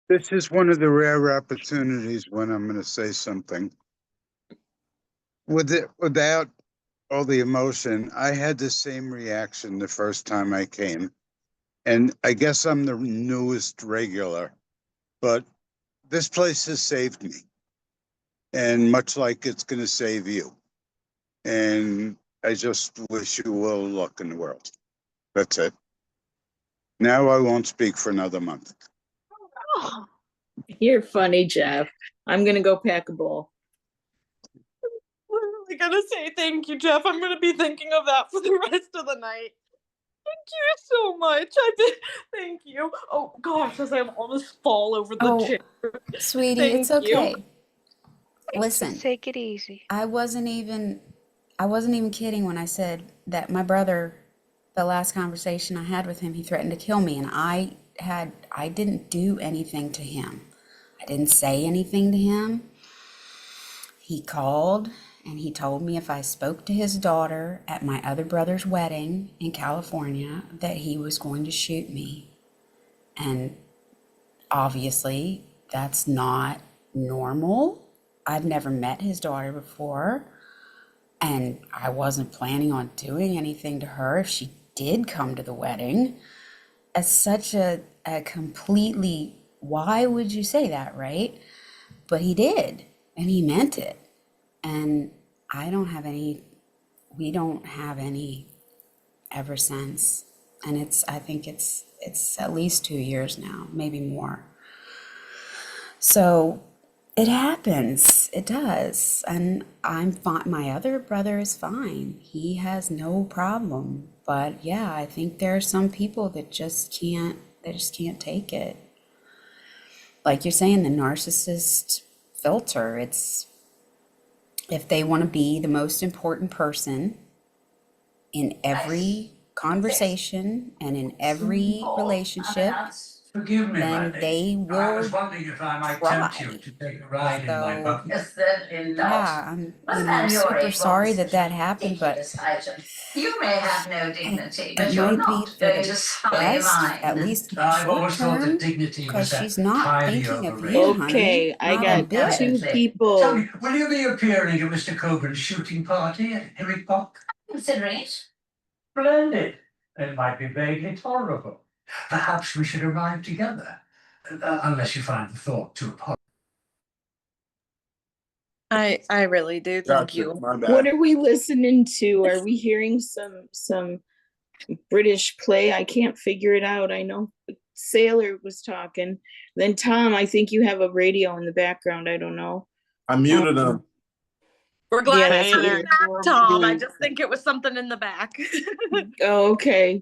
This is one of the rare opportunities when I'm going to say something. Without all the emotion, I had the same reaction the first time I came. And I guess I'm the newest regular, but this place has saved me. And much like it's going to save you. And I just wish you all luck in the world. That's it. Now I won't speak for another month. Oh, you're funny, Jeff. I'm going to go pack a bowl. Literally gonna say thank you, Jeff. I'm gonna be thinking of that for the rest of the night. Thank you so much. Thank you. Oh gosh, as I almost fall over the chair. Sweetie, Thank it's okay. you. Listen, Just take it easy. I wasn't even kidding when I said that my brother, the last conversation I had with him, he threatened to kill me, and I didn't do anything to him. I didn't say anything to him. He called and he told me if I spoke to his daughter at my other brother's wedding in California that he was going to shoot me. And obviously that's not normal. I've never met his daughter before, and I wasn't planning on doing anything to her if she did come to the wedding. As such a completely, why would you say that, right? But he did, and he meant it. And we don't have any ever since. And I think it's at least 2 years now, maybe more. So it happens, it does. And I'm fine. My other brother is fine. He has no problem. But yeah, I think there are some people that just can't take it. Like you're saying, the narcissist filter, it's, if they want to be the most important person in every conversation and in every relationship, Forgive me, then they will I was wondering if I might tempt you to take a ride in my buggy. Yeah, I'm super sorry that happened, but You may have no dignity, but it you're might be not for going the to sully best, mine. at least in the I've short always thought term, that dignity because was she's not highly thinking of overrated. you, honey. Okay, I Not a got bit. two Tell people. me, will you be appearing at Mr. Coburn's shooting party at Herrick Park? Considering it. Splendid. It might be vaguely tolerable. Perhaps we should arrive together, unless you find the thought too appalling. I really do. Thank Gotcha. you. My bad. What are we listening to? Are we hearing some British play? I can't figure it out. I know Sailor was talking. Then Tom, I think you have a radio in the background. I don't know. I muted him. We're glad that's you're what coming you're back, Tom. I doing. just think it was something in the back. Oh, okay.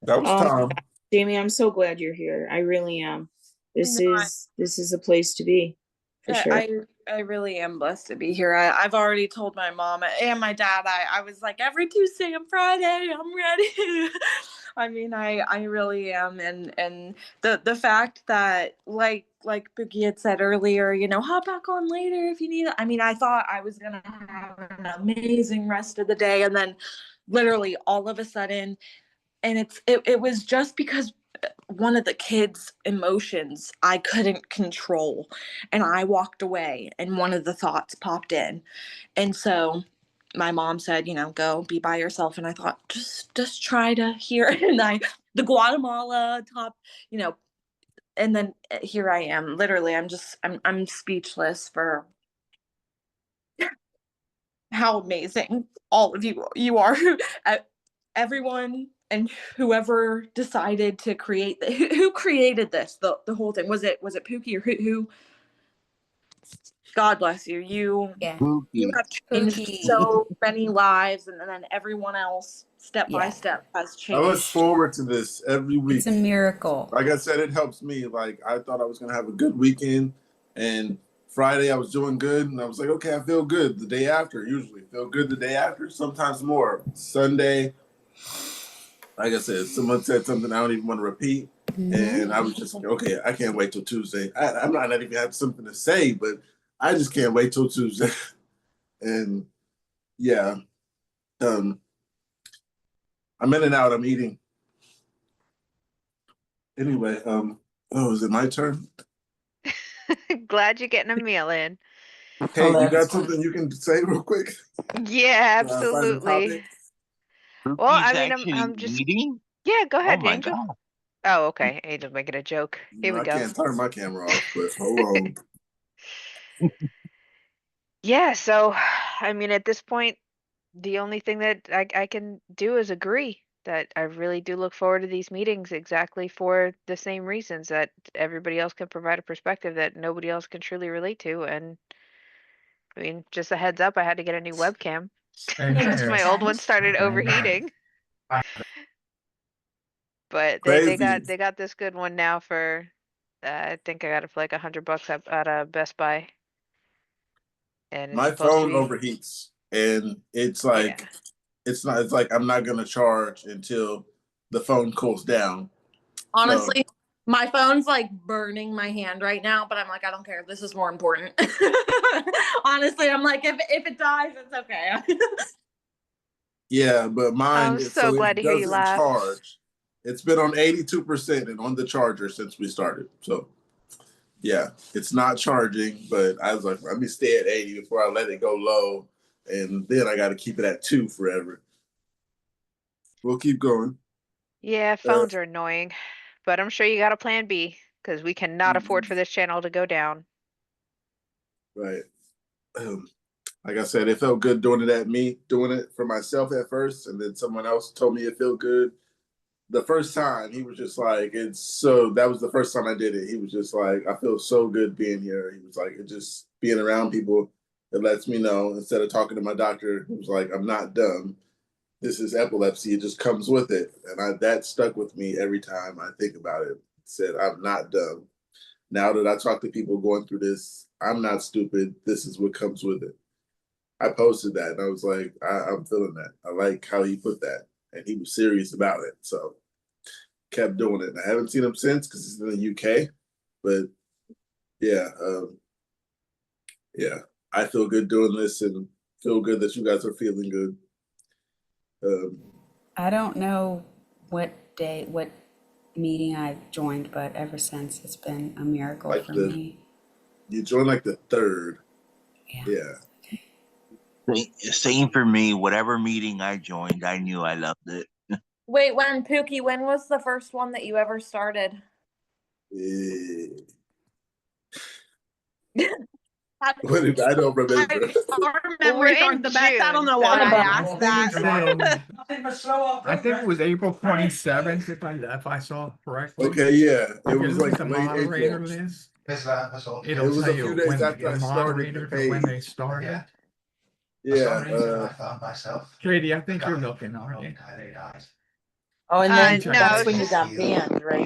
That was Tom. Jamie, I'm so glad you're here. I really am. This No, is a place to be, for sure. I really am blessed to be here. I've already told my mom and my dad. I was like, every Tuesday and Friday, I'm ready. I mean, I really am, and the fact that like Boogie had said earlier, hop back on later if you need it. I mean, I thought I was gonna have an amazing rest of the day, and then literally all of a sudden, and it was just because one of the kids' emotions I couldn't control, and I walked away, and one of the thoughts popped in. And so my mom said, go be by yourself. And I thought, just try to hear it. And the Guatemala top, and then here I am. Literally, I'm speechless for how amazing all of you are. Everyone and whoever decided to create who created this, the whole thing. Was it Pookie or who? God bless you. You have changed Pookie. so many lives, and then everyone else step by step has I changed. look forward to this every week. It's a miracle. Like I said, it helps me. Like I thought I was gonna have a good weekend, and Friday I was doing good, and I was like, okay, I feel good. The day after, usually feel good the day after. Sometimes more. Sunday, like I said, someone said something I don't even want to repeat, and I was just like, okay, I can't wait till Tuesday. I'm not even have something to say, but I just can't wait till Tuesday. And yeah, I'm in and out. I'm eating. Anyway, Oh, is it my turn? Glad you're getting a meal in. Hey, you got Hilarious. something you can say real quick? Yeah, Find the absolutely. topic? Well, I Cookies mean, actually I'm just, eating? yeah, go Oh ahead, my Angel. god. Oh, okay. Angel's making a joke. Here we I go. can't turn my camera off, but hold on. Yeah, so I mean, at this point, the only thing that I can do is agree that I really do look forward to these meetings exactly for the same reasons that everybody else can provide a perspective that nobody else can truly relate to. And I mean, just a heads up, I had to get a new webcam And because my old one started Same here. overheating. But Crazy. they got this good one now for I think I got it for like $100 at Best Buy, and it's My supposed to phone be overheats, and it's yeah. like it's not. It's like I'm not gonna charge until the phone cools down. Honestly, my phone's like burning my hand right now, but I'm like, I don't care. This is more important. Honestly, I'm like, if it dies, it's okay. Yeah, but mine I'm so glad it to hear you doesn't laugh. charge. It's been on 82% and on the charger since we started. So yeah, it's not charging, but I was like, let me stay at 80 before I let it go low. And then I got to keep it at 2 forever. We'll keep going. Yeah, phones are annoying, but I'm sure you got a plan B because we cannot afford for this channel to go down. Right. Like I said, it felt good doing it for myself at first, and then someone else told me it felt good. The first time, he was just like, that was the first time I did it. He was just like, I feel so good being here. He was like, it just being around people, it lets me know instead of talking to my doctor, he was like, I'm not dumb. This is epilepsy. It just comes with it. And that stuck with me every time I think about it. He said, I'm not dumb. Now that I talk to people going through this, I'm not stupid. This is what comes with it. I posted that and I was like, I'm feeling that. I like how he put that. And he was serious about it. So kept doing it. And I haven't seen him since because he's in the UK. But yeah, yeah, I feel good doing this and feel good that you guys are feeling good. I don't know what meeting I joined, but ever since it's been a miracle Like for me. You joined like the 3rd. Yeah. Same for me. Whatever meeting I joined, I knew I loved it. Wait, Pookie, when was the first one that you ever started? I don't remember. Our Well, memories we're aren't in the best. I don't June, know so why I about- asked that. I think it was April 27th, if I saw correctly. Okay, yeah. It If you was look like at the late moderator April. list, It it'll was tell a few you days when after I the started the moderators, when page. they started. Yeah. Katie, I think you're looking, aren't you? Oh, and then no, that's when it's- you got banned, right?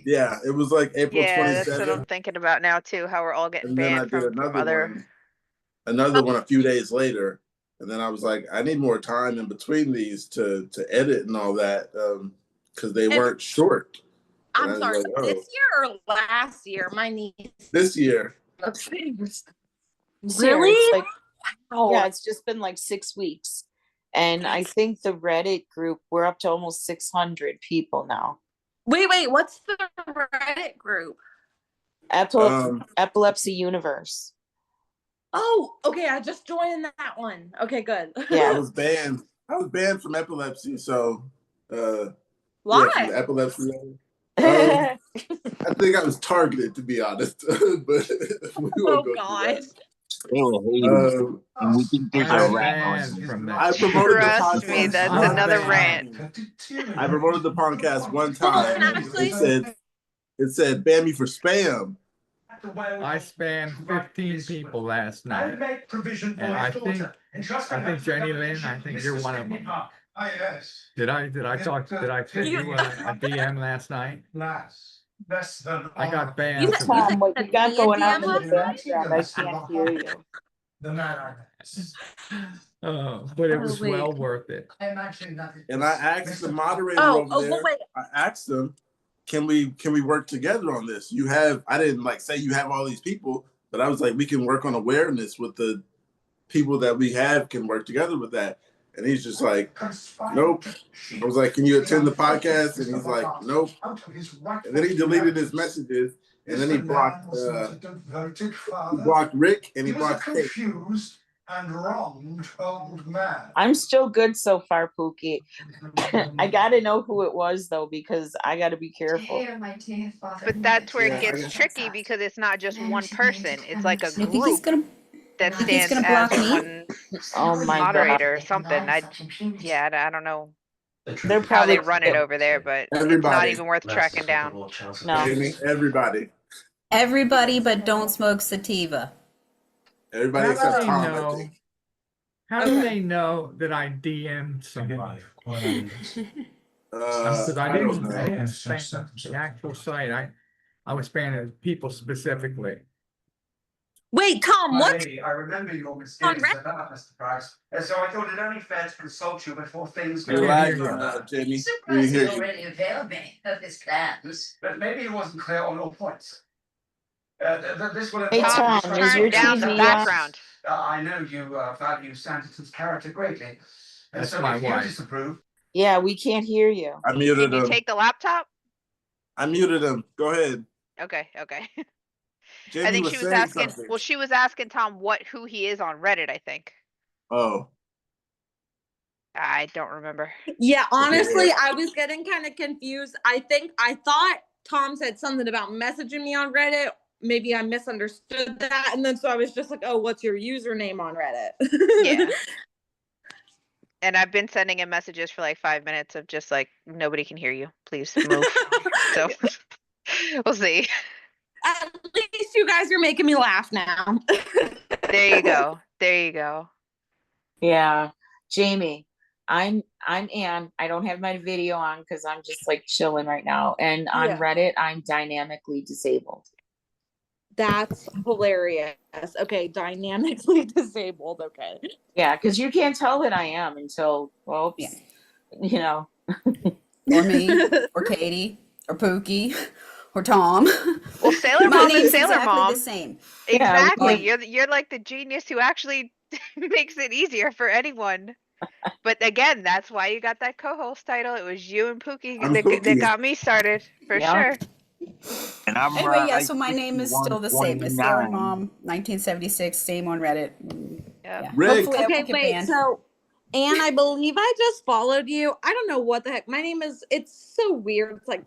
Yeah, it was like April yeah, that's what 27th. I'm thinking about now too. How we're all getting And then I banned did from other. another one a few days later. And then I was like, I need more time in between these to edit and all that because they weren't short. And I I'm was sorry, like, oh, this year or last year, my niece. this year. Really? It's like, Oh. yeah, it's just been like 6 weeks. And I think the Reddit group, we're up to almost 600 people now. Wait, what's the Reddit group? Epilepsy Universe. Oh, okay, I just joined that one. Okay, good. Yeah. I was banned from epilepsy. So Why? yeah, from the epilepsy. I think I was targeted, to be honest. But we won't go gosh. through They were hating. that. And we think there's I a rat on banned you. from I that. promoted the Trust me, podcast. that's I'm another banned. rant. I promoted the podcast one Well, time. actually- It said ban me for spam. I spammed 15 people last night. And I think Jenny Lynn, I think you're one of them. Did I send you a DM last night? I got banned. You for said- Tom, what you got going on in the DM last background, I can't hear you. But it was wait. well worth it. And I asked the moderator Oh, over there. well, wait. I asked them, can we work together on this? I didn't like say you have all these people, but I was like, we can work on awareness with the people that we have can work together with that. And he's just like, nope. I was like, can you attend the podcast? And he's like, nope. And then he deleted his messages. And then he blocked Rick and he blocked Kate. I'm still good so far, Pookie. I gotta know who it was though, because I gotta be careful. But that's where Yeah, it gets tricky because it's not just one person. It's like a You think he's group gonna? that think he's stands gonna as block me? one Oh my moderator or god. something. I don't know They're how they probably run it over there, but it's not Everybody. even worth tracking down. no. Jamie, everybody. Everybody, but don't smoke sativa. Everybody How do except they Tom, I know? think. How do they know that I DM'd somebody? Because I don't didn't know. spam the actual site. I was spamming people specifically. Wait, Tom, what? I remember your On misgivings rec- about Mr. Price, and so I thought it only fair to consult you before things You're go lagging, further. Jamie. We Surprised hear he you. already availed me of his plans. But maybe it wasn't clear on all points. This would have Hey, Tom, is your Turn down the TV on? background. I know you value Sanderson's character greatly, and That's so my if you wife. disapprove, Yeah, we can't hear you. I muted Did you him. take the laptop? I muted him. Go ahead. Okay. Jamie I think was she was saying asking. something. Well, she was asking Tom who he is on Reddit. I think. Oh. I don't remember. Yeah, honestly, I was getting kind of confused. I thought Tom said something about messaging me on Reddit. Maybe I misunderstood that. And then so I was just like, oh, what's your username on Reddit? Yeah. And I've been sending him messages for like 5 minutes of just like, nobody can hear you. Please move. So we'll see. At least you guys are making me laugh now. There you go. Yeah. Jamie, I'm Ann. I don't have my video on because I'm just like chilling right now. And on Yeah. Reddit, I'm dynamically disabled. That's hilarious. Okay, dynamically disabled. Okay. Yeah, because you can't tell that I am until, well, Yeah. you know. Or me, or Katie, or Pookie, or Tom. Well, Sailor My Mom name's is Sailor exactly Mom. the same. Exactly. Yeah, You're like the genius who actually makes it easier for anyone. But again, that's why you got that co-host title. It was you and Pookie I'm that Pookie. got me started for Yeah. sure. And I'm Anyway, yeah, right. so my name is still the same. Miss Sailor 6129. Mom, 1976, same on Reddit. Yep. Yeah. Rick. Hopefully I Okay, won't get wait. banned. So, Anne, I believe I just followed you. I don't know what the heck. My name is. It's so weird. It's like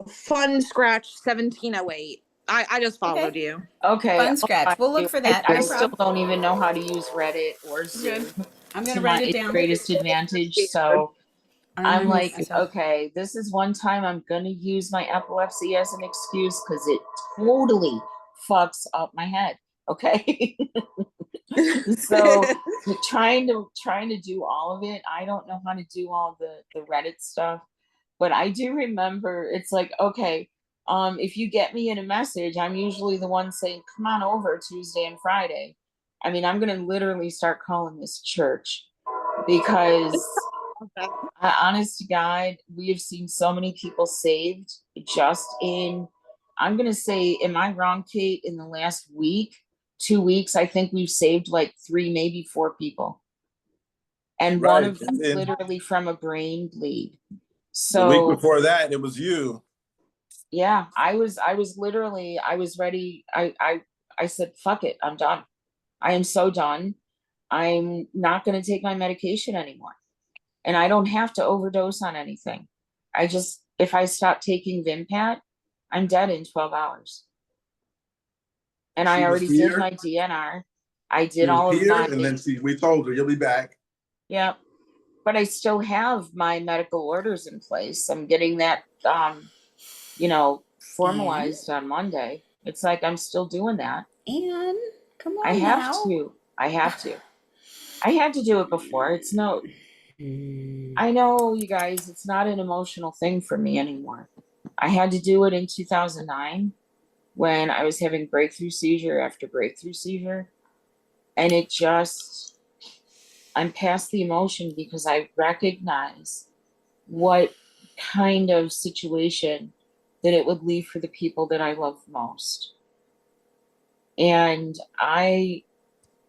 Fun Scratch 1708. I just followed Okay. you. Okay. Fun scratch. We'll look for that. I No still problem. don't even know how to use Reddit or Zoom Good. I'm to gonna my write it down. greatest advantage. So I don't I'm remove like, myself. okay, this is one time I'm gonna use my epilepsy as an excuse because it totally fucks up my head. Okay. So trying to do all of it, I don't know how to do all the Reddit stuff, but I do remember it's like, okay, if you get me in a message, I'm usually the one saying, come on over Tuesday and Friday. I mean, I'm gonna literally start calling this church because honest to God, we have seen so many people saved just in, I'm gonna say, am I wrong, Kate? In the last week, 2 weeks, I think we've saved like 3, maybe 4 people. And one Right. of them And literally from a brain bleed. the So week before that, it was you. yeah, I was literally, I was ready. I said, fuck it, I'm done. I am so done. I'm not gonna take my medication anymore. And I don't have to overdose on anything. If I stop taking Vimpat, I'm dead in 12 hours. And I She was already did here. my DNR. I She did all was of here, my, and then we told her you'll be back. yeah, but I still have my medical orders in place. I'm getting that, formalized on Monday. It's like, I'm still doing that. And come on I have now. to. I had to do it before. It's no, I know, you guys, it's not an emotional thing for me anymore. I had to do it in 2009 when I was having breakthrough seizure after breakthrough seizure. And I'm past the emotion because I recognize what kind of situation that it would leave for the people that I love most. And I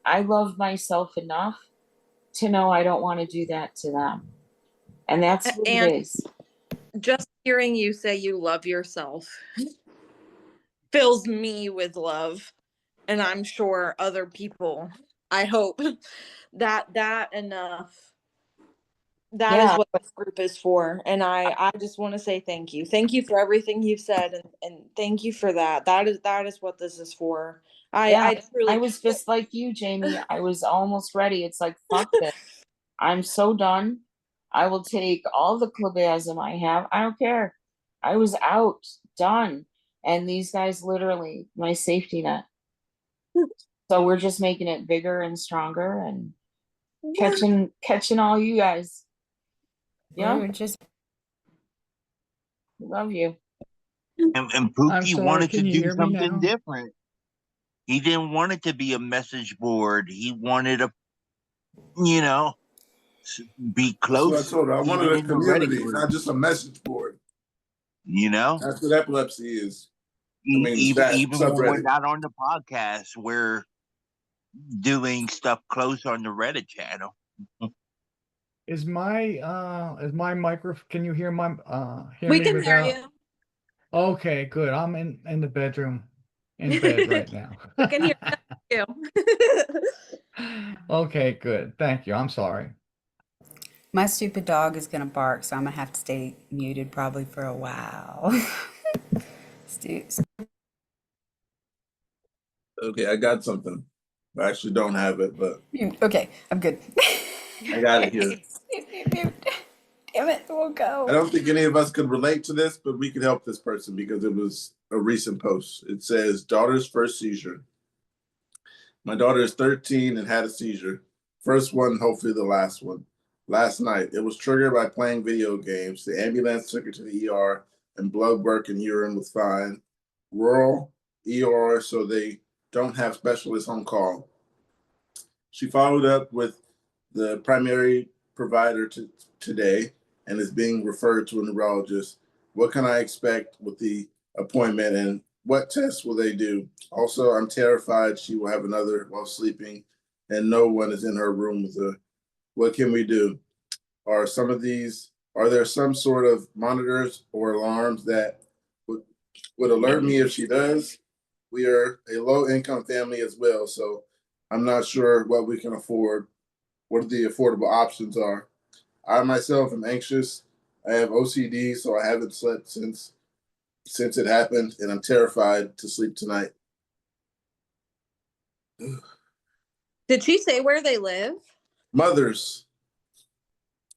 love myself enough to know I don't want to do that to them. And that's what And it is. just hearing you say you love yourself fills me with love, and I'm sure other people. I hope that enough. That is Yeah. what this group is for, and I just want to say thank you. Thank you for everything you've said, and thank you for that. That is what this is for. Yeah, I truly. I was just like you, Jamie. I was almost ready. It's like, fuck this. I'm so done. I will take all the clobazam I have. I don't care. I was out, done. And these guys literally my safety net. So we're just making it bigger and stronger and catching all you guys. Yeah, We're just love you. And I'm Pookie sorry, wanted can to you do hear me something now? different. He didn't want it to be a message board. He wanted a, you know, be That's what I close, told her. I wanted even a in the Reddit community, group. not just a message board. You know, That's what epilepsy is. I mean, it's even that when we're subreddit. not on the podcast, we're doing stuff close on the Reddit channel. Is my microphone, can you hear my hear We me can hear without? you. Okay, good. I'm in the bedroom in bed right now. We can hear you. Okay, good. Thank you. I'm sorry. my stupid dog is gonna bark, so I'm gonna have to stay muted probably for a while. Stu- Okay, I got something. I actually don't have it, but Okay, I'm good. I got it here. Damn it, it won't I go. don't think any of us could relate to this, but we could help this person because it was a recent post. It says, daughter's first seizure. My daughter is 13 and had a seizure. First one, hopefully the last one. Last night, it was triggered by playing video games. The ambulance took her to the ER and blood work and urine was fine. Rural ER, so they don't have specialists on call. She followed up with the primary provider today and is being referred to a neurologist. What can I expect with the appointment and what tests will they do? Also, I'm terrified she will have another while sleeping and no one is in her room with her. What can we do? Are there some sort of monitors or alarms that would alert me if she does? We are a low income family as well, so I'm not sure what we can afford, what the affordable options are. I myself am anxious. I have OCD, so I haven't slept since it happened, and I'm terrified to sleep tonight. Did she say where they live? Mothers.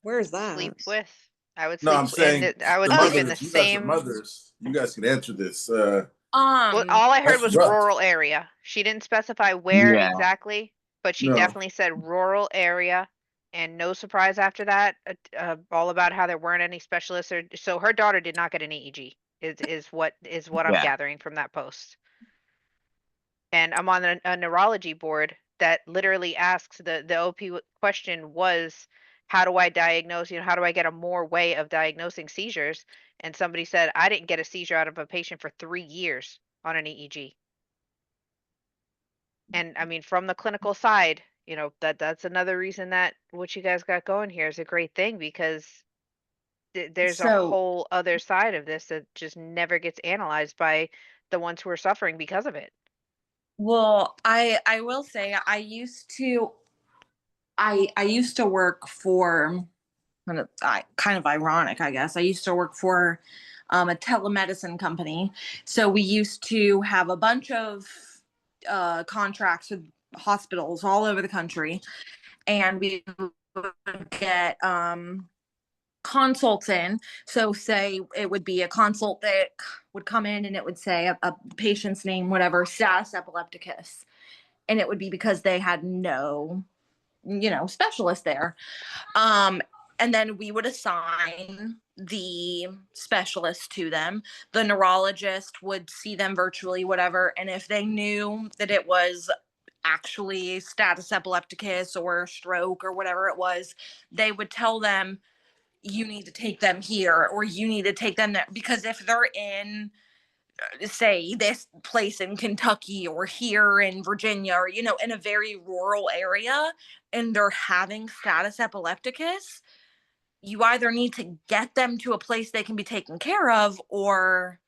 Where's that? Sleep with. I would No, sleep I'm saying I would the sleep in the mothers. You guys are same. mothers. You guys can answer this. Well, all I heard That's was rough. rural area. She didn't specify where Yeah. exactly, but she No. definitely said rural area. And no surprise after that, all about how there weren't any specialists. Or so her daughter did not get an EEG. Is what I'm Yeah. gathering from that post. And I'm on a neurology board that literally asks the OP question was, how do I diagnose? How do I get a more way of diagnosing seizures? And somebody said, I didn't get a seizure out of a patient for 3 years on an EEG. And I mean, from the clinical side, that's another reason that what you guys got going here is a great thing because there's a So whole other side of this that just never gets analyzed by the ones who are suffering because of it. Well, I will say I used to work for kind of ironic, I guess. I used to work for a telemedicine company. So we used to have a bunch of contracts with hospitals all over the country, and we would get consults in. So say it would be a consult that would come in and it would say a patient's name, whatever, status epilepticus. And it would be because they had no, specialist there. And then we would assign the specialist to them. The neurologist would see them virtually, whatever. And if they knew that it was actually status epilepticus or stroke or whatever it was, they would tell them, you need to take them here or you need to take them there. Because if they're in say this place in Kentucky or here in Virginia or, you know, in a very rural area and they're having status epilepticus, you either need to get them to a place they can be taken care of or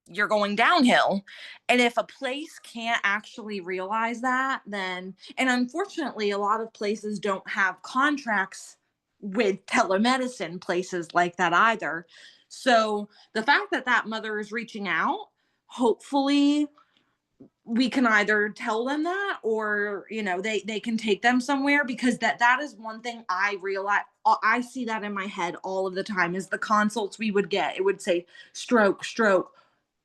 you're going downhill. And if a place can't actually realize that, then, and unfortunately, a lot of places don't have contracts with telemedicine places like that either. So the fact that that mother is reaching out, hopefully we can either tell them that or, you know, they can take them somewhere, because that is one thing I realize. I see that in my head all of the time is the consults we would get. It would say stroke,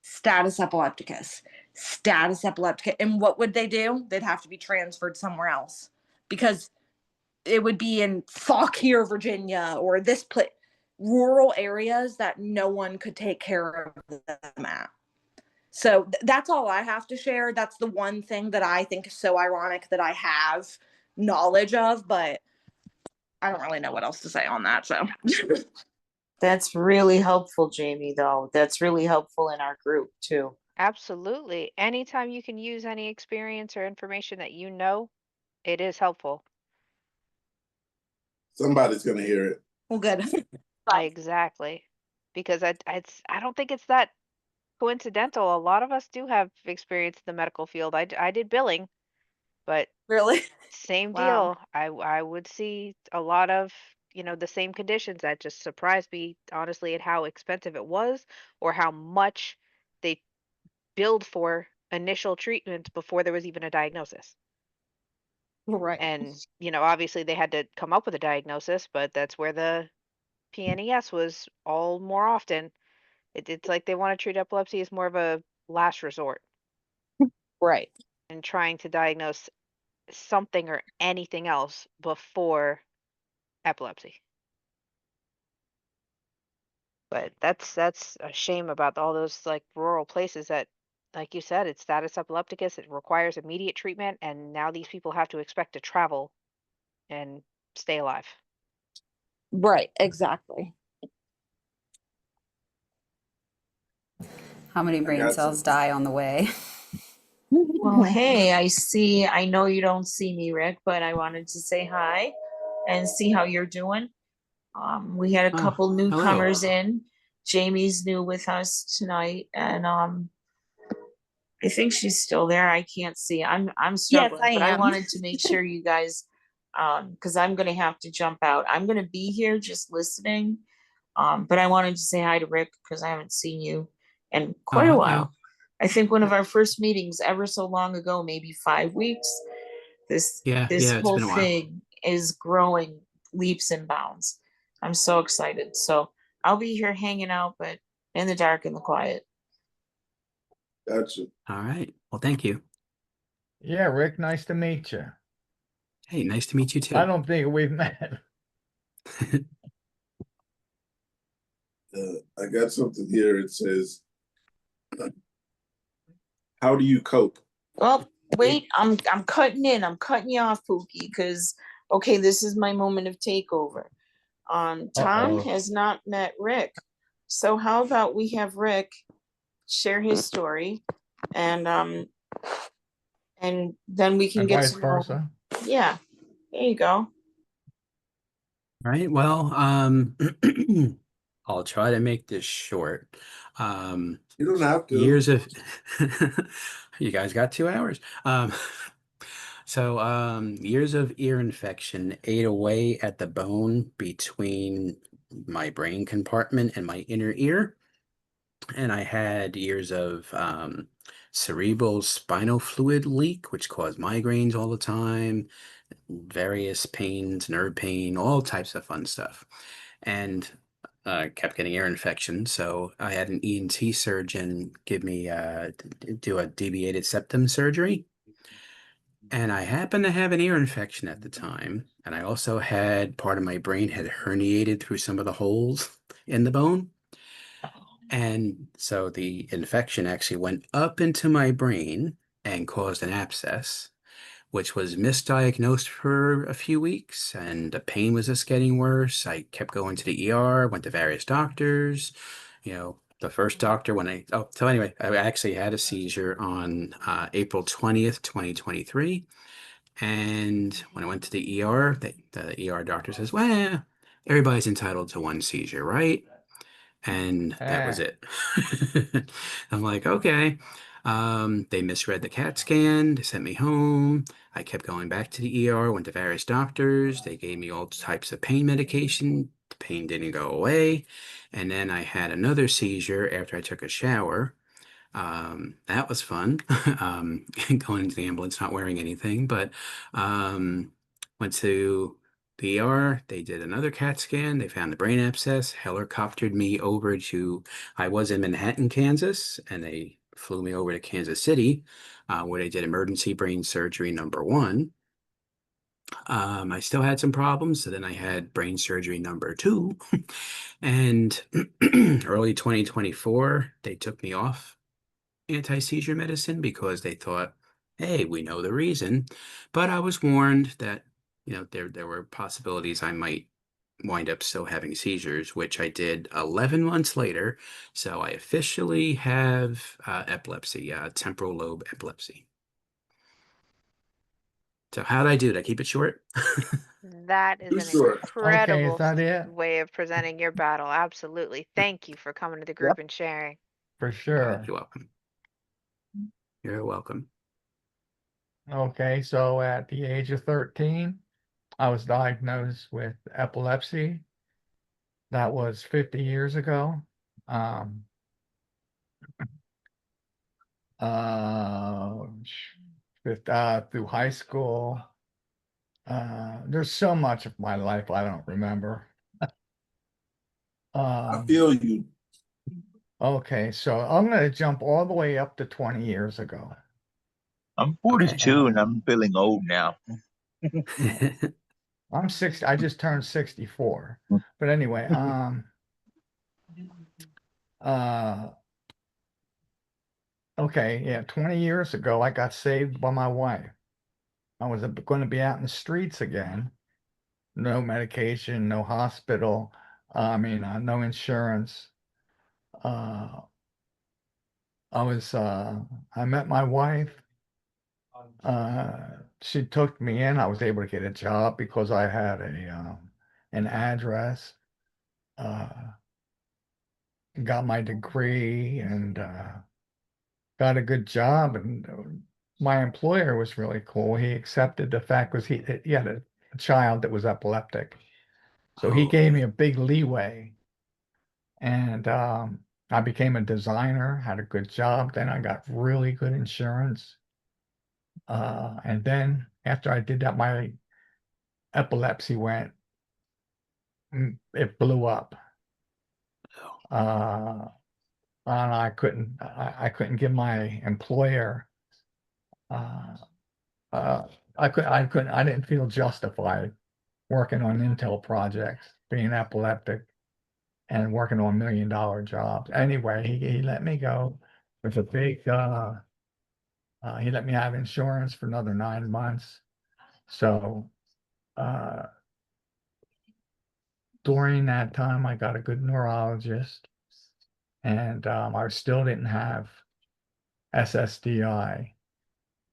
status epilepticus, status epilepticus. And what would they do? They'd have to be transferred somewhere else because it would be in Fauquier, Virginia, or this place, rural areas that no one could take care of them at. So that's all I have to share. That's the one thing that I think is so ironic that I have knowledge of, but I don't really know what else to say on that. So That's really helpful, Jamie, though. That's really helpful in our group too. Absolutely. Anytime you can use any experience or information that you know, it is helpful. Somebody's gonna hear it. well, good. Exactly. Because I don't think it's that coincidental. A lot of us do have experience in the medical field. I did billing, but Really? same Wow. deal. I would see a lot of, the same conditions that just surprised me, honestly, at how expensive it was or how much they billed for initial treatment before there was even a diagnosis. Right. And, obviously they had to come up with a diagnosis, but that's where the PNES was all more often. It's like they want to treat epilepsy as more of a last resort Right. and trying to diagnose something or anything else before epilepsy. But that's a shame about all those like rural places that, like you said, it's status epilepticus. It requires immediate treatment, and now these people have to expect to travel and stay alive. Right. Exactly. How many brain got cells some. die on the way? Well, hey, I know you don't see me, Rick, but I wanted to say hi and see how you're doing. We had a Oh, couple hello. newcomers in. Jamie's new with us tonight, and I think she's still there. I can't see. I'm Yes, struggling, I but I am. wanted to make sure you guys, because I'm gonna have to jump out. I'm gonna be here just listening. But I wanted to say hi to Rick because I haven't seen you in quite a Okay. while. I think one of our first meetings ever so long ago, maybe 5 weeks. This Yeah, this it's whole been a while. thing is growing leaps and bounds. I'm so excited. So I'll be here hanging out, but in the dark and the quiet. Gotcha. All right. Well, thank you. Yeah, Rick, nice to meet you. Hey, nice to meet you too. I don't think we've met. I got something here. It says, "How do you cope?" Well, wait, I'm cutting in. I'm cutting you off, Pookie, because okay, this is my moment of takeover. Tom Uh-oh. has not met Rick. So how about we have Rick share his story and then we can And get vice to know. versa. Yeah, there you go. All right. Well, I'll try to make this short. You don't have to. Years of you guys got 2 hours. Years of ear infection ate away at the bone between my brain compartment and my inner ear. And I had years of cerebral spinal fluid leak, which caused migraines all the time, various pains, nerve pain, all types of fun stuff. And kept getting ear infections. So I had an ENT surgeon give me do a deviated septum surgery. And I happened to have an ear infection at the time. And I also had part of my brain had herniated through some of the holes in the bone. And so the infection actually went up into my brain and caused an abscess, which was misdiagnosed for a few weeks, and the pain was just getting worse. I kept going to the ER, went to various doctors, the first doctor when so anyway, I actually had a seizure on April 20th, 2023. And when I went to the ER, the ER doctor says, well, everybody's entitled to one seizure, right? And that was it. I'm like, okay. They misread the CAT scan. They sent me home. I kept going back to the ER, went to various doctors. They gave me all types of pain medication. The pain didn't go away. And then I had another seizure after I took a shower. That was fun. Going into the ambulance, not wearing anything, but went to the ER. They did another CAT scan. They found the brain abscess, helicoptered me over to, I was in Manhattan, Kansas, and they flew me over to Kansas City, where they did emergency brain surgery #1. I still had some problems, so then I had brain surgery #2. And early 2024, they took me off anti-seizure medicine because they thought, hey, we know the reason. But I was warned that, there were possibilities I might wind up still having seizures, which I did 11 months later. So I officially have epilepsy, temporal lobe epilepsy. So how'd I do? Did I keep it short? That is an Sure. Okay, incredible is that it? way of presenting your battle. Absolutely. Thank you for coming to the group and sharing. For sure. You're welcome. You're welcome. Okay, so at the age of 13, I was diagnosed with epilepsy. That was 50 years ago. Um, through high school. There's so much of my life I don't remember. I feel you. Okay, so I'm going to jump all the way up to 20 years ago. I'm 42 and I'm feeling old now. I'm 60. I just turned 64. But anyway, okay, yeah, 20 years ago, I got saved by my wife. I was going to be out in the streets again. No medication, no hospital. No insurance. I met my wife. She took me in. I was able to get a job because I had an address. Got my degree and got a good job. And my employer was really cool. He accepted the fact was he had a child that was epileptic, so he gave me a big leeway. And I became a designer, had a good job. Then I got really good insurance. And then after I did that, my epilepsy it blew up. And I couldn't give my employer, I didn't feel justified working on Intel projects, being epileptic and working on $1 million jobs. Anyway, he let me go with a big, he let me have insurance for another 9 months. So, during that time, I got a good neurologist, and I still didn't have SSDI,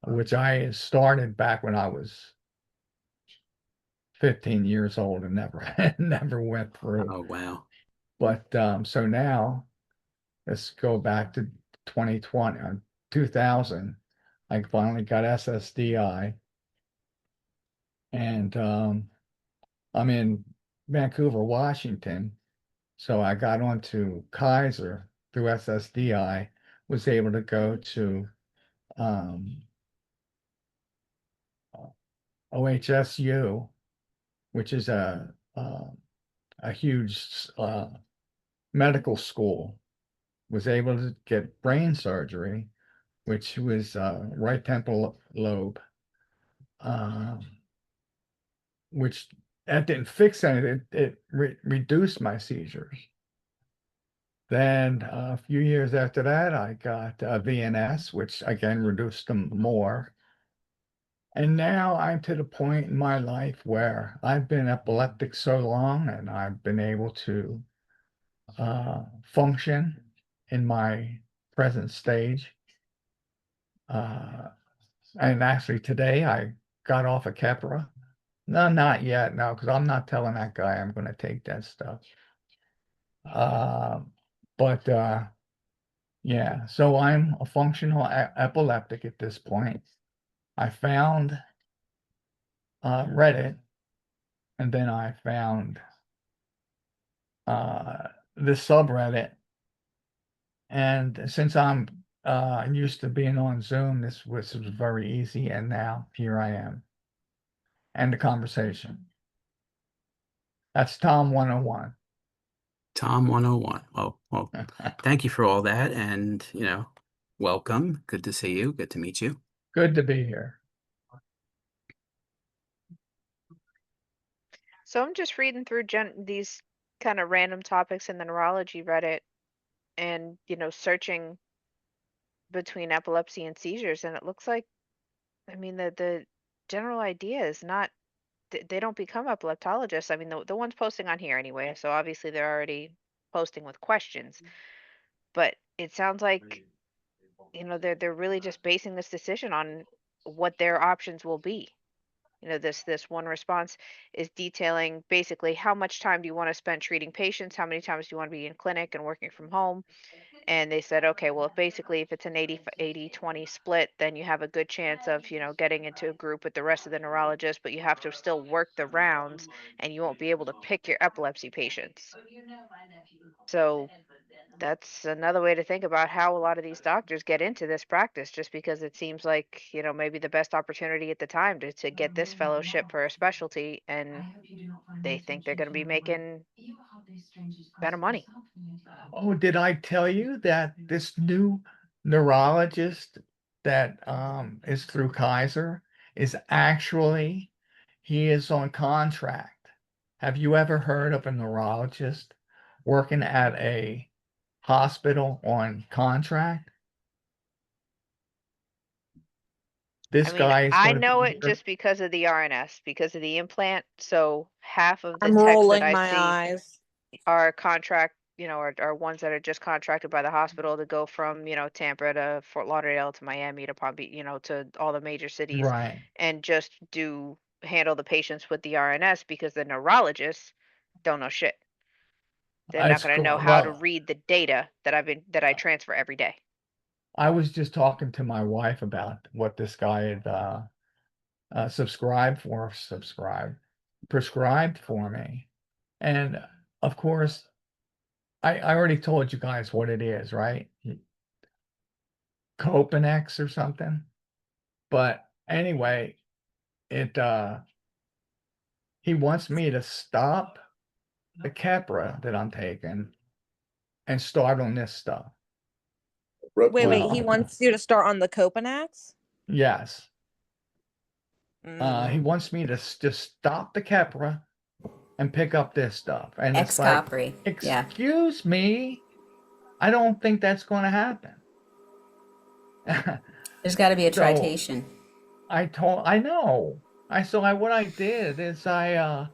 which I started back when I was 15 years old and never went through. Oh, wow. But so now, let's go back to 2020, 2000. I finally got SSDI, and I'm in Vancouver, Washington. So I got onto Kaiser through SSDI, was able to go to OHSU, which is a huge medical school, was able to get brain surgery, which was right temporal lobe, which that didn't fix anything. It reduced my seizures. Then a few years after that, I got VNS, which again reduced them more. And now I'm to the point in my life where I've been epileptic so long and I've been able to function in my present stage. And actually today I got off of Keppra. No, not yet. No, because I'm not telling that guy I'm going to take that stuff. But yeah, so I'm a functional epileptic at this point. I found Reddit, and then I found this subreddit. And since I'm used to being on Zoom, this was very easy, and now here I am. And the conversation. That's Tom 101. Tom 101. Well, thank you for all that. And, welcome. Good to see you. Good to meet you. Good to be here. So I'm just reading through these kind of random topics in the neurology Reddit and, searching between epilepsy and seizures. And it looks like, I mean, the general idea is not, they don't become epileptologists. I mean, the ones posting on here anyway. So obviously they're already posting with questions. But it sounds like, they're really just basing this decision on what their options will be. This one response is detailing basically how much time do you want to spend treating patients, how many times do you want to be in clinic and working from home. And they said, okay, well, if it's an 80-20 split, then you have a good chance of, getting into a group with the rest of the neurologists, but you have to still work the rounds and you won't be able to pick your epilepsy patients. So that's another way to think about how a lot of these doctors get into this practice, just because it seems like, maybe the best opportunity at the time to get this fellowship for a specialty, and they think they're going to be making better money. Oh, did I tell you that this new neurologist that is through Kaiser is actually, he is on contract. Have you ever heard of a neurologist working at a hospital on contract? This guy is I going to know be it here. just because of the RNS, because of the implant. So half of the I'm techs that rolling I my see eyes. are contract, are ones that are just contracted by the hospital to go from, Tampa to Fort Lauderdale to Miami to Palm Beach, to all the major cities, Right. and just handle the patients with the RNS, because the neurologists don't know shit. They're not It's going to know cool. how to Well, read the data that I transfer every day. I was just talking to my wife about what this guy had prescribed for me. And of course, I already told you guys what it is, right? Copanex or something. But anyway, he wants me to stop the Keppra that I'm taking and start on this stuff. Wait, he wants you to start on the Copenax? Yes. Mm. He wants me to just stop the Keppra and pick up this stuff. And it's like, Ex-Capri. Yeah. excuse me, I don't think that's going to happen. There's got to be a So, tritation. I know. What I did is I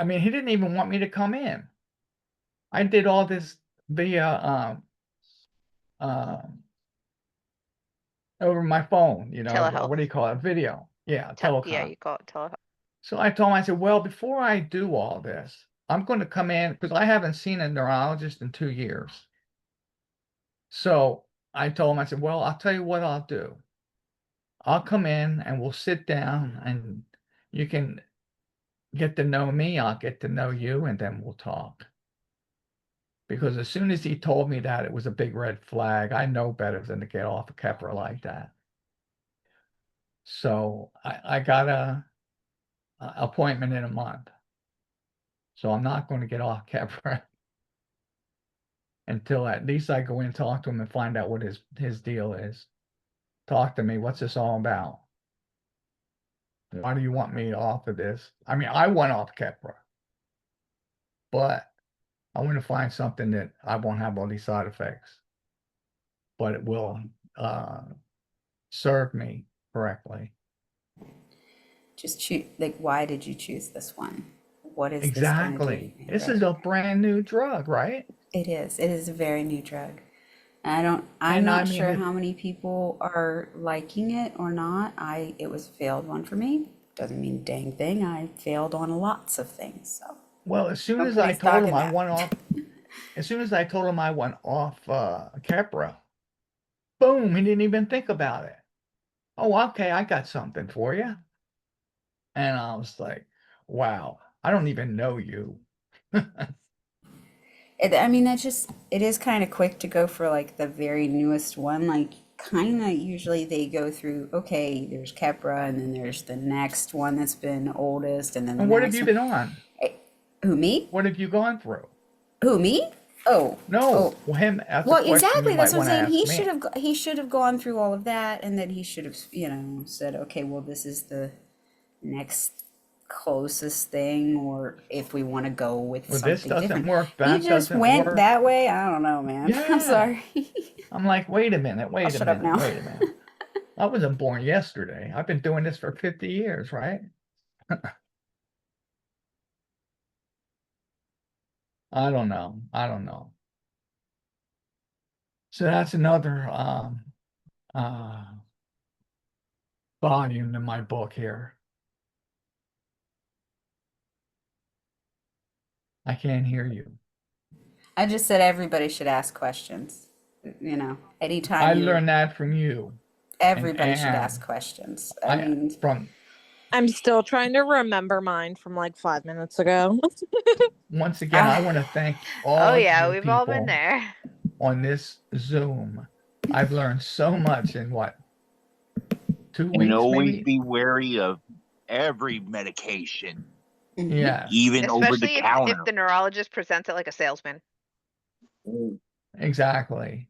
mean, he didn't even want me to come in. I did all this via over my phone, Telehealth. what do you call it? Video. Yeah, Yeah, telecom. you call it telehealth. So I told him, I said, well, before I do all this, I'm going to come in because I haven't seen a neurologist in 2 years. So I told him, I said, well, I'll tell you what I'll do. I'll come in and we'll sit down and you can get to know me. I'll get to know you, and then we'll talk. Because as soon as he told me that, it was a big red flag. I know better than to get off a Keppra like that. So I got a appointment in a month. So I'm not going to get off Keppra until at least I go in and talk to him and find out what his deal is. Talk to me. What's this all about? Why do you want me off of this? I mean, I want off Keppra, but I want to find something that I won't have all these side effects, but it will serve me correctly. Just choose, like, why did you choose this one? What is Exactly. this going to do? This is a brand new drug, right? It is. It is a very new drug. I'm And I not mean, sure how many people are liking it or not. It was a failed one for me. Doesn't mean a dang thing. I failed on lots of things. So well, as soon don't as put I any stock told in him I that. went off, Kepra, boom, he didn't even think about it. Oh, okay, I got something for you. And I was like, wow, I don't even know you. I mean, it is kind of quick to go for like the very newest one. Like, kind of usually they go through, okay, there's Kepra, and then there's the next one that's been oldest, and then the And what have next you one. been on? Eh, Who, me? What have you gone through? Who, me? Oh, No, oh. well, him. That's a Well, question you exactly. That's might what I'm want to saying. ask me. He should have gone through all of that, and then he should have, said, okay, well, this is the next closest thing, or if we want to go with Well, this something doesn't different. work. He That just doesn't went work. that way. I don't know, man. I'm Yeah. sorry. I'm like, wait a minute, I'll wait a shut up minute, now. wait a minute. I wasn't born yesterday. I've been doing this for 50 years, right? I don't know. I don't know. So that's another uh volume in my book here. I can't hear you. I just said everybody should ask questions. I Anytime learned that from you. everybody should And ask questions. I mean, from I'm still trying to remember mine from like 5 minutes ago. once again, I want to thank all Oh of yeah, you we've all been people there. on this Zoom. I've learned so much in what, 2 weeks, And always maybe? be wary of every medication, mhm. Yeah, even over the Especially if counter. the neurologist presents it like a salesman. exactly.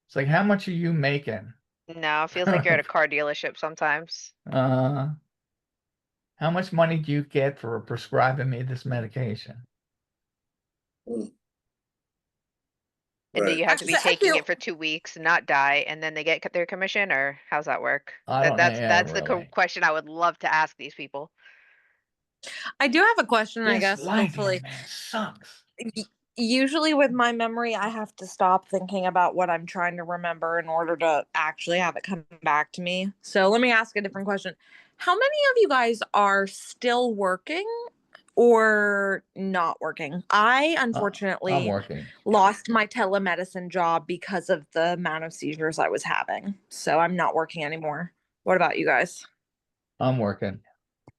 It's like, how much are you making? No, it feels like you're at a car dealership sometimes. uh, how much money do you get for prescribing me this medication? And do Right. you have to be I taking feel it for 2 weeks and not die, and then they get their commission, or how's that work? I don't know. Yeah, That's the really. question I would love to ask these people. I do have a question, I This guess. light here, Hopefully. man, sucks. Usually with my memory, I have to stop thinking about what I'm trying to remember in order to actually have it come back to me. So let me ask a different question. How many of you guys are still working or not working? I I'm unfortunately working. lost my telemedicine job because of the amount of seizures I was having. So I'm not working anymore. What about you guys? I'm working.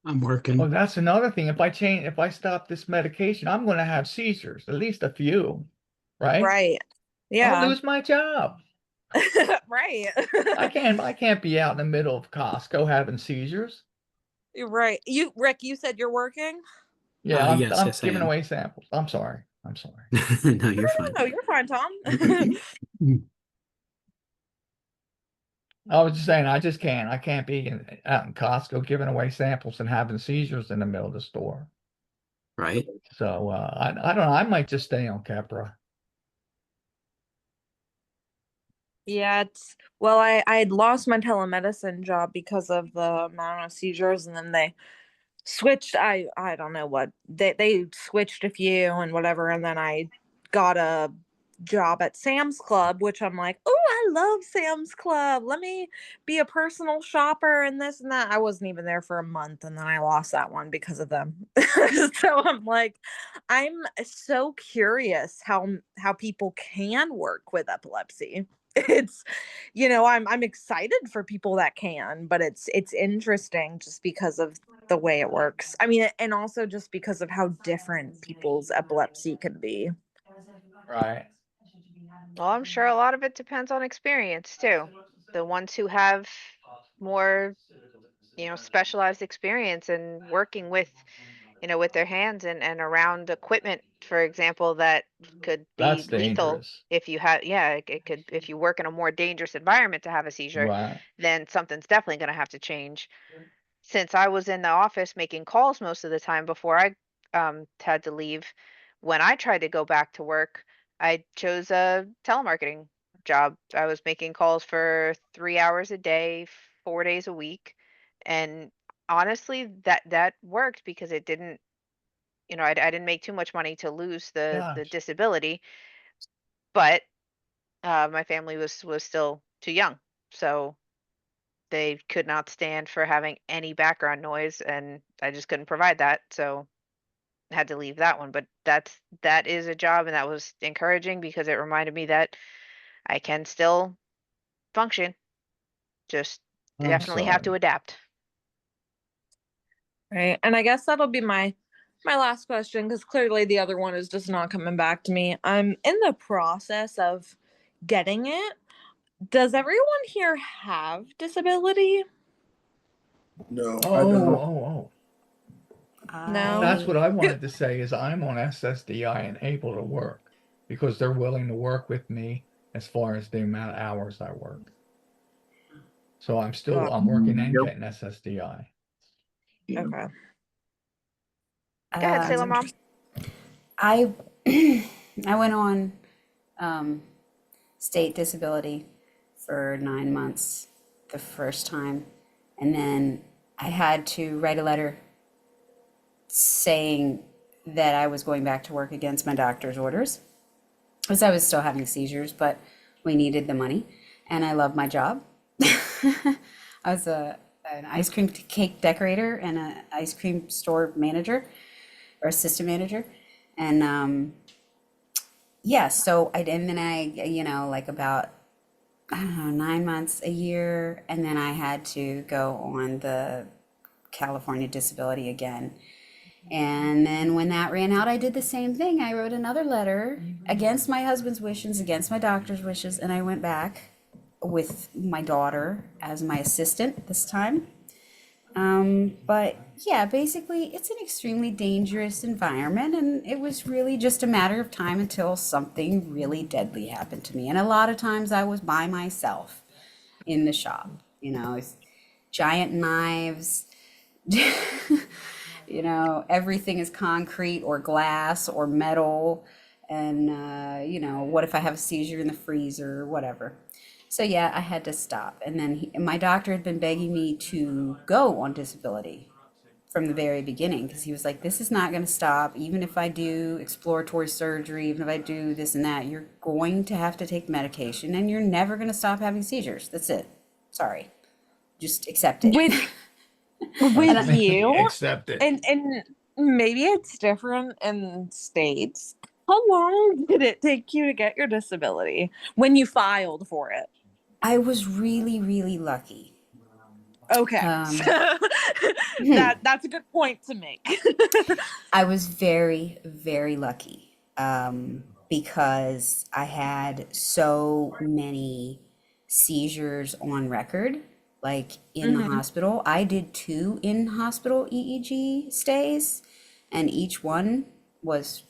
I'm Oh, working. that's another thing. If I stop this medication, I'm going to have seizures, at least a few, right? Right. I'll Yeah. lose my job. Right. I can't be out in the middle of Costco having seizures. You're right. Rick, you said you're working? Yeah, Yes, I'm yes, I giving am. away samples. I'm sorry. No, you're fine. No, you're fine, Tom. I was just saying, I just can't. I can't be out in Costco giving away samples and having seizures in the middle of the store. Right? So I don't know. I might just stay on Capra. Yeah, well, I had lost my telemedicine job because of the amount of seizures, and then they switched. I don't know what they switched a few and whatever, and then I got a job at Sam's Club, which I'm like, oh, I love Sam's Club. Let me be a personal shopper and this and that. I wasn't even there for a month, and then I lost that one because of them. So I'm like, I'm so curious how people can work with epilepsy. It's, I'm excited for people that can, but it's interesting just because of the way it works. I mean, and also just because of how different people's epilepsy can be. Right. Well, I'm sure a lot of it depends on experience too. The ones who have more, specialized experience in working with, with their hands and around equipment, for example, that could be That's lethal dangerous. if you have, yeah, it could, if you work in a more dangerous environment to have a seizure, Right. then something's definitely going to have to change. Since I was in the office making calls most of the time before I had to leave, when I tried to go back to work, I chose a telemarketing job. I was making calls for 3 hours a day, 4 days a week. And honestly, that worked because it didn't, I didn't make too much money to lose the Gosh. disability, but my family was still too young, so they could not stand for having any background noise, and I just couldn't provide that, so I had to leave that one. But that is a job, and that was encouraging because it reminded me that I can still function, just I'm definitely have to sorry. adapt. Right. And I guess that'll be my last question, because clearly the other one is just not coming back to me. I'm in the process of getting it. Does everyone here have disability? No, Oh, I oh, don't. oh, oh. No. That's what I wanted to say is I'm on SSDI and able to work because they're willing to work with me as far as the amount of hours I work. So I'm working and Yep. getting SSDI. Okay. Go ahead, Sailor Mom. I I went on state disability for 9 months the first time, and then I had to write a letter saying that I was going back to work against my doctor's orders because I was still having seizures, but we needed the money, and I love my job. I was an ice cream cake decorator and an ice cream store manager or assistant manager, and yeah, so and then I, like about, I don't know, 9 months, a year, and then I had to go on the California disability again. And then when that ran out, I did the same thing. I wrote another letter against my husband's wishes, against my doctor's wishes, and I went back with my daughter as my assistant this time. But yeah, basically, it's an extremely dangerous environment, and it was really just a matter of time until something really deadly happened to me. And a lot of times I was by myself in the shop, it's giant knives, everything is concrete or glass or metal. And, what if I have a seizure in the freezer or whatever? So yeah, I had to stop. And then my doctor had been begging me to go on disability from the very beginning because he was like, this is not going to stop. Even if I do exploratory surgery, even if I do this and that, you're going to have to take medication and you're never going to stop having seizures. That's it. Sorry. Just accept it. With you, Accept it. and maybe it's different in states. How long did it take you to get your disability when you filed for it? I was really, really lucky. Okay. That's a good point to make. I was very, very lucky because I had so many seizures on record, like in the hospital. I did 2 in-hospital EEG stays, and each one was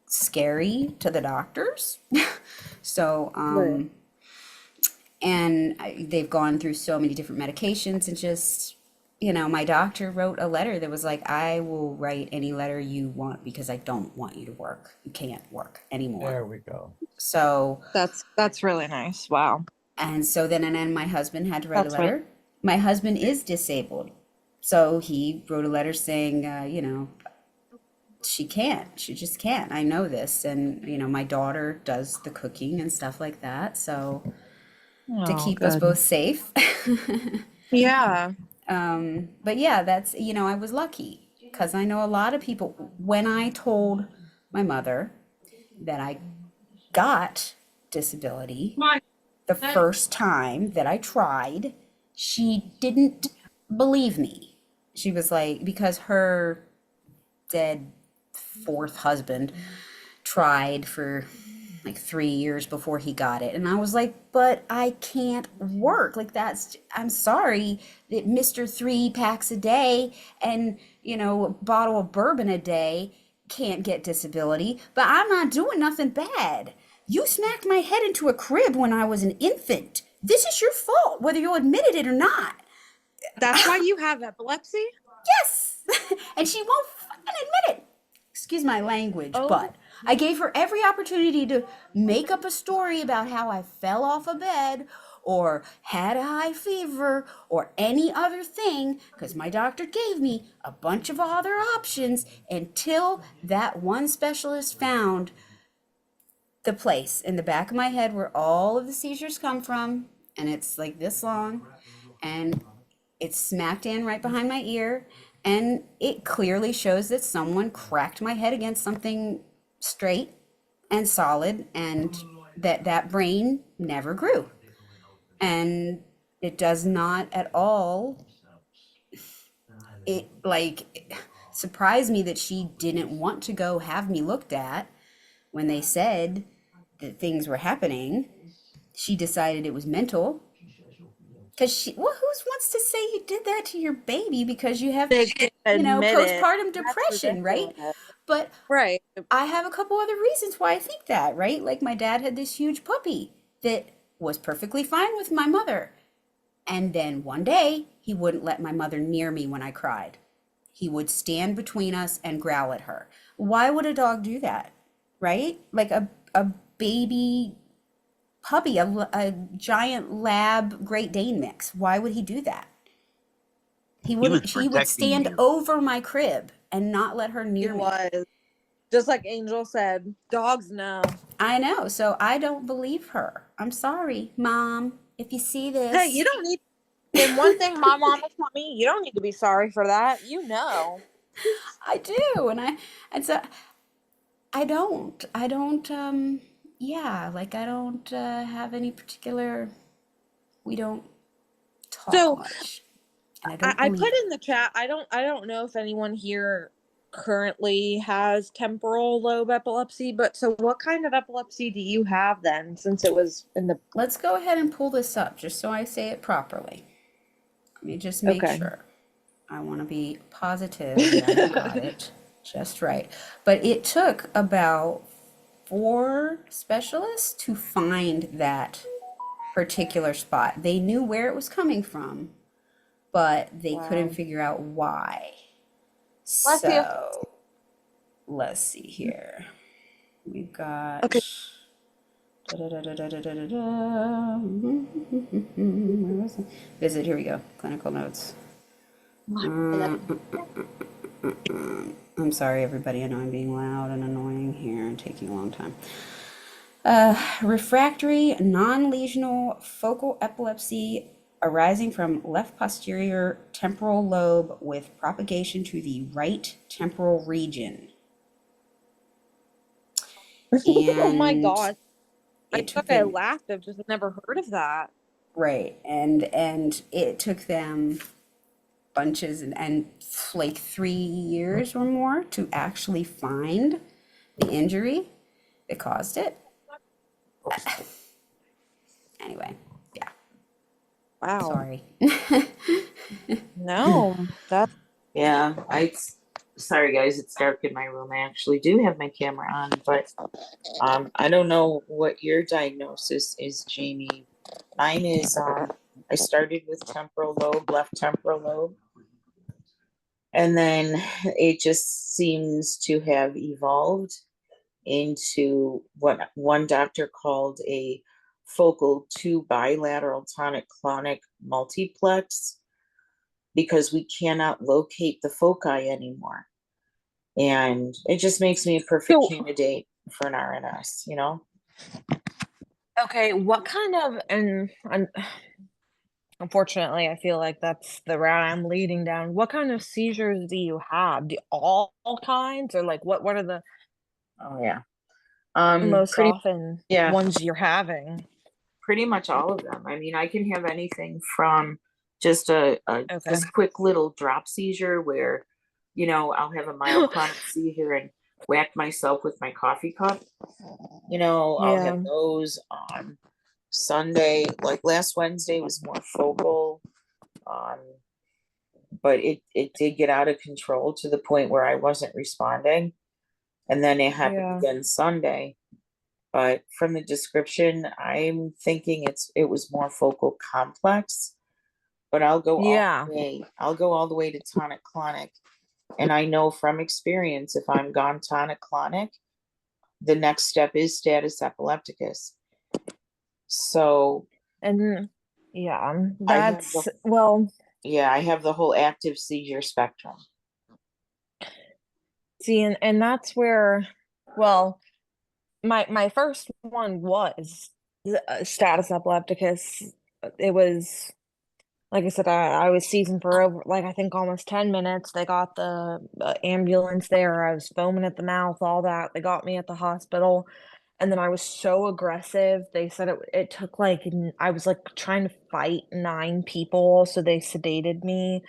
scary to the doctors. So, Right. and they've gone through so many different medications and just, my doctor wrote a letter that was like, I will write any letter you want because I don't want you to work. You can't work anymore. There we go. So That's really nice. Wow. and so then my husband had to write That's a letter. My husband is disabled. So he wrote a letter saying, she just can't. I know this. And, my daughter does the cooking and stuff like that. So to keep us both safe. Yeah. But yeah, that's, I was lucky because I know a lot of people, when I told my mother that I got disability the first time that I tried, she didn't believe me. She was like, because her dead 4th husband tried for like 3 years before he got it. And I was like, but I can't work. Like I'm sorry that Mr. 3 packs a day and, a bottle of bourbon a day can't get disability, but I'm not doing nothing bad. You smacked my head into a crib when I was an infant. This is your fault, whether you admitted it or not. That's why you have epilepsy? Yes. And she won't fucking admit it. Excuse my language, Oh. but I gave her every opportunity to make up a story about how I fell off a bed or had a high fever or any other thing, because my doctor gave me a bunch of other options until that one specialist found the place in the back of my head where all of the seizures come from, and it's like this long, and it's smacked in right behind my ear, and it clearly shows that someone cracked my head against something straight and solid, and that brain never grew. And it does not at all, it like surprised me that she didn't want to go have me looked at when they said that things were happening. She decided it was mental. Because who wants to say you did that to your baby because you have, They can't admit it. postpartum That's depression, right? ridiculous. But Right. I have a couple other reasons why I think that, right? Like my dad had this huge puppy that was perfectly fine with my mother. And then one day, he wouldn't let my mother near me when I cried. He would stand between us and growl at her. Why would a dog do that, right? Like a baby puppy, a giant lab Great Dane mix. Why would he do that? He would protecting stand you. over my crib and not let her near It me. was. Just like Angel said, dogs know. I know, so I don't believe her. I'm sorry, Mom, if you see this. Hey, you don't need. And one thing my mom has taught me, you don't need to be sorry for that. You know. I do, and so I don't, yeah, like I don't have any particular. We don't talk So, much. And I don't I believe put in the chat. I don't know if anyone here currently has temporal lobe epilepsy, but so what kind of epilepsy do you have then, since it was in the Let's go ahead and pull this up just so I say it properly. Let me just make Okay. sure. I want to be positive that I got it just right. But it took about 4 specialists to find that particular spot. They knew where it was coming from, but they couldn't figure out why. Bless you. So let's see here. We've got Okay. Where was it? Visit, here we go. Clinical notes. I'm sorry, everybody. I know I'm being loud and annoying here and taking a long time. Refractory non-lesional focal epilepsy arising from left posterior temporal lobe with propagation to the right temporal region. Oh my And God. I it took thought I them, laughed. I've just never heard of that. right, and it took them bunches and like 3 years or more to actually find the injury that caused it. Anyway, yeah. Wow. Sorry. No, that's Yeah, sorry guys, it's dark in my room. I actually do have my camera on, but I don't know what your diagnosis is, Jamie. Mine is I started with temporal lobe, left temporal lobe. And then it just seems to have evolved into what one doctor called a focal 2 bilateral tonic-clonic multiplex, because we cannot locate the foci anymore. And it just makes me a perfect candidate for an RNS, you know? okay. What kind of, and unfortunately, I feel like that's the route I'm leading down. What kind of seizures do you have? Do all kinds, or like what are the Oh yeah. most Pretty, often yeah, ones you're having? pretty much all of them. I mean, I can have anything from just a Okay. this quick little drop seizure where, you know, I'll have a myoclonic seizure and whack myself with my coffee cup. You know, I'll Yeah. have those on Sunday. Like last Wednesday was more focal. But it did get out of control to the point where I wasn't responding. And then it happened Yeah. again Sunday. But from the description, I'm thinking it was more focal complex. But I'll go Yeah. all the way to tonic clonic. And I know from experience, if I'm gone tonic clonic, the next step is status epilepticus. So And yeah, I have that's well, yeah, I have the whole active seizure spectrum. see, and that's where, well, my first one was status epilepticus. It was, like I said, I was seizing for over, like, I think almost 10 minutes. They got the ambulance there. I was foaming at the mouth, all that. They got me at the hospital. And then I was so aggressive. They said it took like, I was like trying to fight 9 people. So they sedated me.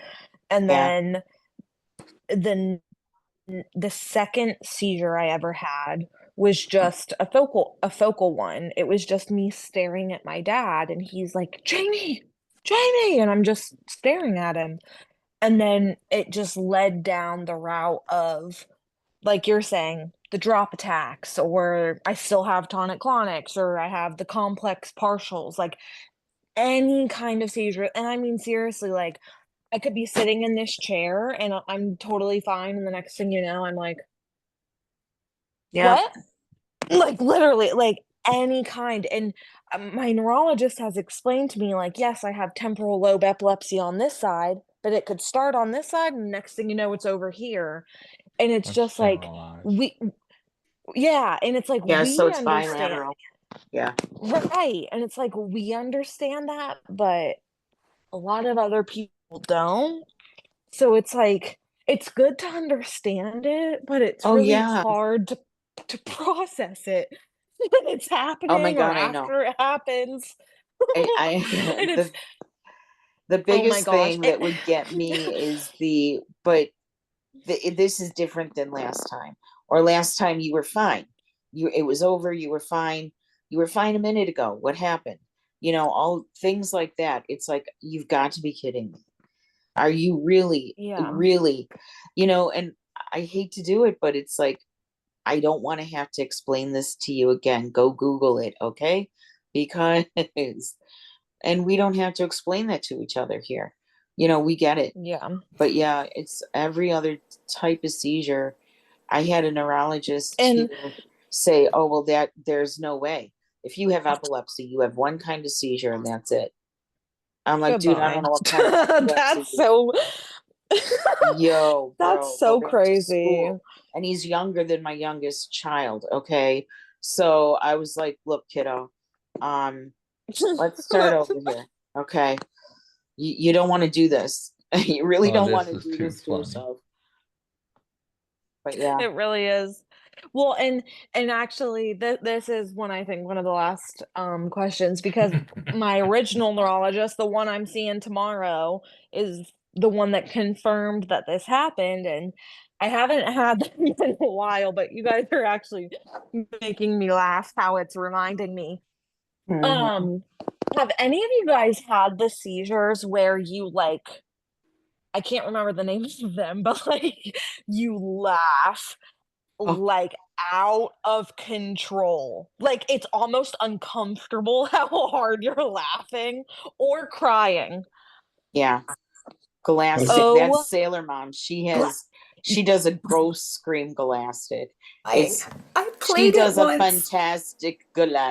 And Yeah. then the second seizure I ever had was just a focal one. It was just me staring at my dad, and he's like, Jamie, and I'm just staring at him. And then it just led down the route of, like you're saying, the drop attacks, or I still have tonic-clonics, or I have the complex partials, like any kind of seizure. And I mean, seriously, like, I could be sitting in this chair and I'm totally fine, and the next thing you know, I'm like, Yeah. what? Like, literally, like any kind. And my neurologist has explained to me, like, yes, I have temporal lobe epilepsy on this side, but it could start on this side, and next thing you know, it's over here. And it's That's just like, generalized. yeah, and it's like, Yeah, so we it's understand, bilateral. Yeah. right? And it's like, we understand that, but a lot of other people don't. So it's like, it's good to understand it, but it's Oh, really yeah. hard to process it when it's Oh my happening or God, I know. after it happens. I And it's, the oh my biggest gosh. thing that would get me is this is different than last time. Or last time you were fine. It was over, you were fine. You were fine a minute ago. What happened? You know, all things like that. It's like, you've got to be kidding me. Are you really, Yeah. really, you know, and I hate to do it, but it's like, I don't want to have to explain this to you again. Go Google it, okay? Because, and we don't have to explain that to each other here. You know, we get it. Yeah. But yeah, it's every other type of seizure. I had a neurologist And say, oh, well, there's no way. If you have epilepsy, you have one kind of seizure and that's it. I'm like, dude, I goodbye. don't know what kind of epilepsy. That's so Yo, bro, that's so go back to crazy. school. And he's younger than my youngest child. Okay. So I was like, look, kiddo, let's start over here. Okay. You don't want to do this. You really Oh, don't want this to is do too this to funny. yourself. But yeah. It really is. Well, and actually, this is one, I think, one of the last questions, because my original neurologist, the one I'm seeing tomorrow, is the one that confirmed that this happened. And I haven't had them in a while, but you guys are actually making me laugh how it's reminding me. Mhm. Have any of you guys had the seizures where you, like, I can't remember the names of them, but like, you laugh Oh, like out of control. Like, it's almost uncomfortable how hard you're laughing or crying. yeah. Galactic. Oh, That's Sailor Mom. She does a gross scream Galactic. It's I she played it does a once. fantastic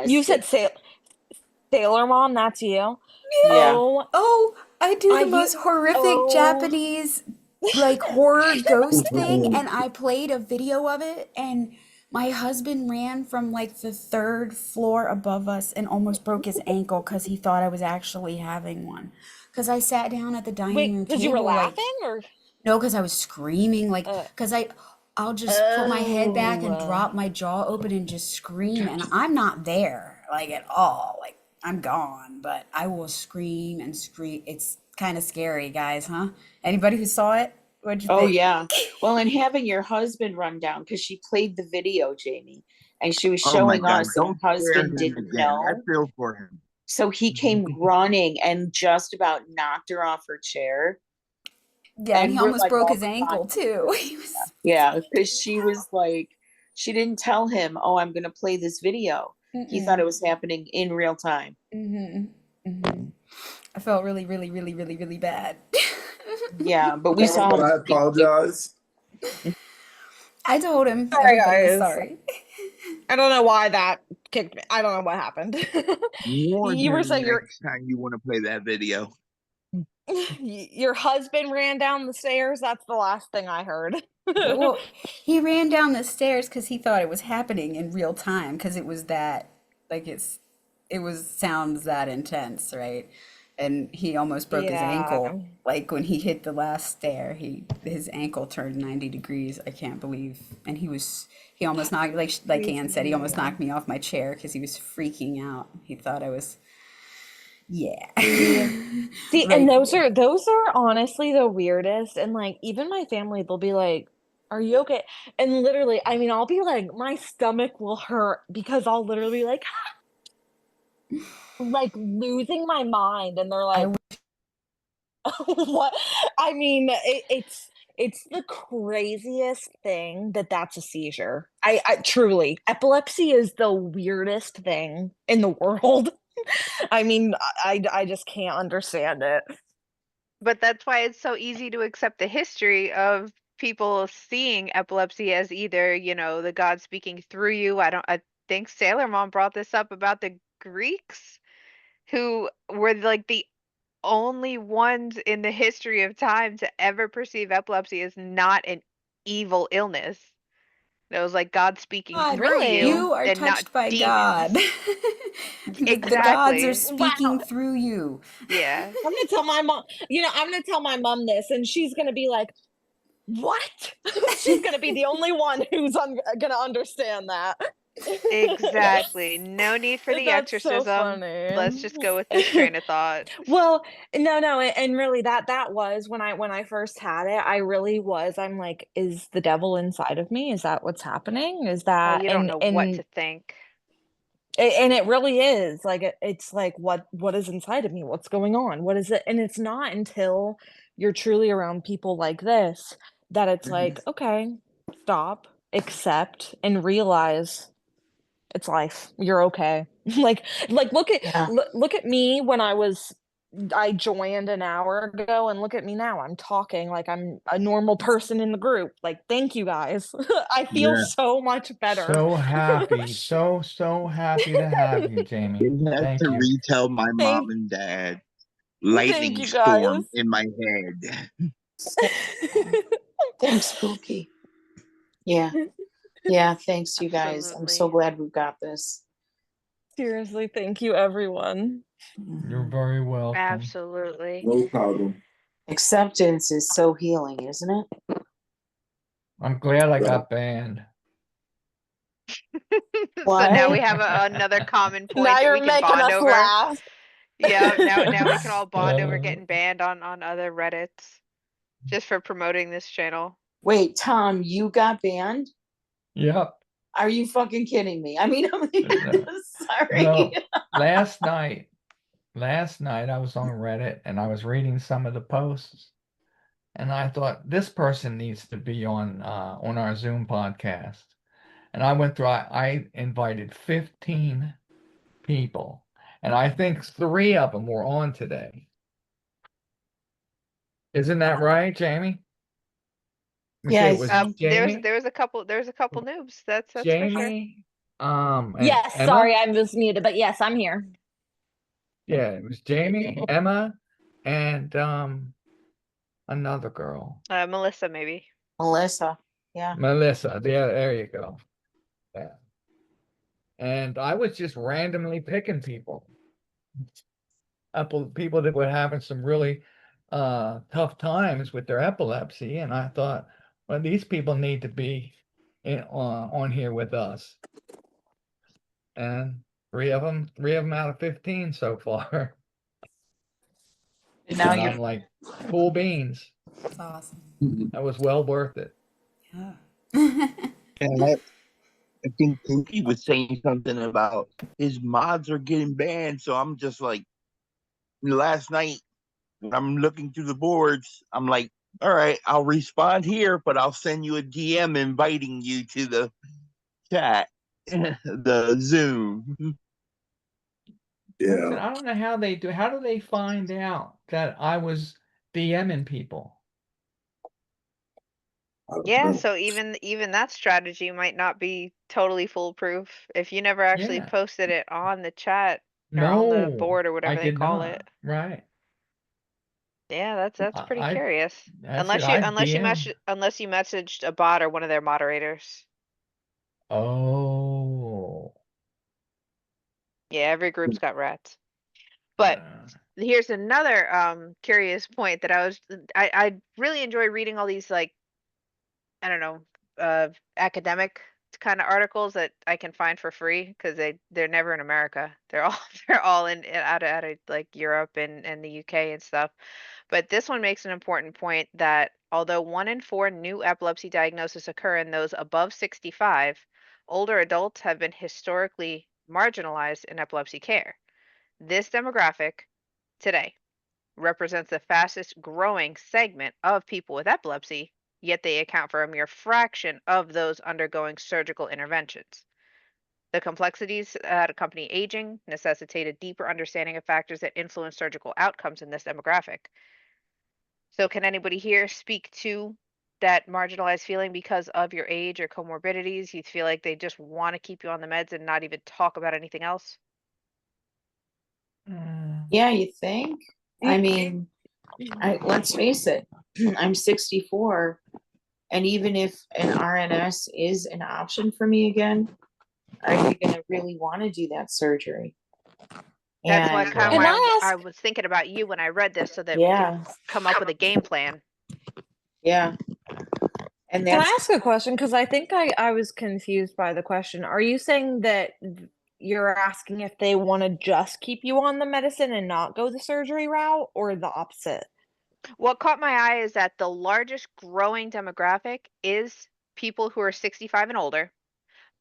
you said Galactic. Sailor Mom, that's you? Yeah. Oh, Oh, I do the you, most horrific oh. Japanese like horror ghost thing, and I played a video of it, and my husband ran from like the 3rd floor above us and almost broke his ankle because he thought I was actually having one. Because I sat down at the dining Wait, room because you were table, like, laughing, or? no, because I was screaming, like, because I'll just put my head back and drop my jaw open and just scream, and I'm not there, like, at all. Like, I'm gone, but I will scream and scream. It's kind of scary, guys, huh? Anybody who saw it? What'd you Oh think? yeah. Well, and having your husband run down, because she played the video, Jamie, and she was Oh my showing God! us, and Don't her scare husband him didn't again. I know. feel for him. So he came running and just about knocked her off her chair. Yeah, and he we're almost like broke all his ankle, crying. too. He was Yeah, because she was like, she didn't tell him, oh, I'm going to play this video. He thought it was happening in real time. I felt really, really, really, really, really bad. Yeah, but we saw But him. I apologize. I told him Sorry, everybody was guys. sorry. I don't know why that kicked me. I don't know what happened. Warn You were him saying next time you want to play that video. your husband ran down the stairs. That's the last thing I heard. Well, he ran down the stairs because he thought it was happening in real time because it was that like it was sounds that intense, right? And he almost broke his Yeah. ankle. Like when he hit the last stair, his ankle turned 90 degrees. I can't believe. And he almost knocked like Ann said, he almost knocked me off my chair because he was freaking out. He thought I was yeah. See, Right. and those are honestly the weirdest. And like even my family, they'll be like, "Are you okay?" And literally, I mean, I'll be like, my stomach will hurt because I'll literally be like losing my mind, and they're I like, "What?" I mean, it's the craziest thing that's a seizure. I truly, epilepsy is the weirdest thing in the world. I mean, I just can't understand it. But that's why it's so easy to accept the history of people seeing epilepsy as either, the God speaking through you. I think Sailor Mom brought this up about the Greeks who were like the only ones in the history of time to ever perceive epilepsy as not an evil illness. It was like God speaking God, through Really? you you are and not touched by God. demons. The gods are Exactly. speaking Wow. through you. Yeah. I'm gonna tell my mom, I'm gonna tell my mom this, and she's gonna be like, "What?" She's gonna be the only one who's gonna understand that. Exactly. No need for the That's so exorcism. Let's funny. just go with this train of thought. Well, no, and really that was when I first had it, I really was. I'm like, is the devil inside of me? Is that what's happening? Is Oh, that you don't know what to think. and it really is like it's like what is inside of me? What's going on? What is it? And it's not until you're truly around people like this that it's like, okay, stop, accept, and realize it's life. You're okay. like look at me when I joined an hour ago, and look at me now. I'm talking like I'm a normal person in the group. Like, thank you guys. I feel Yeah. so much better. So happy, so happy to have you, Jamie. Didn't have Thank to you. retell my mom Thank, and dad. thank Lightning you guys. storm in my head. Thanks, Spooky. Yeah. Yeah, thanks you guys. I'm so Absolutely. glad we've got this. Seriously, thank you, everyone. You're very welcome. Absolutely. No problem. Acceptance is so healing, isn't it? I'm glad I Right. got banned. So now we What? have another common Now point that we you're can making bond us over. laugh. Yeah, now we can all bond over Uh, getting banned on other Reddits just for promoting this channel. Wait, Tom, you got banned? Yep. Are you fucking kidding me? I mean, I'm No. sorry. No. Last night I was on Reddit and I was reading some of the posts, and I thought this person needs to be on our Zoom podcast. And I went through. I invited 15 people, and I think 3 of them were on today. Isn't that right, Jamie? Yeah, It was Jamie, There was a couple noobs. That's for sure. Jamie, and Yes, Emma. sorry, I was muted, but yes, I'm here. Yeah, it was Jamie, Emma, and another girl, Melissa, maybe. Melissa. Yeah. Melissa. Yeah, there you go. Yeah. And I was just randomly picking people that were having some really tough times with their epilepsy, and I thought, well, these people need to be on here with us. And three of them out of 15 so far. And now And you're I'm like, cool beans. That's awesome. That was well worth it. Yeah. And I think Pookie was saying something about his mods are getting banned. So I'm just like, last night when I'm looking through the boards, I'm like, all right, I'll respond here, but I'll send you a DM inviting you to the chat, the Zoom. Listen, Yeah. I don't know how they do. How do they find out that I was DMing people? I don't Yeah, know. so even that strategy might not be totally foolproof if you never actually Yeah. posted it on the chat or on the No, board or I whatever they did call not. it. Right. Yeah, that's pretty I curious. that's it. I DM. Unless you messaged a bot or one of their moderators. Oh. Yeah, every group's got rats. But here's another curious point that I really enjoy reading all these, like, I don't know, academic kind of articles that I can find for free because they're never in America. They're all they're all in out of like Europe and the UK and stuff. But this one makes an important point that although 1 in 4 new epilepsy diagnoses occur in those above 65, older adults have been historically marginalized in epilepsy care. This demographic today represents the fastest growing segment of people with epilepsy, yet they account for a mere fraction of those undergoing surgical interventions. The complexities that accompany aging necessitate a deeper understanding of factors that influence surgical outcomes in this demographic. So, can anybody here speak to that marginalized feeling because of your age or comorbidities? You feel like they just want to keep you on the meds and not even talk about anything else? Yeah, you think? I mean, let's face it, I'm 64, and even if an RNS is an option for me again, are you gonna really want to do that surgery? That's why And kind of Can why I I ask? was thinking about you when I read this so that we can yeah, come up with a game plan. yeah, and Can I that's ask a question? Because I think I was confused by the question. Are you saying that you're asking if they want to just keep you on the medicine and not go the surgery route, or the opposite? What caught my eye is that the largest growing demographic is people who are 65 and older,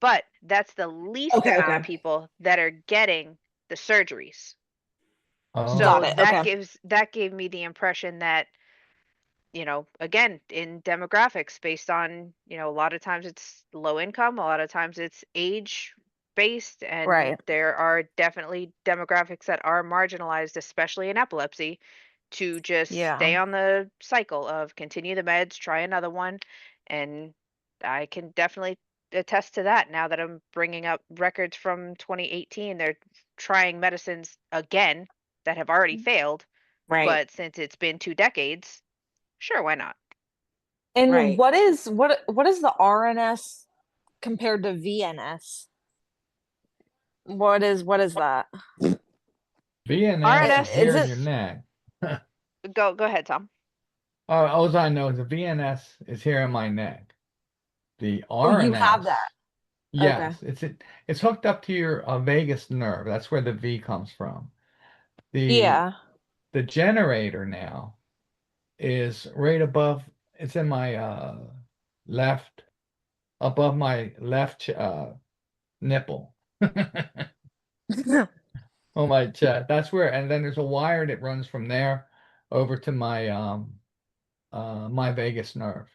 but that's the least Okay, amount of okay. people that are getting the surgeries. Got So it. that Okay. gave me the impression that, again, in demographics based on, a lot of times it's low income, a lot of times it's age based, and Right. there are definitely demographics that are marginalized, especially in epilepsy, to just stay Yeah. on the cycle of continue the meds, try another one. And I can definitely attest to that now that I'm bringing up records from 2018. They're trying medicines again that have already failed, right, but since it's been 2 decades, sure, why not? And right. what is the RNS compared to VNS? What is that? VNS RNS, is here in Is your it neck. go ahead, Tom. All I know is the VNS is here in my neck. The Oh, you have RNS, that. Okay. yes, it's hooked up to your vagus nerve. That's where the V comes from. The Yeah. the generator now is right above. It's in my left, above my left nipple. On my chest. That's where, and then there's a wire that runs from there over to my vagus nerve,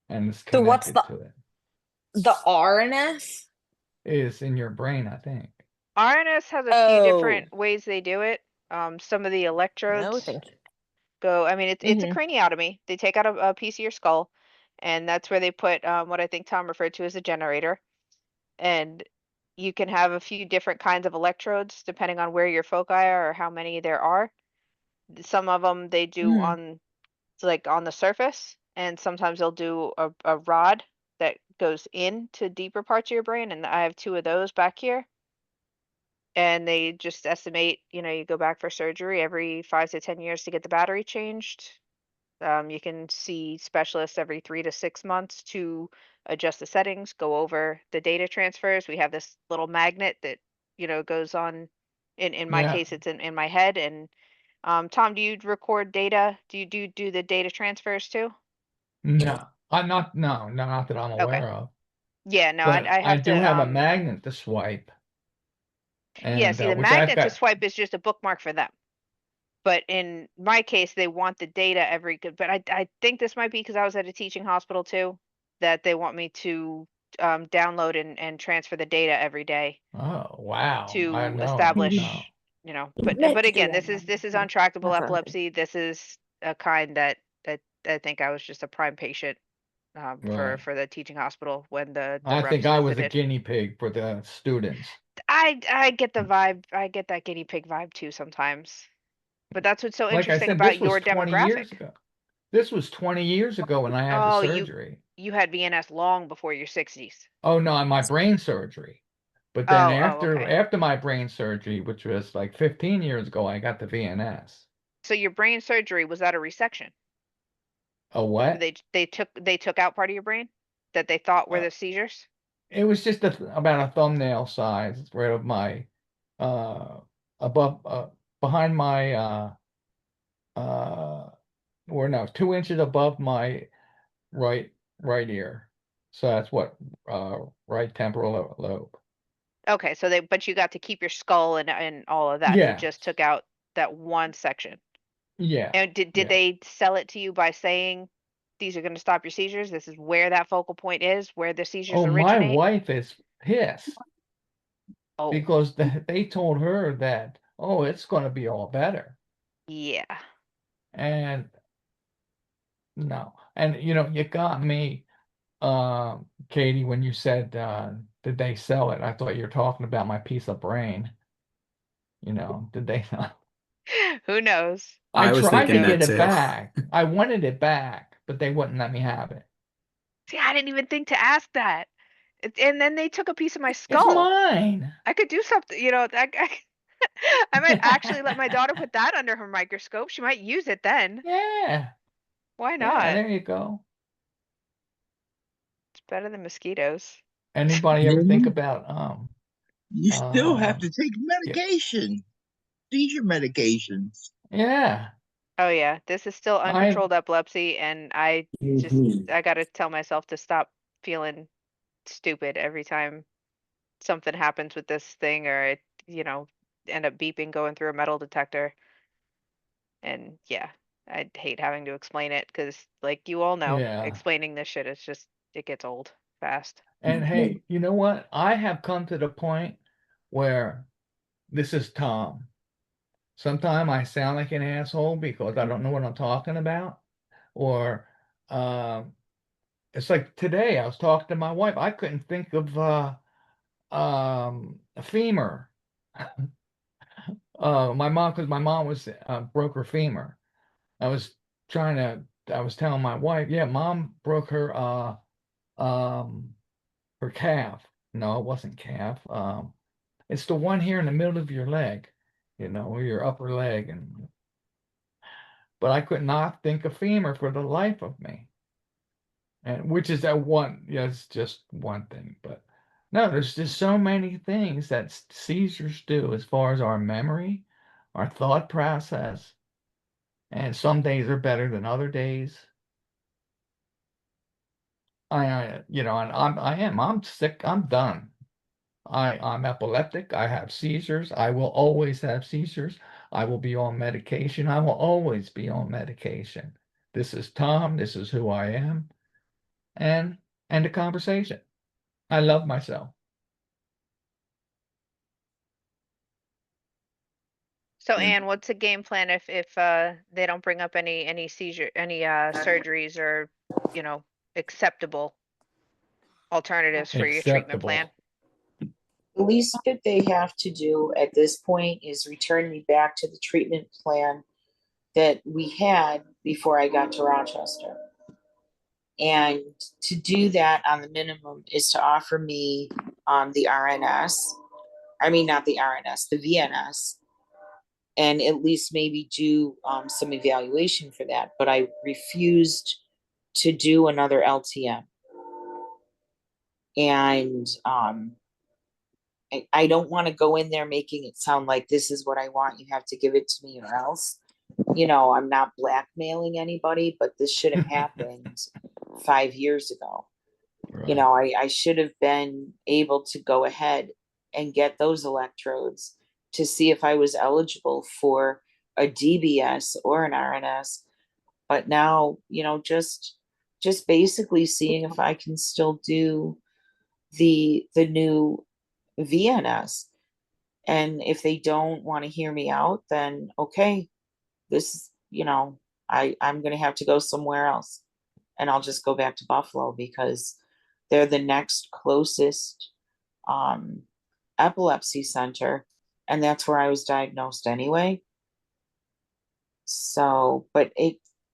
and it's So what's connected to it. the RNS? Is in your brain, I think. RNS has a few Oh, different ways they do it. Some of the no, electrodes thank you. go, I mean, it's a Mm-hmm. craniotomy. They take out a piece of your skull, and that's where they put what I think Tom referred to as a generator. And you can have a few different kinds of electrodes depending on where your foci are or how many there are. Some of them they do Mm-hmm. on, like, on the surface, and sometimes they'll do a rod that goes into deeper parts of your brain. And I have 2 of those back here. And they just estimate, you go back for surgery every 5 to 10 years to get the battery changed. You can see specialists every 3 to 6 months to adjust the settings, go over the data transfers. We have this little magnet that, goes on. In my Yeah. case, it's in my head. And Tom, do you record data? Do you do the data transfers too? No, I'm not. No, not that I'm Okay. aware of. Yeah, no, But I I have do to. have a magnet to swipe, Yeah, and see, the which I've magnet to got. swipe is just a bookmark for them. But in my case, they want the data but I think this might be because I was at a teaching hospital too, that they want me to download and transfer the data every day Oh wow! I to know. No. establish, but again, this is untractable That's what I'm thinking. epilepsy. This is a kind that I think I was just a prime patient for Right. the teaching hospital when the I think reps I was a visited. guinea pig for the students. I get the vibe. I get that guinea pig vibe too sometimes. But that's what's so Like I interesting said, about this was your 20 years demographic. ago. This was 20 years ago when I had the Oh, surgery. you had VNS long before your 60s. Oh no, my brain surgery. But then Oh, okay. after my brain surgery, which was like 15 years ago, I got the VNS. So your brain surgery, was that a resection? A what? They took out part of your brain that they thought were Uh, the seizures? it was just about a thumbnail size, right of my above behind my uh or no, 2 inches above my right ear. So that's what right temporal lobe. Okay, so but you got to keep your skull and all of that. They Yeah, just took out that one section. yeah, And did yeah. they sell it to you by saying these are going to stop your seizures? This is where that focal point is, where the seizures Oh, my originate? wife is pissed Oh, because they told her that, oh, it's going to be all better. yeah. And no. And you got me, Katie, when you said, did they sell it? I thought you were talking about my piece of brain. Did they not? Who knows? I I was tried thinking to get that it too. back. I wanted it back, but they wouldn't let me have it. See, I didn't even think to ask that. And then they took a piece of my It's skull. mine. I could do something, I might actually let my daughter put that under her microscope. She might use it then. Yeah. Why Yeah, not? there you go. It's better than mosquitoes. Anybody ever think about You still have um to take yeah, medication, seizure medications. yeah. Oh yeah, this is still I uncontrolled epilepsy, and I gotta tell myself to stop feeling stupid every time something happens with this thing, or it, end up beeping going through a metal detector. And yeah, I hate having to explain it because, like you all know, yeah. explaining this shit is just, it gets old fast. And hey, you know what? I have come to the point where this is Tom. Sometimes I sound like an asshole because I don't know what I'm talking about. Or it's like today I was talking to my wife. I couldn't think of a femur. My mom, because my mom was broke her femur. I was I was telling my wife, yeah, mom broke um her calf. No, it wasn't calf. It's the one here in the middle of your leg, your upper leg, but I could not think of femur for the life of me. And which is that one, yeah, it's just one thing, but no, there's just so many things that seizures do as far as our memory, our thought process, and some days are better than other days. I'm sick. I'm done. I'm epileptic. I have seizures. I will always have seizures. I will be on medication. I will always be on medication. This is Tom. This is who I am. And end the conversation. I love myself. So Anne, what's the game plan if they don't bring up any surgeries or, acceptable alternatives for your treatment plan? Acceptable. The least that they have to do at this point is return me back to the treatment plan that we had before I got to Rochester. And to do that on the minimum is to offer me the RNS. I mean, not the RNS, the VNS, and at least maybe do some evaluation for that. But I refused to do another LTM. And I don't want to go in there making it sound like this is what I want. You have to give it to me or else. I'm not blackmailing anybody, but this should have happened 5 years ago. Right. I should have been able to go ahead and get those electrodes to see if I was eligible for a DBS or an RNS. But now, just basically seeing if I can still do the new VNS. And if they don't want to hear me out, then okay, this, I'm going to have to go somewhere else. And I'll just go back to Buffalo because they're the next closest epilepsy center. And that's where I was diagnosed anyway. So, but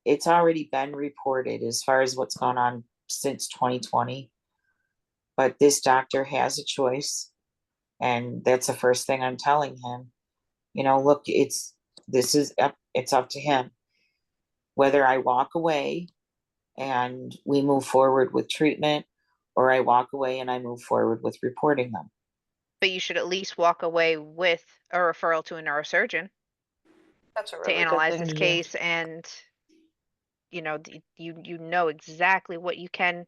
it's already been reported as far as what's gone on since 2020. But this doctor has a choice, and that's the first thing I'm telling him. You know, look, it's up to him whether I walk away and we move forward with treatment, or I walk away and I move forward with reporting them. But you should at least walk away with a referral to a neurosurgeon That's a to really good analyze thing this to do. case, and you know exactly what you can,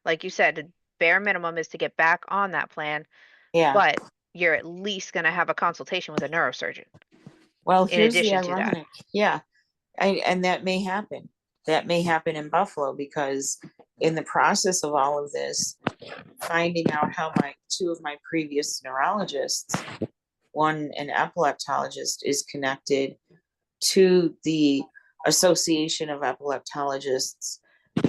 like you said, the bare minimum is to get back on that plan, Yeah. but you're at least going to have a consultation with a neurosurgeon Well, in here's the addition to that. ironic. Yeah. And that may happen. That may happen in Buffalo, because in the process of all of this, finding out how two of my previous neurologists, one an epileptologist, is connected to the Association of Epileptologists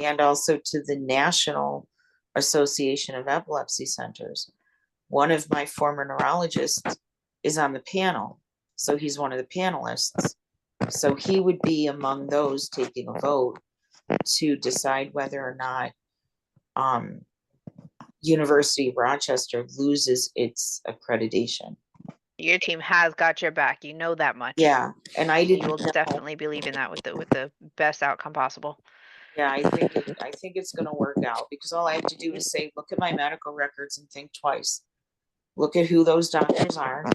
and also to the National Association of Epilepsy Centers. One of my former neurologists is on the panel, so he's one of the panelists. So he would be among those taking a vote to decide whether or not University of Rochester loses its accreditation. Your team has got your back. You know that much. Yeah, and I You didn't will know. definitely believe in that with the best outcome possible. Yeah, I think it's gonna work out, because all I have to do is say, look at my medical records and think twice. Look at who those doctors are.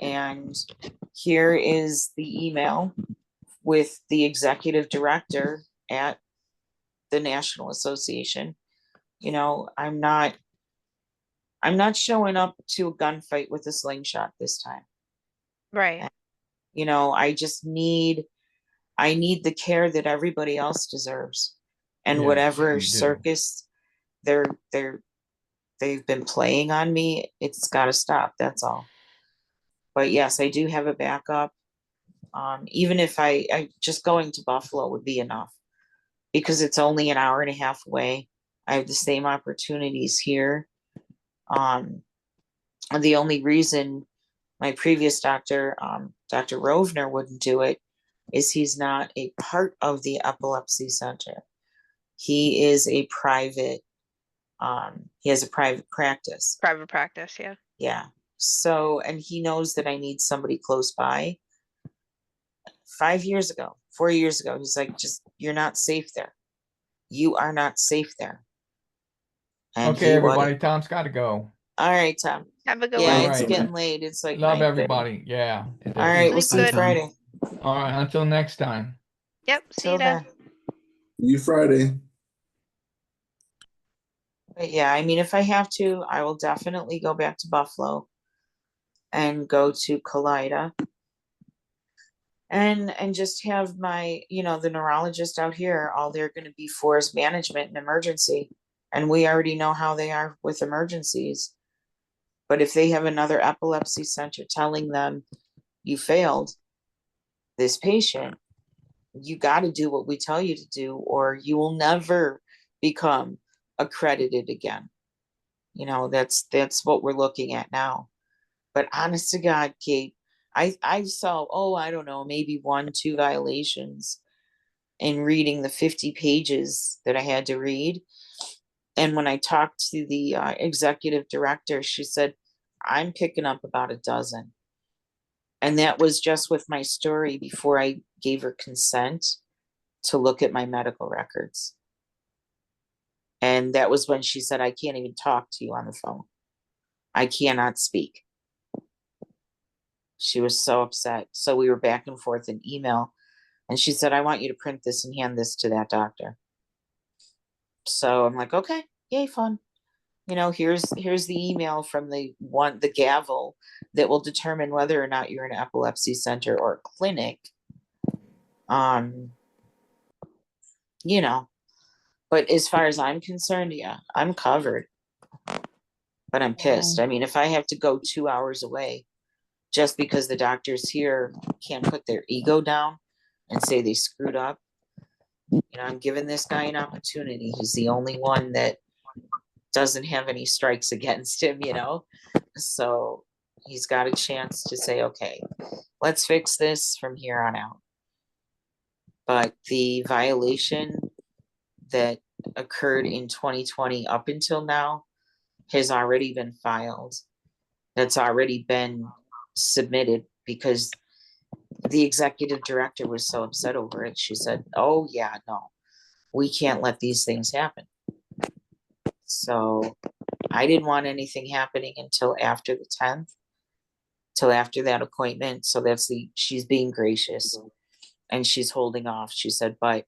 And here is the email with the executive director at the National Association. You know, I'm not showing up to a gunfight with a slingshot this time. Right. You know, I need the care that everybody else deserves. And Yes, whatever you do. circus they've been playing on me, it's gotta stop, that's all. But yes, I do have a backup. Even if I just going to Buffalo would be enough, because it's only an hour and a half away. I have the same opportunities here. The only reason my previous doctor, Dr. Rovner, wouldn't do it is he's not a part of the epilepsy center. He is a private, he has a private practice. Private practice, yeah. Yeah. So, and he knows that I need somebody close by. 4 years ago, he's like, you're not safe there. You are not safe there. And Okay, everybody, Tom's got to go. All right, Tom. Have a good Yeah, one. it's Alright. getting late. It's like Love 9:30. everybody. Yeah. All right, we'll Sleep see you good. Friday. All right. Until next time. Yep. See Till you then. then. You Friday. But yeah, I mean, if I have to, I will definitely go back to Buffalo and go to Kaleida and just have my, the neurologist out here, all they're going to be for is management and emergency. And we already know how they are with emergencies. But if they have another epilepsy center telling them you failed this patient, you got to do what we tell you to do, or you will never become accredited again. That's what we're looking at now. But honest to God, Kate, I saw, I don't know, maybe 1-2 violations in reading the 50 pages that I had to read. And when I talked to the executive director, she said, I'm picking up about a dozen. And that was just with my story before I gave her consent to look at my medical records. And that was when she said, I can't even talk to you on the phone. I cannot speak. She was so upset. So we were back and forth in email. And she said, I want you to print this and hand this to that doctor. So I'm like, okay, yay, fun. Here's the email from the gavel that will determine whether or not you're an epilepsy center or a clinic. But as far as I'm concerned, yeah, I'm covered. But I'm pissed. I mean, if I have to go 2 hours away just because the doctors here can't put their ego down and say they screwed up, I'm giving this guy an opportunity. He's the only one that doesn't have any strikes against him, so he's got a chance to say, okay, let's fix this from here on out. but the violation that occurred in 2020 up until now has already been filed. That's already been submitted because the executive director was so upset over it. She said, oh yeah, no, we can't let these things happen. So I didn't want anything happening until after the 10th, till after that appointment. So she's being gracious and she's holding off. She said, but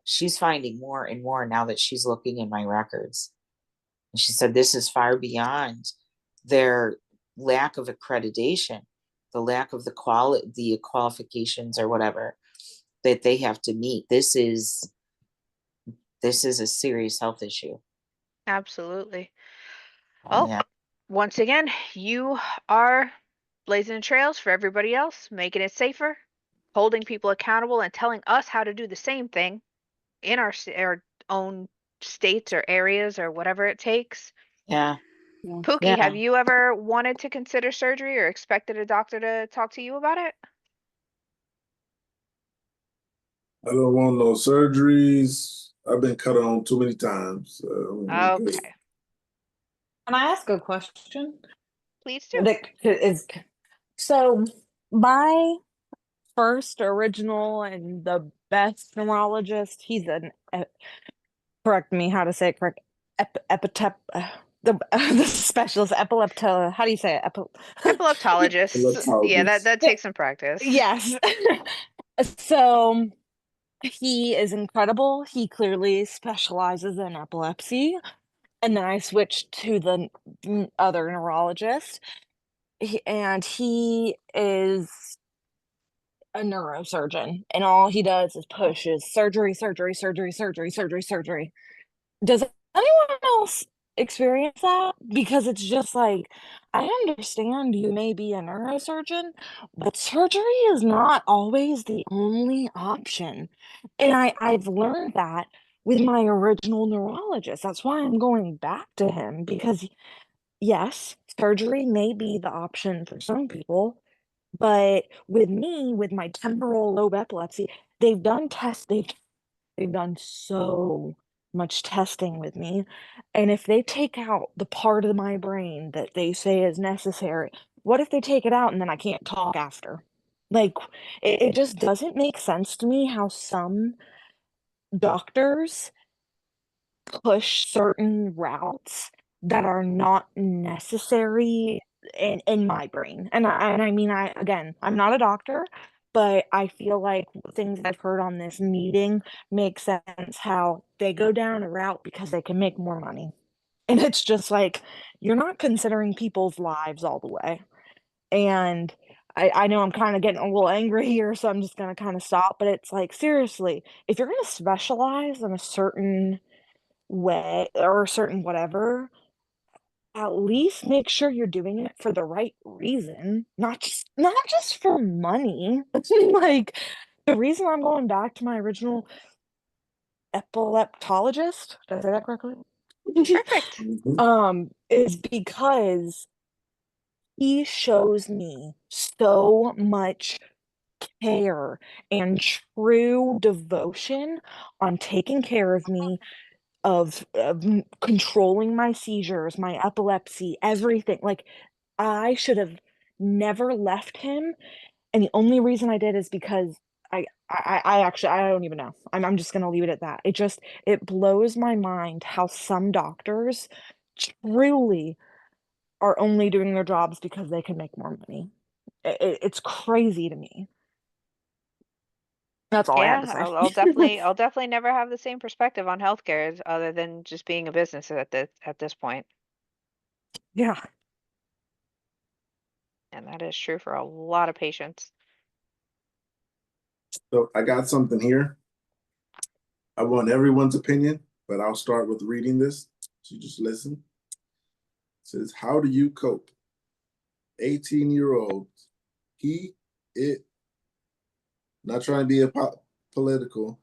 she's finding more and more now that she's looking in my records. And she said, this is far beyond their lack of accreditation, the lack of the qualifications or whatever that they have to meet. This is a serious health issue. Absolutely. Well, Yeah. once again, you are blazing trails for everybody else, making it safer, holding people accountable, and telling us how to do the same thing in our own states or areas or whatever it takes. Yeah. Pookie, Yeah. have you ever wanted to consider surgery or expected a doctor to talk to you about it? I don't want no surgeries. I've been cut on too many times. Okay. Can I ask a question? Please do. So my first original and the best neurologist, he's correct me how to say it correct, the specialist epilepto, how do you say it? Epileptologist. Yeah, that takes some practice. Yes. So he is incredible. He clearly specializes in epilepsy. And then I switched to the other neurologist. And he is a neurosurgeon. And all he does is pushes surgery, surgery, surgery, surgery, surgery, surgery. Does anyone else experience that? Because it's just like, I understand you may be a neurosurgeon, but surgery is not always the only option. And I've learned that with my original neurologist. That's why I'm going back to him, because yes, surgery may be the option for some people, but with me, with my temporal lobe epilepsy, they've done tests, they've done so much testing with me. And if they take out the part of my brain that they say is necessary, what if they take it out and then I can't talk after? Like, it just doesn't make sense to me how some doctors push certain routes that are not necessary in my brain. And I mean, again, I'm not a doctor, but I feel like things I've heard on this meeting make sense how they go down a route because they can make more money. And it's just like, you're not considering people's lives all the way. And I know I'm kind of getting a little angry here, so I'm just going to kind of stop. But it's like, seriously, if you're going to specialize in a certain way or a certain whatever, at least make sure you're doing it for the right reason, not just for money. Like, the reason I'm going back to my original epileptologist, did I say that correctly? Perfect. Is because he shows me so much care and true devotion on taking care of me, of controlling my seizures, my epilepsy, everything. Like, I should have never left him, and the only reason I did is because I actually, I don't even know. I'm just gonna leave it at that. It blows my mind how some doctors truly are only doing their jobs because they can make more money. It's crazy to me. That's all I Yeah, have to say. I'll definitely never have the same perspective on healthcare other than just being a business at this point. Yeah. And that is true for a lot of patients. So I got something here. I want everyone's opinion, but I'll start with reading this. So you just listen. It says, how do you cope? 18-year-old. Not trying to be political,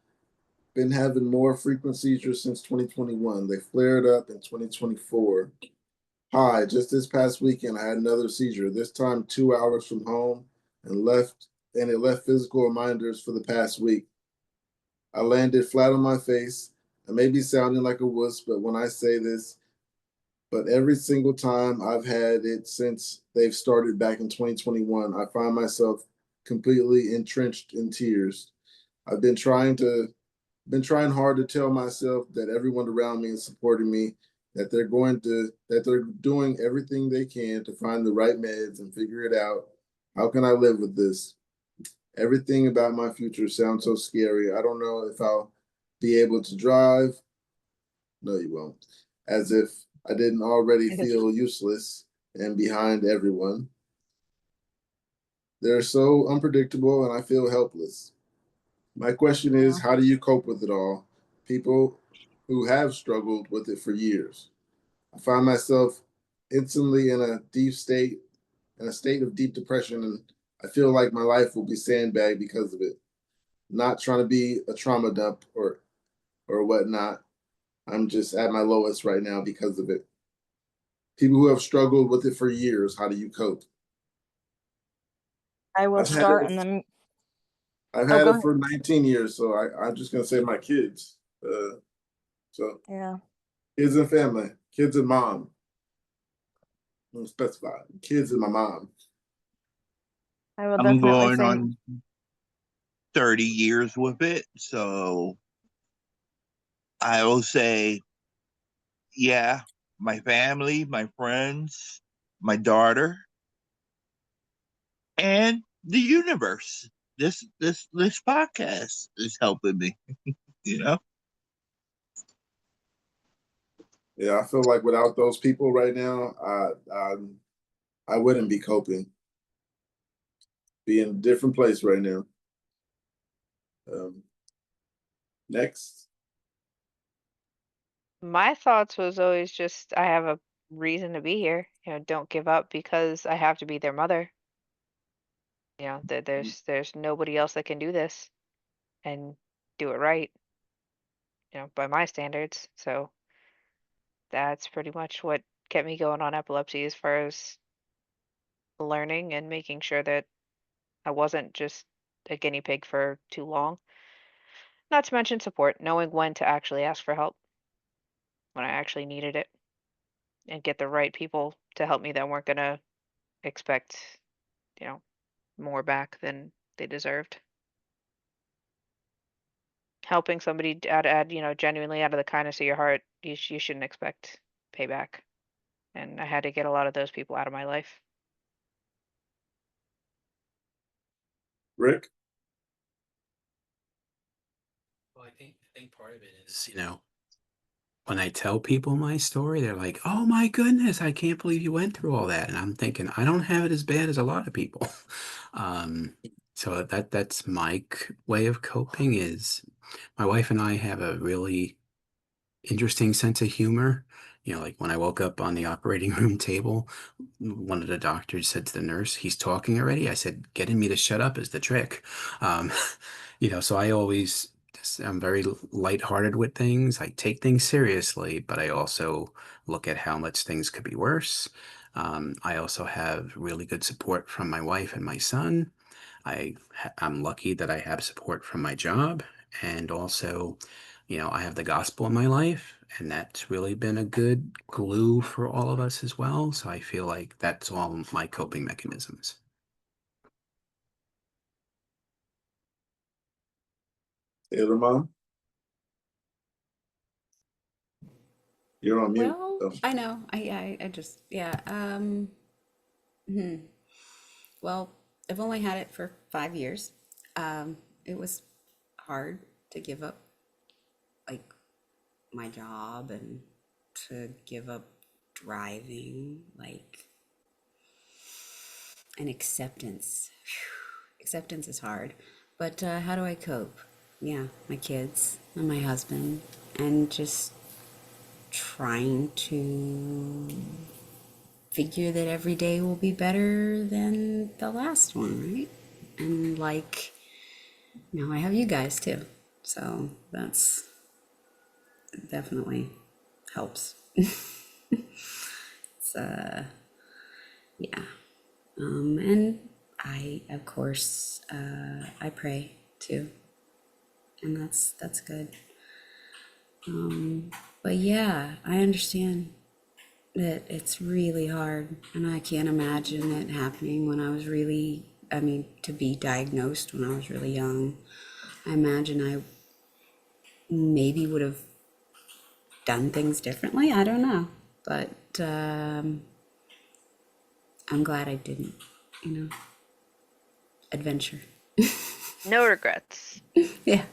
been having more frequent seizures since 2021. They flared up in 2024. Hi, just this past weekend, I had another seizure, this time 2 hours from home, and it left physical reminders for the past week. I landed flat on my face. I may be sounding like a wuss, but when I say this, but every single time I've had it since they've started back in 2021, I find myself completely entrenched in tears. I've been trying hard to tell myself that everyone around me is supporting me, that they're doing everything they can to find the right meds and figure it out. How can I live with this? Everything about my future sounds so scary. I don't know if I'll be able to drive. No, you won't. As if I didn't already feel useless and behind everyone. They're so unpredictable and I feel helpless. My question is, how do you cope with it all? People who have struggled with it for years. I find myself instantly in a state of deep depression, and I feel like my life will be sandbagged because of it. Not trying to be a trauma dump or whatnot. I'm just at my lowest right now because of it. People who have struggled with it for years, how do you cope? I will I've had start it, and then I've oh, had go it ahead. for 19 years, so I'm just gonna say my kids. So Yeah. kids and family, kids and mom. I'm gonna specify kids and my mom. I will I'm definitely going say on 30 years with it, so I will say, yeah, my family, my friends, my daughter, and the universe. This podcast is helping me, you know? Yeah, I feel like without those people right now, I wouldn't be coping. Be in a different place right now. Next. My thoughts was always just I have a reason to be here. Don't give up because I have to be their mother. There's nobody else that can do this and do it right, by my standards. So that's pretty much what kept me going on epilepsy as far as learning and making sure that I wasn't just a guinea pig for too long. Not to mention support, knowing when to actually ask for help when I actually needed it and get the right people to help me that weren't going to expect, you know, more back than they deserved. Helping somebody genuinely out of the kindness of your heart, you shouldn't expect payback. And I had to get a lot of those people out of my life. Rick? Well, I think part of it is, when I tell people my story, they're like, "Oh my goodness, I can't believe you went through all that." And I'm thinking, I don't have it as bad as a lot of people. Um, so that's my way of coping is my wife and I have a really interesting sense of humor. Like when I woke up on the operating room table, one of the doctors said to the nurse, "He's talking already." I said, "Getting me to shut up is the trick." Um, so I'm very lighthearted with things. I take things seriously, but I also look at how much things could be worse. I also have really good support from my wife and my son. I'm lucky that I have support from my job, and also, I have the gospel in my life, and that's really been a good glue for all of us as well. So I feel like that's all my coping mechanisms. Taylor mom? You're on mute. Well, Oh. I know. I just, yeah. Well, I've only had it for 5 years. It was hard to give up, like, my job and to give up driving, like, and acceptance. Phew, acceptance is hard. But how do I cope? Yeah, my kids and my husband, and just trying to figure that every day will be better than the last one, right? And like, now I have you guys too. So that's definitely helps. It's yeah. And I of course I pray too. and that's good. But yeah, I understand that it's really hard, and I can't imagine it happening when I was really, I mean, to be diagnosed when I was really young. I imagine I maybe would have done things differently. I don't know, but I'm glad I didn't, you know, adventure. No regrets. Yeah.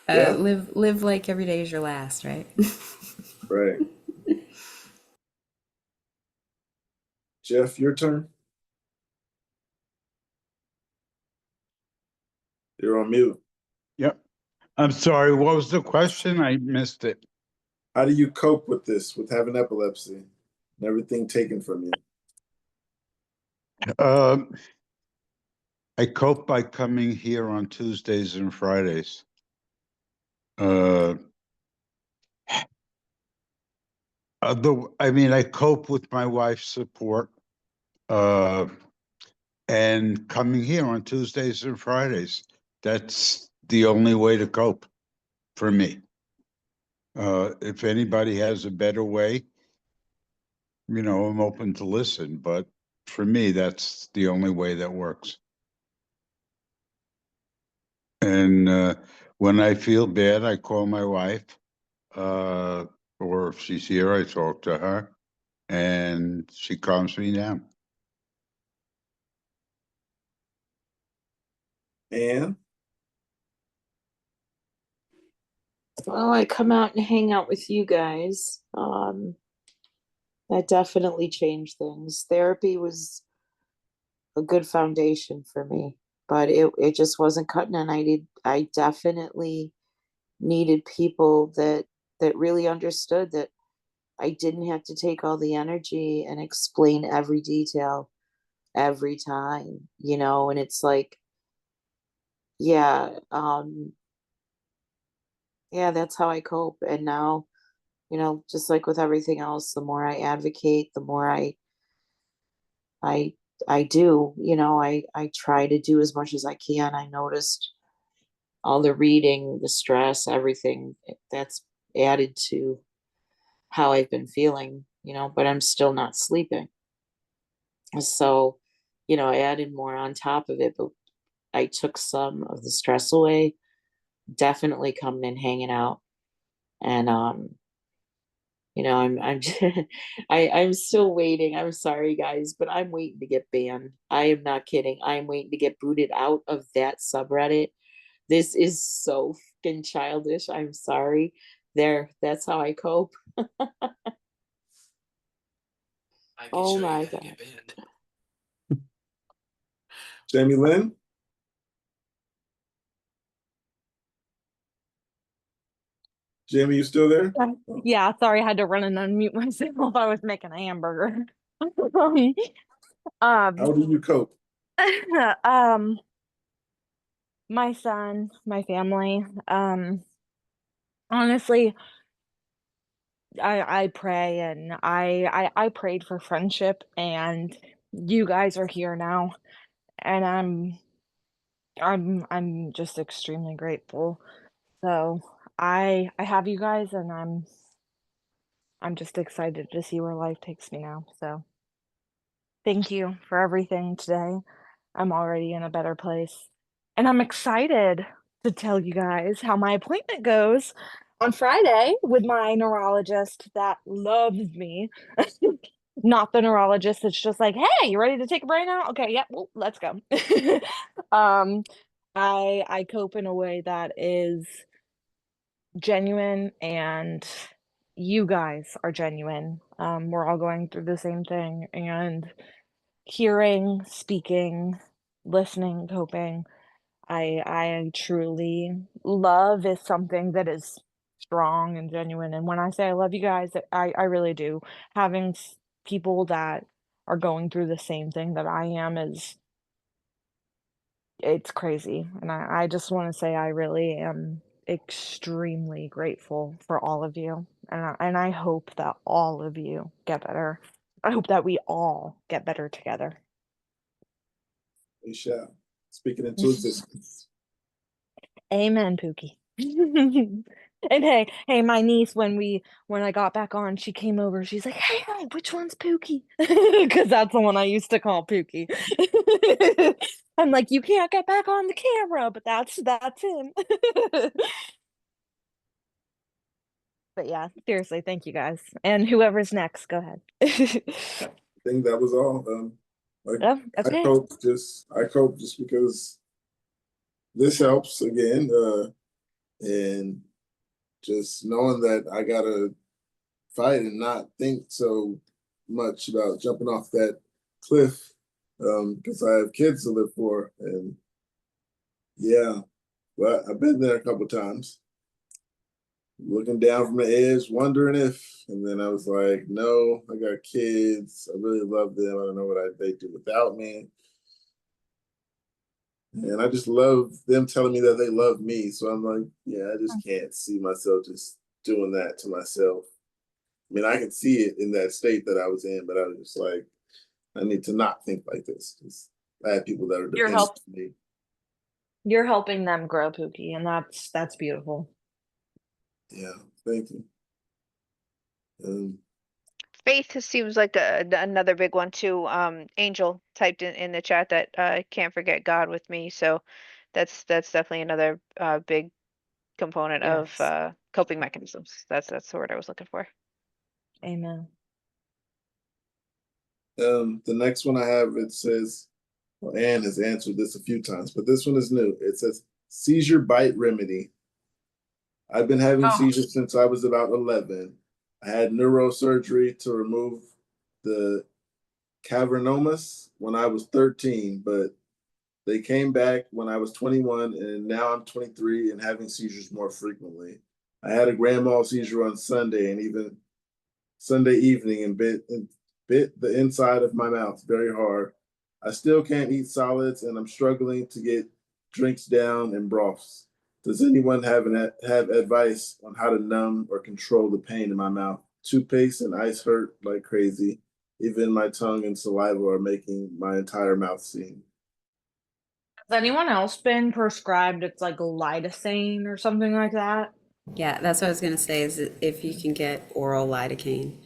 Yeah. Live like every day is your last, right? Right. Jeff, your turn. You're on mute. Yep. I'm sorry, what was the question? I missed it. How do you cope with this, with having epilepsy and everything taken from you? I cope by coming here on Tuesdays and Fridays. I mean, I cope with my wife's support, and coming here on Tuesdays and Fridays. That's the only way to cope for me. If anybody has a better way, you know, I'm open to listen, but for me, that's the only way that works. And when I feel bad, I call my wife, or if she's here, I talk to her, and she calms me down. And Well, I come out and hang out with you guys. That definitely changed things. Therapy was a good foundation for me, but it just wasn't cutting, and I definitely needed people that really understood that I didn't have to take all the energy and explain every detail every time, you know, and it's like, yeah, yeah, that's how I cope. And now, you know, just like with everything else, the more I advocate, the more I I do, you know, I try to do as much as I can. I noticed all the reading, the stress, everything that's added to how I've been feeling, you know, but I'm still not sleeping. So, you know, I added more on top of it, but I took some of the stress away, definitely coming and hanging out. And you know, I'm I'm still waiting. I'm sorry guys, but I'm waiting to get banned. I am not kidding. I'm waiting to get booted out of that subreddit. This is so fucking childish. I'm sorry. That's how I cope. Oh my god. Jamie Lynn? Jamie, you still there? Yeah, sorry, I had to run and unmute myself. I was making a hamburger. How do you cope? My son, my family. Honestly, I pray, and I prayed for friendship, and you guys are here now, and I'm just extremely grateful. So I have you guys, and I'm just excited to see where life takes me now. So thank you for everything today. I'm already in a better place. And I'm excited to tell you guys how my appointment goes on Friday with my neurologist that loves me. Not the neurologist that's just like, "Hey, you ready to take a brain out? Okay, yep, well, let's go." um, I cope in a way that is genuine, and you guys are genuine. We're all going through the same thing, and hearing, speaking, listening, coping. I truly love is something that is strong and genuine. And when I say I love you guys, I really do. Having people that are going through the same thing that I am is it's crazy. And I just want to say I really am extremely grateful for all of you. And I hope that all of you get better. I hope that we all get better together. We shall. Speaking into existence. Amen, Pookie. And hey, my niece, when I got back on, she came over. She's like, "Hey, which one's Pookie?" Because that's the one I used to call Pookie. I'm like, you can't get back on the camera, but that's him. But yeah, seriously, thank you guys. And whoever's next, go ahead. I think that was all. Oh, I okay. cope just because this helps again, and just knowing that I gotta fight and not think so much about jumping off that cliff, because I have kids to live for, and yeah, well, I've been there a couple times, looking down from the edge, wondering if, and then I was like, no, I got kids, I really love them, I don't know what they do without me. And I just love them telling me that they love me. So I'm like, yeah, I just can't see myself just doing that to myself. I mean, I can see it in that state that I was in, but I was just like, I need to not think like this. Just I have people that are dependent on me. You're helping them grow, Pookie, and that's beautiful. Yeah, thank you. Faith seems like another big one too. Angel typed in the chat that can't forget God with me. So that's definitely another big component Yes. of coping mechanisms. That's the word I was looking for. Amen. The next one I have, it says, well, Anne has answered this a few times, but this one is new. It says seizure bite remedy. I've been having seizures since I was about 11. I had neurosurgery to remove the cavernomas when I was 13, but they came back when I was 21, and now I'm 23 and having seizures more frequently. I had a grand mal seizure on Sunday and even Sunday evening and bit the inside of my mouth very hard. I still can't eat solids, and I'm struggling to get drinks down and broths. Does anyone have advice on how to numb or control the pain in my mouth? Toothpaste and ice hurt like crazy. Even my tongue and saliva are making my entire mouth sing. Has anyone else been prescribed it's like lidocaine or something like that? Yeah, that's what I was gonna say, is that if you can get oral lidocaine,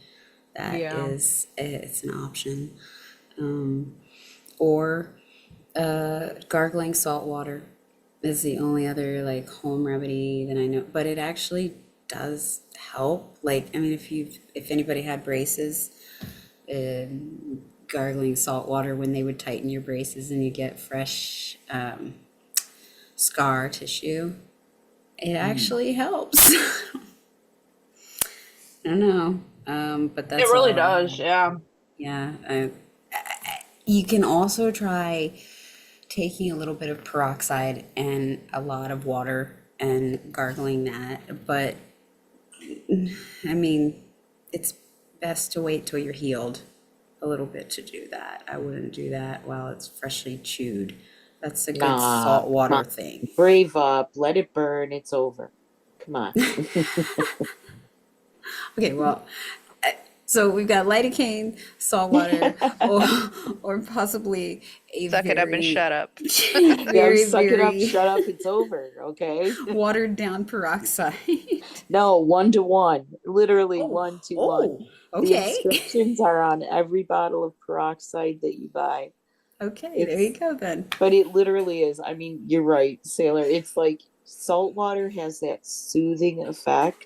that Yeah. is, it's an option. Or gargling salt water is the only other like home remedy that I know, but it actually does help. Like, I mean, if anybody had braces, gargling salt water when they would tighten your braces and you get fresh scar tissue, it actually helps. I don't know, but that's It really all I does, have. yeah. Yeah, you can also try taking a little bit of peroxide and a lot of water and gargling that, but I mean, it's best to wait till you're healed a little bit to do that. I wouldn't do that while it's freshly chewed. That's a good Nah, salt come water on. thing. Brave up, let it burn, it's over. Come on. Okay, well, so we've got lidocaine, salt water, or possibly a Suck it up and shut up. very, Suck it up, very shut up, it's over, okay? watered down peroxide. No, 1-to-1, literally 1-to-1. Oh, The okay. instructions are on every bottle of peroxide that you buy. Okay, there you go then. But it literally is. I mean, you're right, Sailor. It's like salt water has that soothing effect,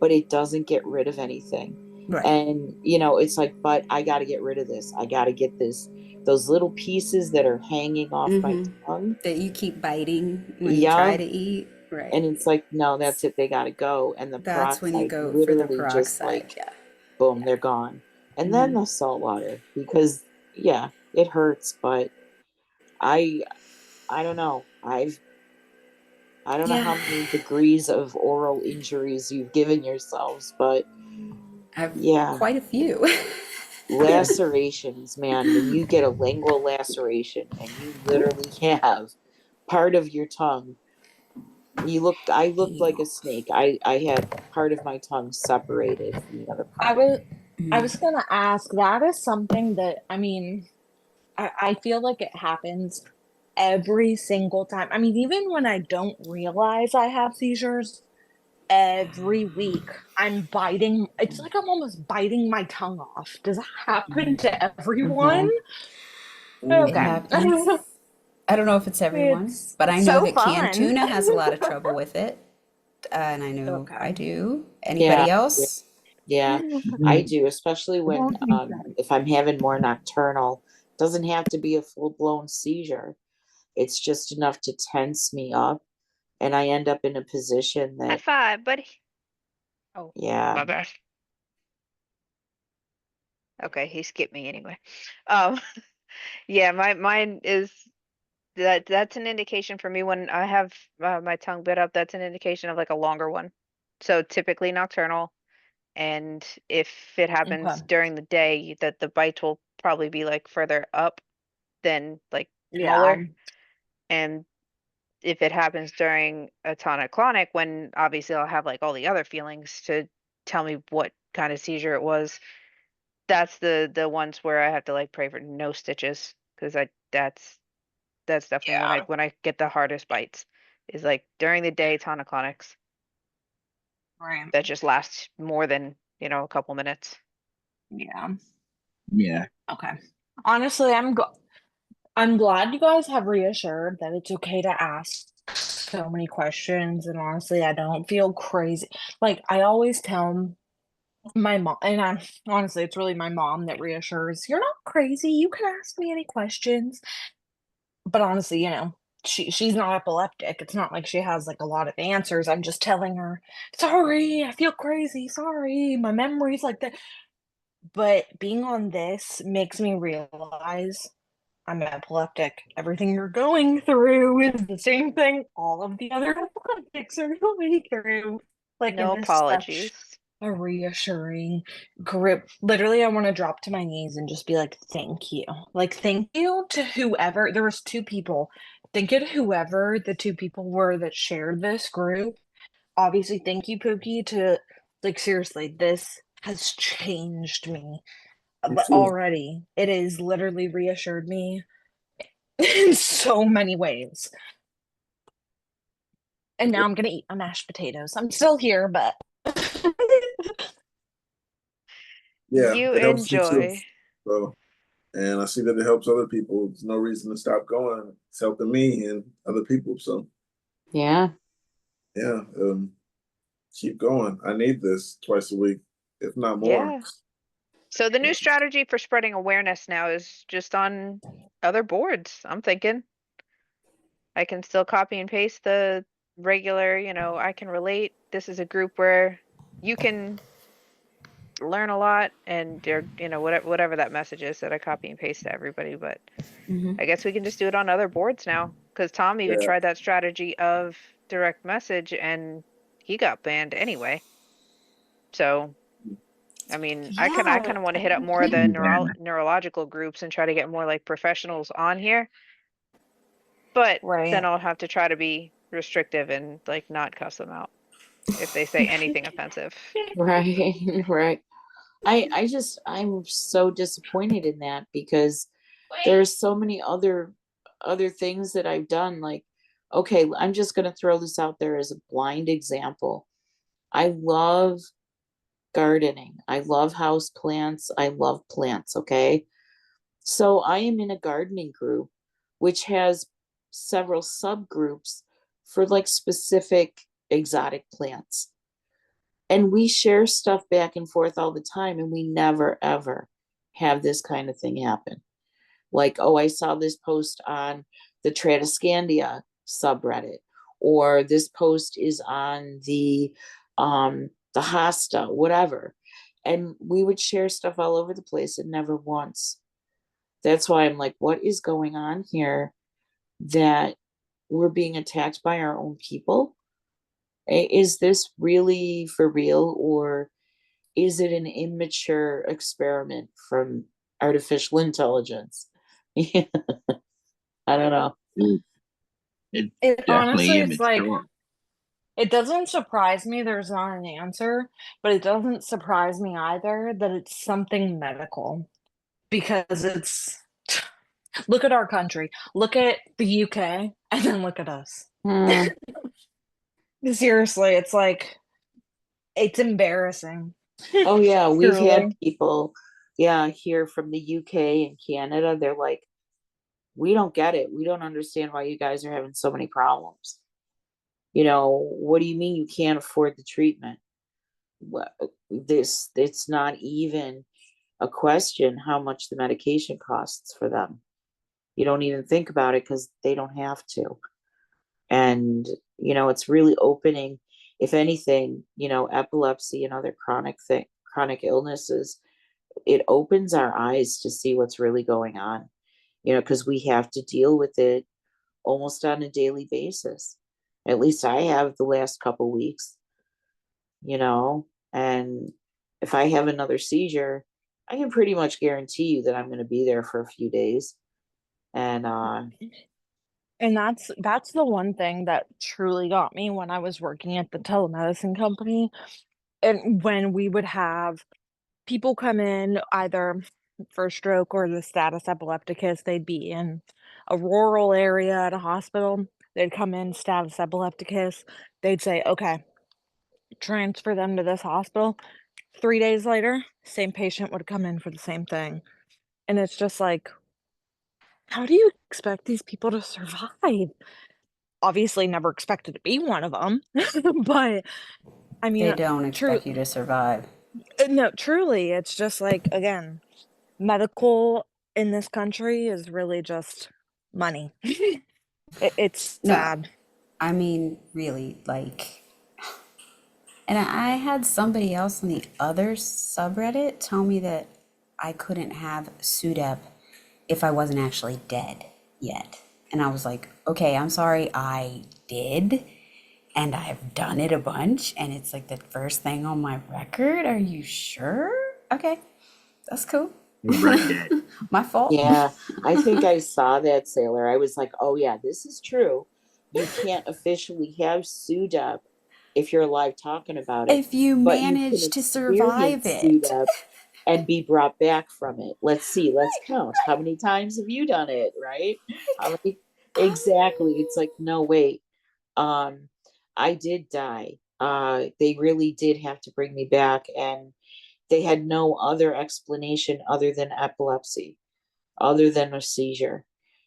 but it doesn't get rid of anything. Right. And, it's like, but I got to get rid of this. I got to get those little pieces that are hanging off my tongue. That you keep biting when you try to eat. Right. And it's like, no, that's it. They got to go. And that's when you go for the peroxide. Just like, boom, they're gone. And then the salt water, because it hurts, but I don't know. I don't know how many degrees of oral injuries you've given yourselves, but quite a few. Lacerations, man. When you get a lingual laceration and you literally have part of your tongue, I looked like a snake. I had part of my tongue separated from the other part. I was gonna ask, that is something that, I mean, I feel like it happens every single time. I mean, even when I don't realize I have seizures, every week I'm biting. It's like I'm almost biting my tongue off. Does that happen to everyone? It Okay. happens. I don't know if it's everyone, It's but I know so that canned fun. tuna has a lot of trouble with it. And I know I Okay. do. Yeah, Anybody else? yeah, I do, especially when if I'm having more nocturnal. Doesn't have to be a full-blown seizure. It's just enough to tense me up, and I end up in a position High that, five, buddy. Oh, yeah, my bad. Okay, he skipped me anyway. Um, yeah, mine is that's an indication for me when I have my tongue bit up. That's an indication of like a longer one. So typically nocturnal, and if it happens Okay. during the day, that the bites will probably be like further up than like Yeah. smaller. And if it happens during a tonic-clonic, when obviously I'll have like all the other feelings to tell me what kind of seizure it was, that's the ones where I have to like pray for no stitches, because that's definitely when I get the hardest bites, is like during the day tonic-clonics Right. that just last more than, a couple minutes. Yeah. Yeah. Okay. Honestly, I'm glad you guys have reassured that it's okay to ask so many questions, and honestly, I don't feel crazy. Like I always tell my mom, and honestly, it's really my mom that reassures, "You're not crazy. You can ask me any questions." But honestly, she's not epileptic. It's not like she has like a lot of answers. I'm just telling her, "Sorry, I feel crazy. Sorry, my memory's like that." But being on this makes me realize I'm epileptic. Everything you're going through is the same thing all of the other epileptics are going through. Like, No it is such apologies. a reassuring grip. Literally, I want to drop to my knees and just be like, thank you. Like, thank you to whoever. There was two people. Thank you to whoever the two people were that shared this group. Obviously, thank you, Pookie, to, like, seriously, this has changed me. But already, it has literally reassured me in so many ways. And now I'm gonna eat my mashed potatoes. I'm still here, but Yeah, You it helps me too. enjoy. So, and I see that it helps other people. There's no reason to stop going. It's helping me and other people. So, yeah, yeah, keep going. I need this twice a week, if not more. Yeah. So the new strategy for spreading awareness now is just on other boards, I'm thinking. I can still copy and paste the regular, I can relate. This is a group where you can learn a lot, and whatever that message is that I copy and paste to everybody. But I guess we can just do it on other boards now, because Tom even Yeah. tried that strategy of direct message and he got banned anyway. So I mean, I kind of want to hit up more of the neurological groups and try to get more like professionals on here. But right. then I'll have to try to be restrictive and like not cuss them out if they say anything offensive. right, right. I'm so disappointed in that, because there's so many other things that I've done. Like, okay, I'm just gonna throw this out there as a blind example. I love gardening. I love house plants. I love plants, okay? So I am in a gardening group which has several subgroups for like specific exotic plants. And we share stuff back and forth all the time, and we never ever have this kind of thing happen. Like, oh, I saw this post on the Tradescandia subreddit, or this post is on the Hosta, whatever. And we would share stuff all over the place, and never once. That's why I'm like, what is going on here, that we're being attacked by our own people? Is this really for real, or is it an immature experiment from artificial intelligence? I don't know. It's It definitely honestly, it's like, immature. it doesn't surprise me there's not an answer, but it doesn't surprise me either that it's something medical, because Look at our country. Look at the UK, and then look at us. Seriously, it's like it's embarrassing. Oh yeah, we've had Truly. people, here from the UK and Canada. They're like, we don't get it. We don't understand why you guys are having so many problems. What do you mean you can't afford the treatment? It's not even a question how much the medication costs for them. You don't even think about it because they don't have to. And, it's really opening, if anything, epilepsy and other chronic illnesses, it opens our eyes to see what's really going on, because we have to deal with it almost on a daily basis. At least I have the last couple weeks, and if I have another seizure, I can pretty much guarantee you that I'm going to be there for a few days. And And that's the one thing that truly got me when I was working at the telemedicine company. And when we would have people come in either for stroke or the status epilepticus, they'd be in a rural area at a hospital. They'd come in status epilepticus. They'd say, okay, transfer them to this hospital. 3 days later, same patient would come in for the same thing. And it's just like, how do you expect these people to survive? Obviously never expected to be one of them, but I mean, They don't expect you to survive. no, truly, it's just like, again, medical in this country is really just money. It's No, sad. I mean, really, like, and I had somebody else on the other subreddit tell me that I couldn't have SUDEP if I wasn't actually dead yet. And I was like, okay, I'm sorry, I did. And I've done it a bunch. And it's like the first thing on my record. Are you sure? Okay, that's cool. My fault. yeah, I think I saw that, Sailor. I was like, oh yeah, this is true. You can't officially have SUDEP if you're alive talking about it, If you but you manage can to survive experience it. SUDEP and be brought back from it. Let's count. How many times have you done it, right? How many? Exactly. It's like, no, wait. I did die. They really did have to bring me back, and they had no other explanation other than epilepsy, other than a seizure.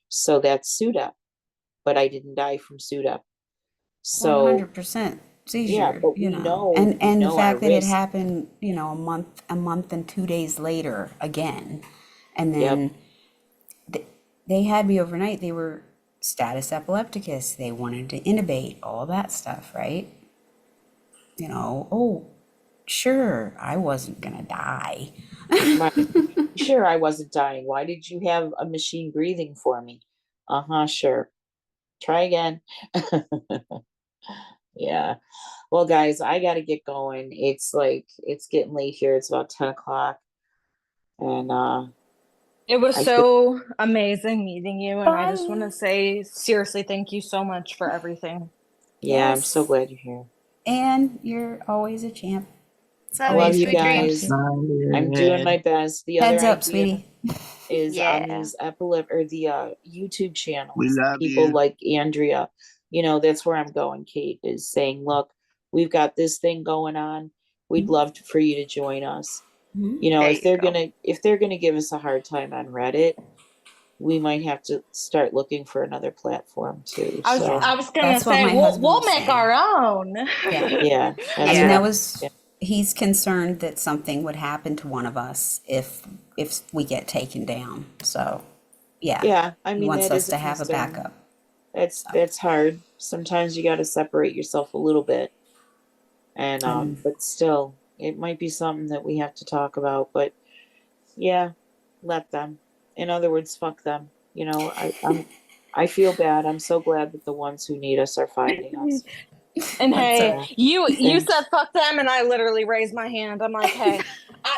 So that's SUDEP, but I didn't die from SUDEP. So 100% seizure, yeah, but we know and the our fact that it risk. happened, a month and 2 days later again, and Yep. then they had me overnight. They were status epilepticus. They wanted to intubate, all that stuff, right? Oh, sure, I wasn't gonna die. Sure, I wasn't dying. Why did you have a machine breathing for me? Sure. Try again. Yeah. Well, guys, I got to get going. It's getting late here. It's about 10 o'clock. And It was I so amazing meeting you, and I just want to say seriously, thank you so much for everything. yeah, I'm Yes. so glad you're here. And you're always a champ. I love you guys. I'm doing my best. The Heads other up, idea sweetie. is Yeah. on these the YouTube channels. We love People you. like Andrea, that's where I'm going. Kate is saying, look, we've got this thing going on. We'd love for you to join us. There If you go. if they're gonna give us a hard time on Reddit, we might have to start looking for another platform too. I So was gonna That's what say my we'll husband was make saying. our own. Yeah. yeah, I that's mean, what- he's concerned that something would happen to one of us if we get taken down. So, yeah. I he mean, wants that us is to have a concern. backup. That's hard. Sometimes you got to separate yourself a little bit, and but still, it might be something that we have to talk about. But yeah, let them. In other words, fuck them. I feel bad. I'm so glad that the ones who need us are finding us. And That's hey, all. you Thanks. said fuck them, and I literally raised my hand. I'm like, hey,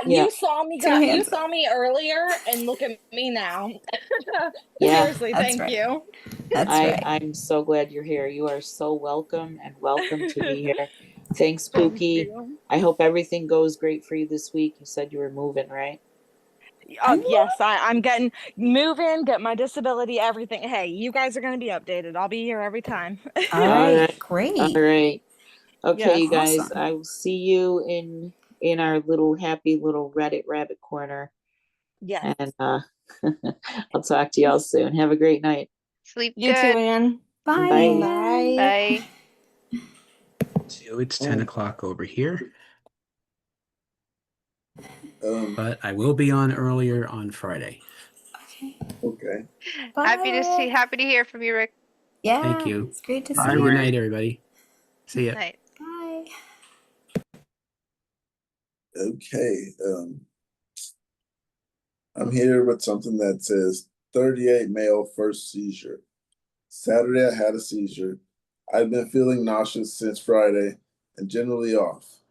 Yeah. you saw me, Two hands you up. saw me earlier, and look at me now. Yeah, Seriously, that's thank right. you. That's right. I'm so glad you're here. You are so welcome to be here. Thanks, Thank Pookie. you. I hope everything goes great for you this week. You said you were moving, right? Yes, I'm getting moving, get my disability, everything. Hey, you guys are gonna be updated. I'll be here every time. All All right, right. great. All right. Okay, Yes. you guys, Awesome. I will see you in our little happy little Reddit rabbit corner. Yes. And I'll talk to y'all soon. Have a great night. Sleep You too, good. Ann. Bye. Bye. Bye. So it's 10 o'clock over here, but I will be on earlier on Friday. Okay. Okay. Bye. Happy to hear from you, Rick. Yeah. Thank you. It's great to Have see a you. good night, everybody. See ya. Night. Bye. Okay. I'm here with something that says 38 male first seizure. Saturday, I had a seizure. I've been feeling nauseous since Friday and generally off.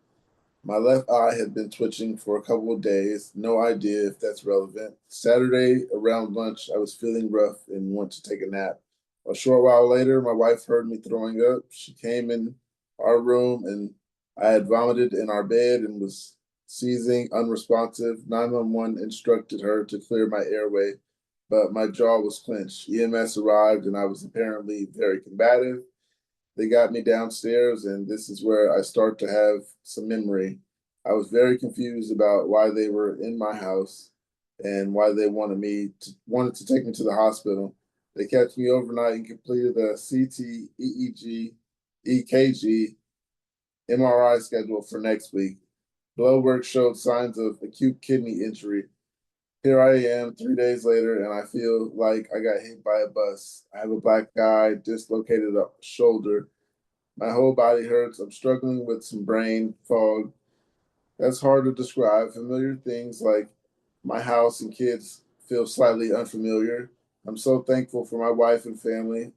My left eye had been twitching for a couple of days. No idea if that's relevant. Saturday, around lunch, I was feeling rough and wanted to take a nap. A short while later, my wife heard me throwing up. She came in our room and I had vomited in our bed and was seizing, unresponsive. 911 instructed her to clear my airway, but my jaw was clenched. EMS arrived and I was apparently very combative. They got me downstairs, and this is where I start to have some memory. I was very confused about why they were in my house and why they wanted to take me to the hospital. They kept me overnight and completed a CT, EEG, EKG, MRI schedule for next week. Blood work showed signs of acute kidney injury. Here I am 3 days later, and I feel like I got hit by a bus. I have a black eye, dislocated shoulder. My whole body hurts. I'm struggling with some brain fog. That's hard to describe. Familiar things like my house and kids feel slightly unfamiliar. I'm so thankful for my wife and family.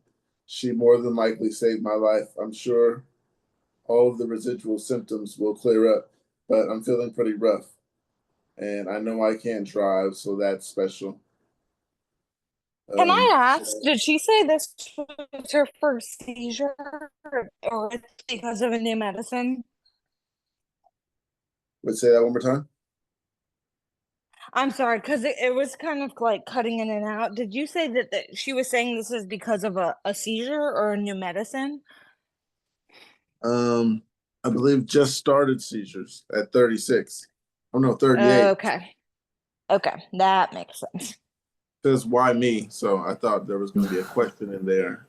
She more than likely saved my life. I'm sure all of the residual symptoms will clear up, but I'm feeling pretty rough. And I know I can't drive, so that's special. Can I ask, did she say this was her first seizure or it's because of a new medicine? Let's say that one more time. I'm sorry, because it was kind of like cutting in and out. Did you say that she was saying this is because of a seizure or a new medicine? I believe just started seizures at 36. Oh no, 38. Okay. Okay, that makes sense. Says why me? So I thought there was going to be a question in there,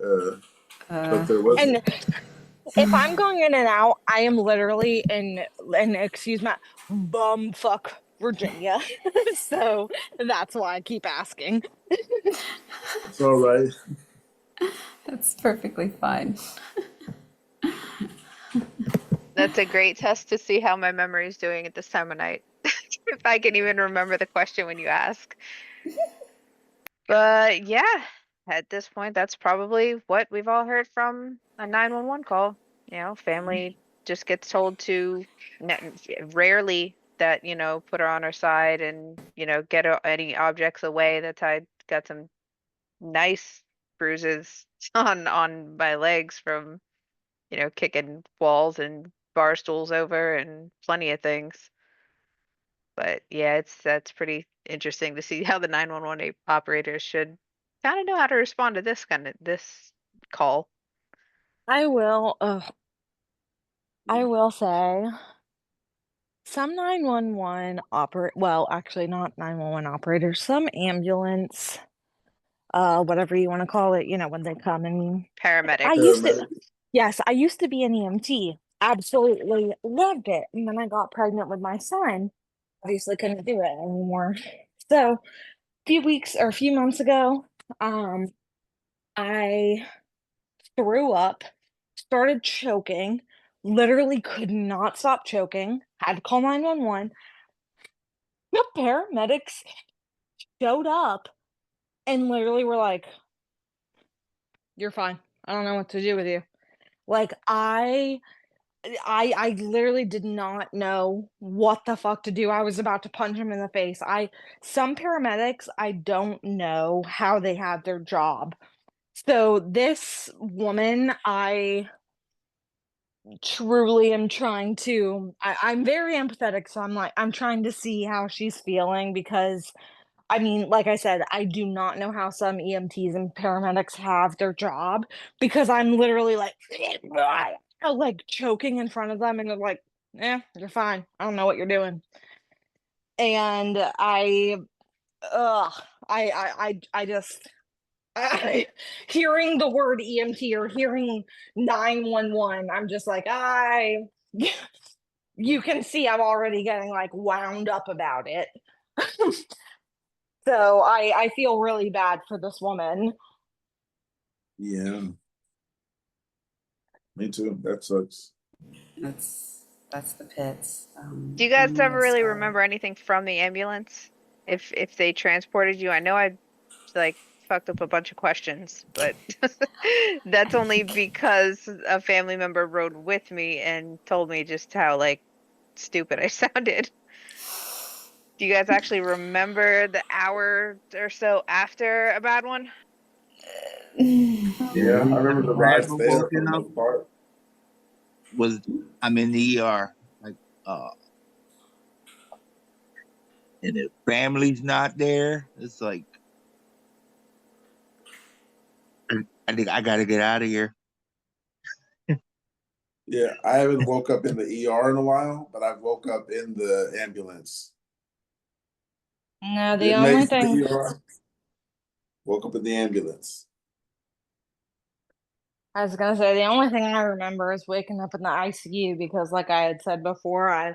but there wasn't. And if I'm going in and out, I am literally in excuse my bumfuck Virginia. So that's why I keep asking. It's all right. That's perfectly fine. That's a great test to see how my memory is doing at this time of night. If I can even remember the question when you ask. But yeah, at this point, that's probably what we've all heard from a 911 call. You know, family just gets told to rarely that, put her on her side and, get any objects away. That's how I got some nice bruises on my legs from, kicking walls and bar stools over and plenty of things. But yeah, that's pretty interesting to see how the 911 operators should kind of know how to respond to this call. I will say some 911 actually not 911 operators, some ambulance, whatever you want to call it, when they come and Paramedic. yes, I used to be an EMT. Absolutely loved it. And then I got pregnant with my son. Obviously couldn't do it anymore. So a few months ago, I threw up, started choking, literally could not stop choking, had to call 911. The paramedics showed up and literally were like, "You're fine. I don't know what to do with you." Like I literally did not know what the fuck to do. I was about to punch him in the face. Some paramedics, I don't know how they have their job. So this woman, I truly am trying to I'm very empathetic, so I'm trying to see how she's feeling because I mean, like I said, I do not know how some EMTs and paramedics have their job because I'm literally like, like choking in front of them, and they're like, "Yeah, you're fine. I don't know what you're doing." And ugh, I just, hearing the word EMT or hearing 911, I'm just like, you can see I'm already getting like wound up about it. So I feel really bad for this woman. Yeah. Me too. That sucks. That's the pits. Do you guys I'm ever really really sorry. remember anything from the ambulance? If they transported you? I know I like fucked up a bunch of questions, but that's only because a family member rode with me and told me just how like stupid I sounded. Do you guys actually remember the hour or so after a bad one? Yeah, I remember the I rides ever there for woken the up most part. was I'm in the ER, like and if family's not there, it's like I think I gotta get out of here. Yeah, I haven't woke up in the ER in a while, but I've woke up in the ambulance. No, the Didn't only make it to the thing ER. Woke up in the ambulance. I was gonna say, the only thing I remember is waking up in the ICU because, like I had said before, I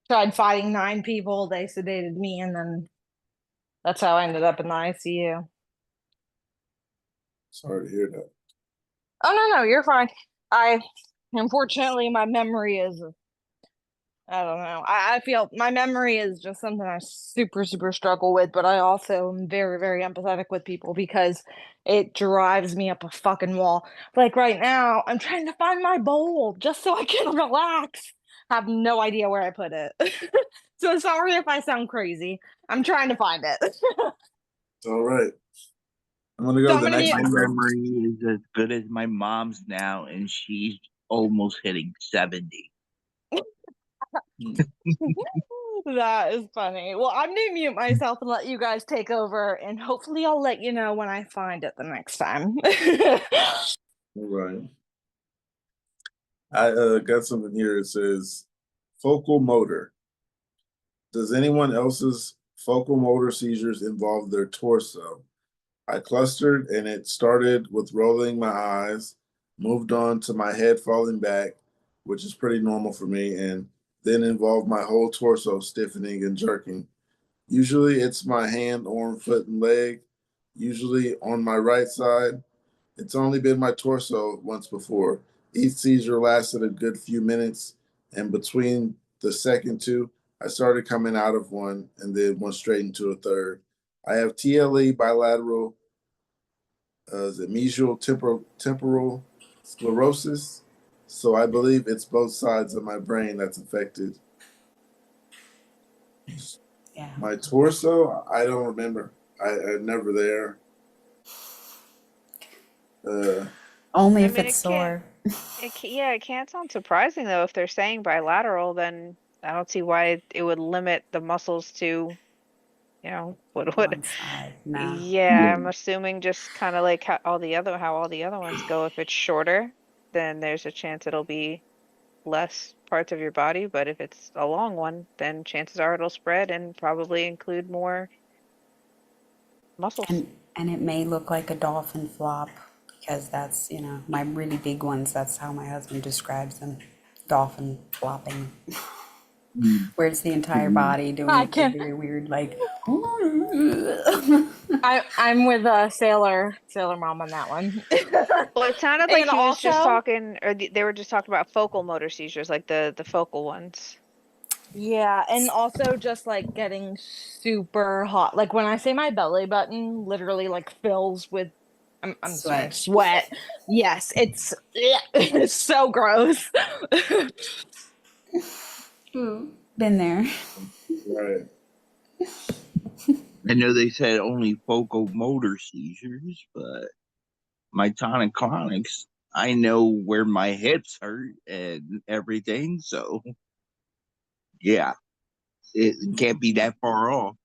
tried fighting 9 people. They sedated me, and then that's how I ended up in the ICU. Sorry to hear that. Oh no, you're fine. Unfortunately, my memory is, I don't know. I feel my memory is just something I super, super struggle with, but I also am very, very empathetic with people because it drives me up a fucking wall. Like right now, I'm trying to find my bowl just so I can relax. Have no idea where I put it. So sorry if I sound crazy. I'm trying to find it. It's all right. I'm gonna go So to I'm the gonna next be My one. memory is as good as my mom's now, and she's almost hitting 70. That is funny. Well, I'm gonna mute myself and let you guys take over, and hopefully I'll let you know when I find it the next time. All right. I got something here. It says focal motor. Does anyone else's focal motor seizures involve their torso? I clustered and it started with rolling my eyes, moved on to my head falling back, which is pretty normal for me, and then involved my whole torso stiffening and jerking. Usually it's my hand, arm, foot, and leg, usually on my right side. It's only been my torso once before. Each seizure lasted a good few minutes, and between the second two, I started coming out of one and then went straight into a third. I have TLE, bilateral, is it mesial temporal sclerosis? So I believe it's both sides of my brain that's affected. Yeah. My torso, I don't remember. I'm never there. Only I if mean, it's it can't. sore. Yeah, it can't sound surprising though. If they're saying bilateral, then I don't see why it would limit the muscles to, what would. One side. No. Yeah, I'm assuming just kind of like how all the other ones go. If it's shorter, then there's a chance it'll be less parts of your body. But if it's a long one, then chances are it'll spread and probably include more muscles. And it may look like a dolphin flop because that's, my really big ones. That's how my husband describes them. Dolphin flopping. Where it's the entire body I doing a can. very weird, like. I'm with Sailor Mom on that one. Well, it sounded like And he was just also, talking, or they were just talking about focal motor seizures, like the focal ones. yeah, and also just like getting super hot. Like when I say my belly button literally like fills with, I'm sorry, Sweat. sweat. Yes, it's it's so gross. Been there. Right. I know they said only focal motor seizures, but my tonic-clonics, I know where my hips hurt and everything, so yeah. it can't be that far off.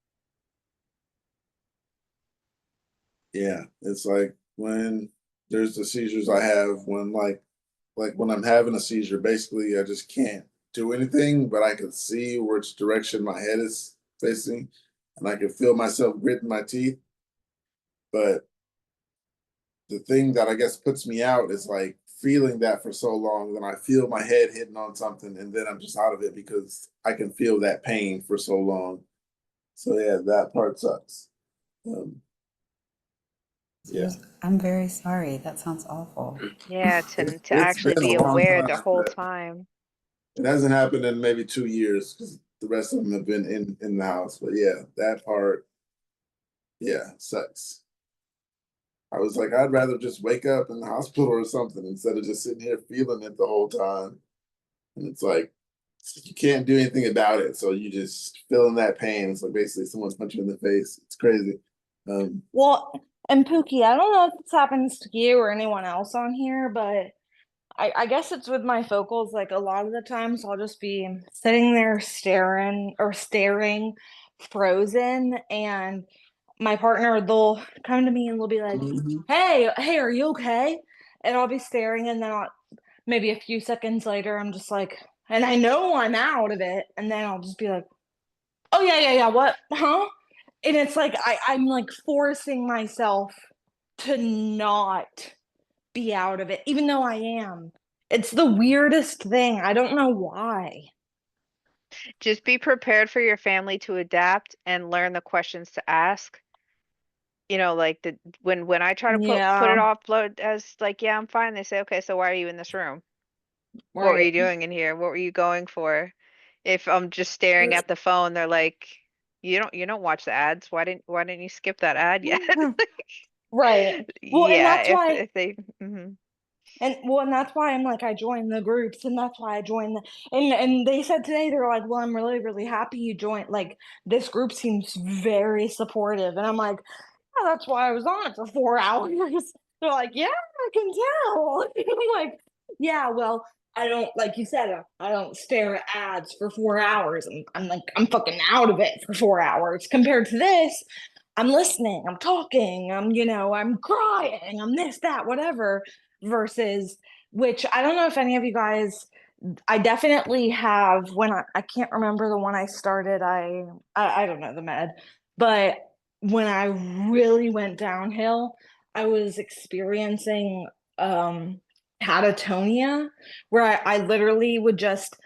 Yeah, it's like when there's the seizures I have when like when I'm having a seizure, basically I just can't do anything, but I can see which direction my head is facing, and I can feel myself gritting my teeth. But the thing that I guess puts me out is like feeling that for so long, then I feel my head hitting on something, and then I'm just out of it because I can feel that pain for so long. So yeah, that part sucks. Yeah. I'm very sorry. That sounds awful. Yeah, It's to actually been be a long aware the time, whole but time. it hasn't happened in maybe 2 years because the rest of them have been in the house. But yeah, that part, yeah, sucks. I was like, I'd rather just wake up in the hospital or something instead of just sitting here feeling it the whole time. And it's like you can't do anything about it, so you just feeling that pain. It's like basically someone's punching you in the face. It's crazy. Well, and Pookie, I don't know if this happens to you or anyone else on here, but I guess it's with my focals. Like a lot of the times I'll just be sitting there staring, frozen, and my partner, they'll come to me and they'll be like, hey, are you okay? And I'll be staring, and then maybe a few seconds later, I'm just like, and I know I'm out of it, and then I'll just be like, oh yeah, what? Huh? And it's like I'm like forcing myself to not be out of it, even though I am. It's the weirdest thing. I don't know why. Just be prepared for your family to adapt and learn the questions to ask. You know, like when I try to put it offload as like, yeah, I'm fine, they say, okay, so why are you in this room? What were you doing in here? What were you going for? If I'm just staring at the phone, they're like, you don't watch the ads. Why didn't you skip that ad yet? Right. Well, and Yeah, that's why if they mhm. and that's why I'm like I joined the groups, and that's why I joined and they said today, they're like, well, I'm really, really happy you joined. Like this group seems very supportive. And I'm like, yeah, that's why I was on it for 4 hours. They're like, yeah, I can tell. I'm like, yeah, well, I don't, like you said, I don't stare at ads for 4 hours. I'm like, I'm fucking out of it for 4 hours. Compared to this, I'm listening, I'm talking, I'm crying, I'm this, that, whatever. Versus, which I don't know if any of you guys, I definitely have when I can't remember the one I started. I don't know the med, but when I really went downhill, I was experiencing catatonia, where I literally would just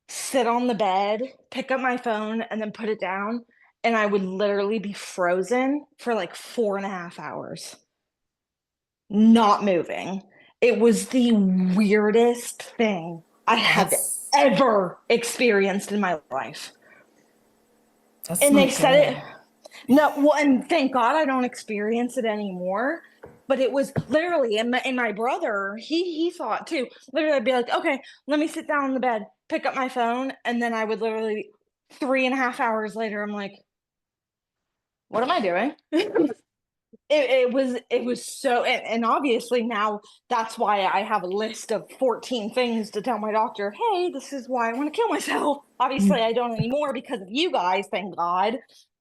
sit on the bed, pick up my phone, and then put it down, and I would literally be frozen for like 4.5 hours, not moving. It was the weirdest thing I have ever experienced in my life. That's And not they said good. it. No, well, and thank God I don't experience it anymore. But it was literally, and my brother, he saw it too. Literally, I'd be like, okay, let me sit down on the bed, pick up my phone, and then I would literally 3.5 hours later, I'm like, what am I doing? It was so, and obviously now that's why I have a list of 14 things to tell my doctor, hey, this is why I want to kill myself. Obviously I don't anymore because of you guys, thank God.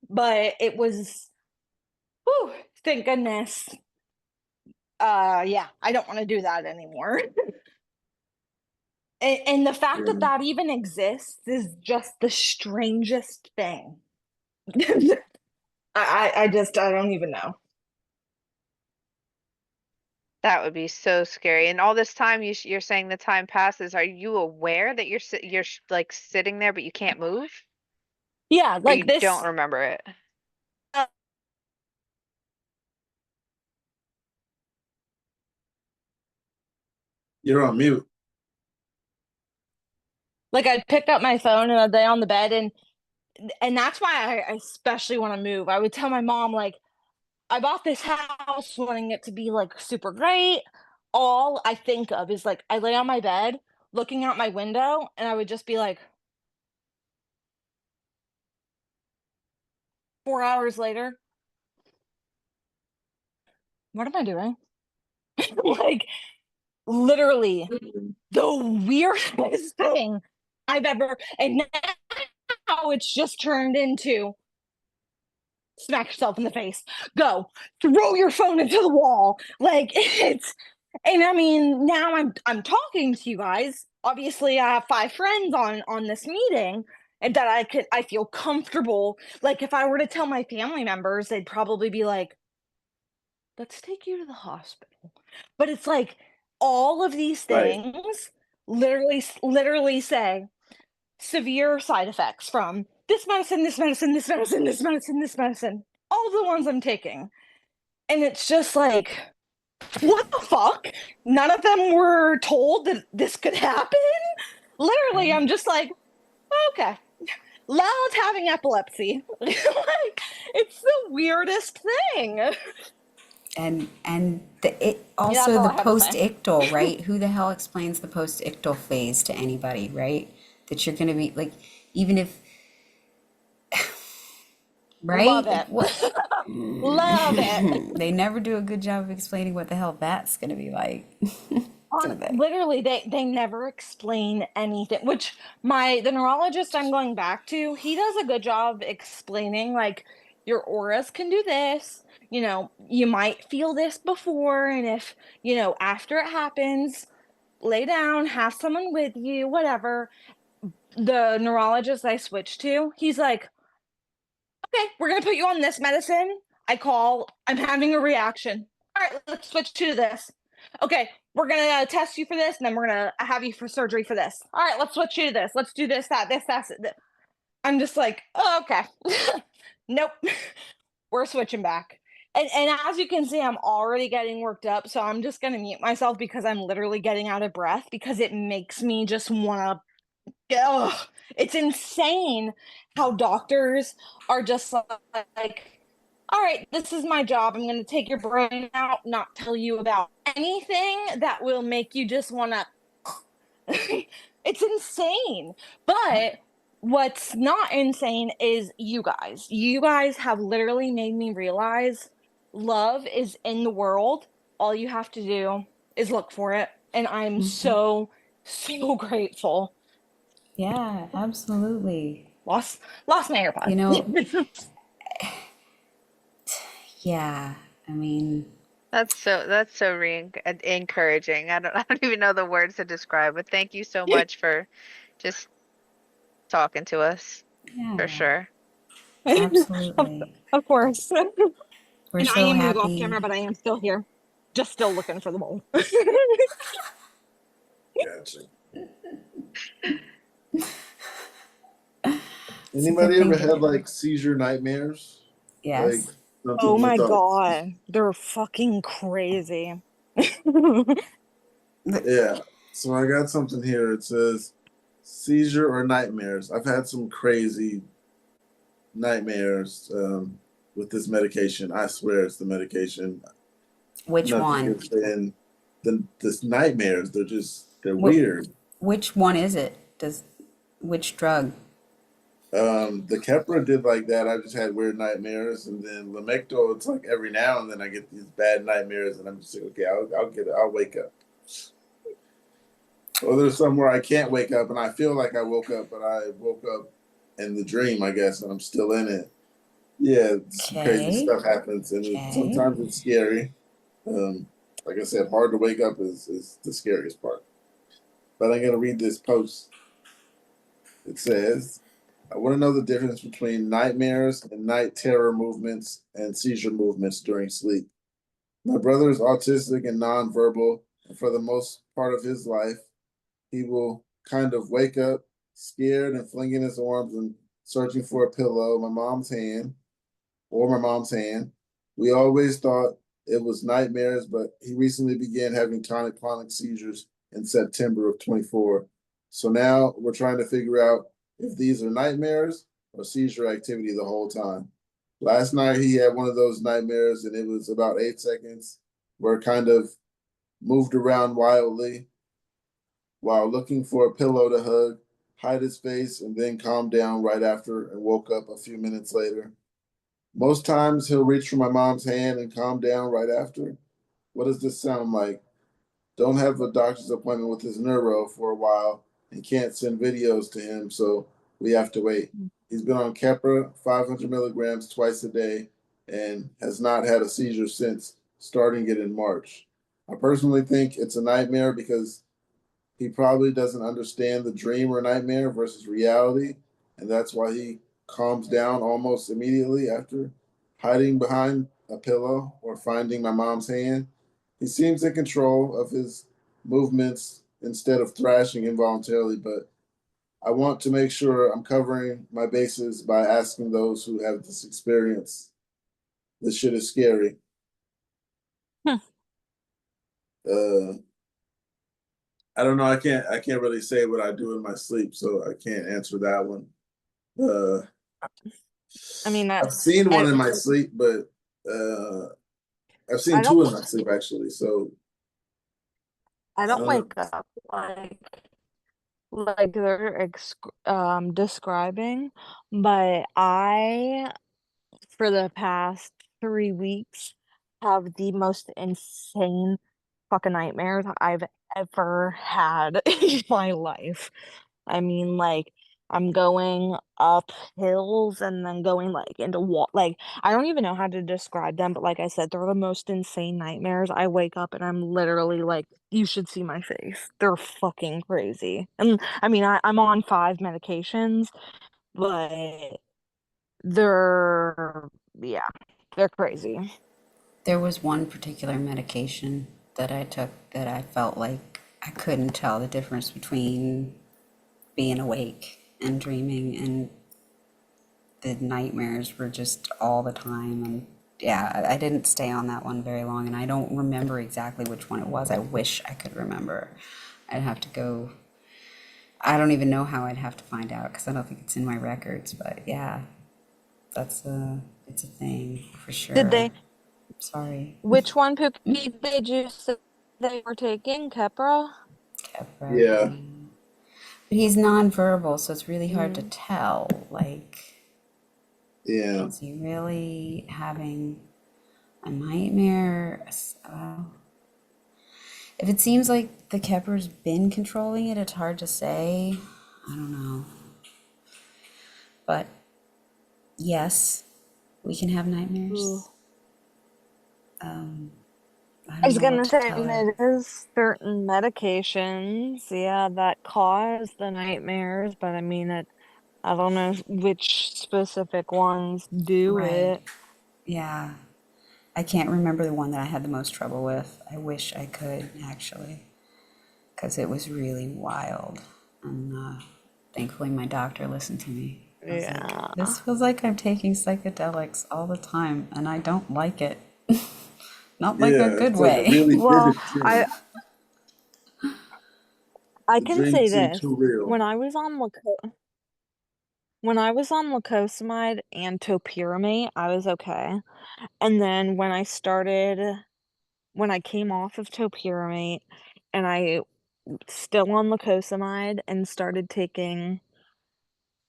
But it was, whew, thank goodness. Yeah, I don't want to do that anymore. And the fact that that even exists is just the strangest thing. I don't even know. That would be so scary. And all this time you're saying the time passes. Are you aware that you're like sitting there but you can't move? Yeah, Or like you this. don't remember it? You're on mute. Like I'd pick up my phone and I'd lay on the bed, and that's why I especially want to move. I would tell my mom, like, I bought this house wanting it to be like super great. All I think of is like I lay on my bed looking out my window, and I would just be like, 4 hours later, what am I doing? Like literally the weirdest thing I've ever. And now now it's just turned into smack yourself in the face, go throw your phone into the wall. Like it's, and I mean, now I'm talking to you guys. Obviously, I have 5 friends on this meeting, and that I feel comfortable. Like if I were to tell my family members, they'd probably be like, let's take you to the hospital. But it's like all of these Right. things literally say severe side effects from this medicine, this medicine, this medicine, this medicine, this medicine, all the ones I'm taking. And it's just like, what the fuck? None of them were told that this could happen. Literally, I'm just like, okay. Love's having epilepsy. Like, it's the weirdest thing. And it that's also all the I have to say. post-ictal, right? Who the hell explains the post-ictal phase to anybody, right? That you're gonna be like, even if right? Love Like it. what? Love it. They never do a good job of explaining what the hell that's gonna be like. Do they? Literally, they never explain anything, which the neurologist I'm going back to, he does a good job explaining, like, your auras can do this, you might feel this before, and if, after it happens, lay down, have someone with you, whatever. The neurologist I switched to, he's like, okay, we're gonna put you on this medicine. I'm having a reaction. All right, let's switch to this. Okay, we're gonna test you for this, and then we're gonna have you for surgery for this. All right, let's switch you to this. Let's do this, that, this, that. I'm just like, oh, okay. Nope. We're switching back. And as you can see, I'm already getting worked up, so I'm just gonna mute myself because I'm literally getting out of breath because it makes me just wanna. Ugh, it's insane how doctors are just like, all right, this is my job. I'm going to take your brain out, not tell you about anything that will make you just want to. It's insane. But what's not insane is you guys. You guys have literally made me realize love is in the world. All you have to do is look for it. And I'm so grateful. Yeah, absolutely. Lost my AirPod. Yeah, I mean, That's so encouraging. I don't even know the words to describe, but thank you so much for just talking to us, yeah, for sure. absolutely. Of course. We're And I so am gonna go off happy. camera, but I am still here. Just still looking for the bowl. Gotcha. Anybody ever had like seizure nightmares? Yes. Like, Oh my thought, god. They're fucking crazy. yeah. So I got something here. It says seizure or nightmares. I've had some crazy nightmares with this medication. I swear it's the medication. Which one? This nightmares. They're weird. Which one is it? Which drug? The Keppra did like that. I just had weird nightmares, and then Lamictal, it's like every now and then I get these bad nightmares, and I'm just like, okay, I'll wake up. Or there's some where I can't wake up, and I feel like I woke up, but I woke up in the dream, I guess, and I'm still in it. Yeah, some crazy stuff happens, and sometimes it's scary. Like I said, hard to wake up is the scariest part. But I'm gonna read this post. It says, I want to know the difference between nightmares and night terror movements and seizure movements during sleep. My brother is autistic and nonverbal, and for the most part of his life, he will kind of wake up scared and flinging his arms and searching for a pillow, my mom's hand. We always thought it was nightmares, but he recently began having tonic-clonic seizures in September of 24. So now we're trying to figure out if these are nightmares or seizure activity the whole time. Last night he had one of those nightmares, and it was about 8 seconds where it kind of moved around wildly while looking for a pillow to hug, hide his face, and then calmed down right after and woke up a few minutes later. Most times he'll reach for my mom's hand and calm down right after. What does this sound like? Don't have a doctor's appointment with his neuro for a while and can't send videos to him, so we have to wait. He's been on Keppra 500 milligrams twice a day and has not had a seizure since starting it in March. I personally think it's a nightmare because he probably doesn't understand the dream or nightmare versus reality, and that's why he calms down almost immediately after hiding behind a pillow or finding my mom's hand. He seems in control of his movements instead of thrashing involuntarily, but I want to make sure I'm covering my bases by asking those who have this experience. This shit is scary. Hmm. I don't know. I can't really say what I do in my sleep, so I can't answer that one. I mean, I've seen one in my sleep, but I've seen two in my sleep actually. So I don't wake up like they're describing, but I, for the past 3 weeks, have the most insane fucking nightmares I've ever had in my life. I mean, like, I'm going up hills and then going like into like, I don't even know how to describe them, but like I said, they're the most insane nightmares. I wake up and I'm literally like, you should see my face. They're fucking crazy. And I mean, I'm on 5 medications, but yeah, they're crazy. There was one particular medication that I took that I felt like I couldn't tell the difference between being awake and dreaming, and the nightmares were just all the time. And yeah, I didn't stay on that one very long, and I don't remember exactly which one it was. I wish I could remember. I'd have to go. I don't even know how I'd have to find out because I don't think it's in my records. But yeah, it's a thing for sure. Did they? Sorry. Which one, Pookie, did you say they were taking? Keppra? Keppra. yeah. But he's nonverbal, so it's really hard to tell. Like, Yeah. is he really having a nightmare? If it seems like the Kepper's been controlling it, it's hard to say. I don't know. But yes, we can have nightmares. I was gonna say, it is certain medications, yeah, that cause the nightmares, but I mean, I don't know which specific ones do it. Yeah. I can't remember the one that I had the most trouble with. I wish I could, actually, because it was really wild. And thankfully, my doctor listened to me. I was like, this feels like I'm taking psychedelics all the time, and I don't like it. Not like a good way. Like a really Well, vivid dream. I The can dream say seemed this. too real. When I was on lacosamide and topiramate, I was okay. And then when I came off of topiramate and I still on lacosamide and started taking,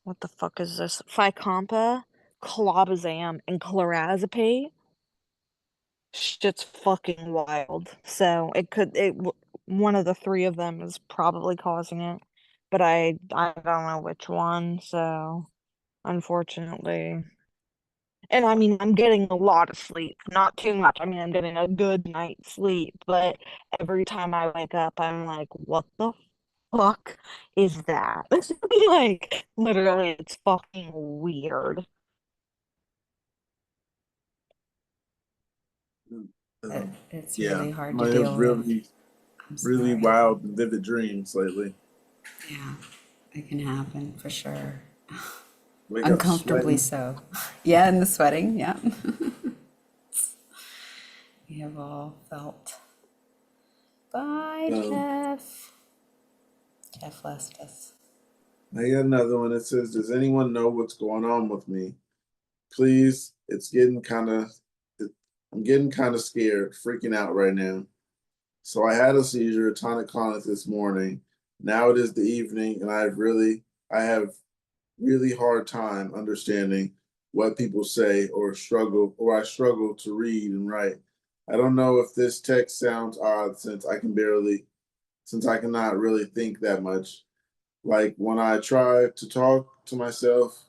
what the fuck is this? Ficampa, clobazam, and clorazepate. Shit's fucking wild. So one of the 3 of them is probably causing it, but I don't know which one. So unfortunately, and I mean, I'm getting a lot of sleep, not too much. I mean, I'm getting a good night's sleep, but every time I wake up, I'm like, what the fuck is that? Like, literally, it's fucking weird. It's Yeah. really hard I to mean, it was deal really, with. really wild and vivid dreams lately. Yeah, it can happen for sure. Wake up Uncomfortably sweating. so. Yeah, and the sweating, yeah. We have all felt. Bye, Jeff. Jeff left us. I got another one that says, does anyone know what's going on with me? Please, I'm getting kind of scared, freaking out right now. So I had a seizure, a tonic-clonic this morning. Now it is the evening, and I have really hard time understanding what people say or I struggle to read and write. I don't know if this text sounds odd since I cannot really think that much. Like when I try to talk to myself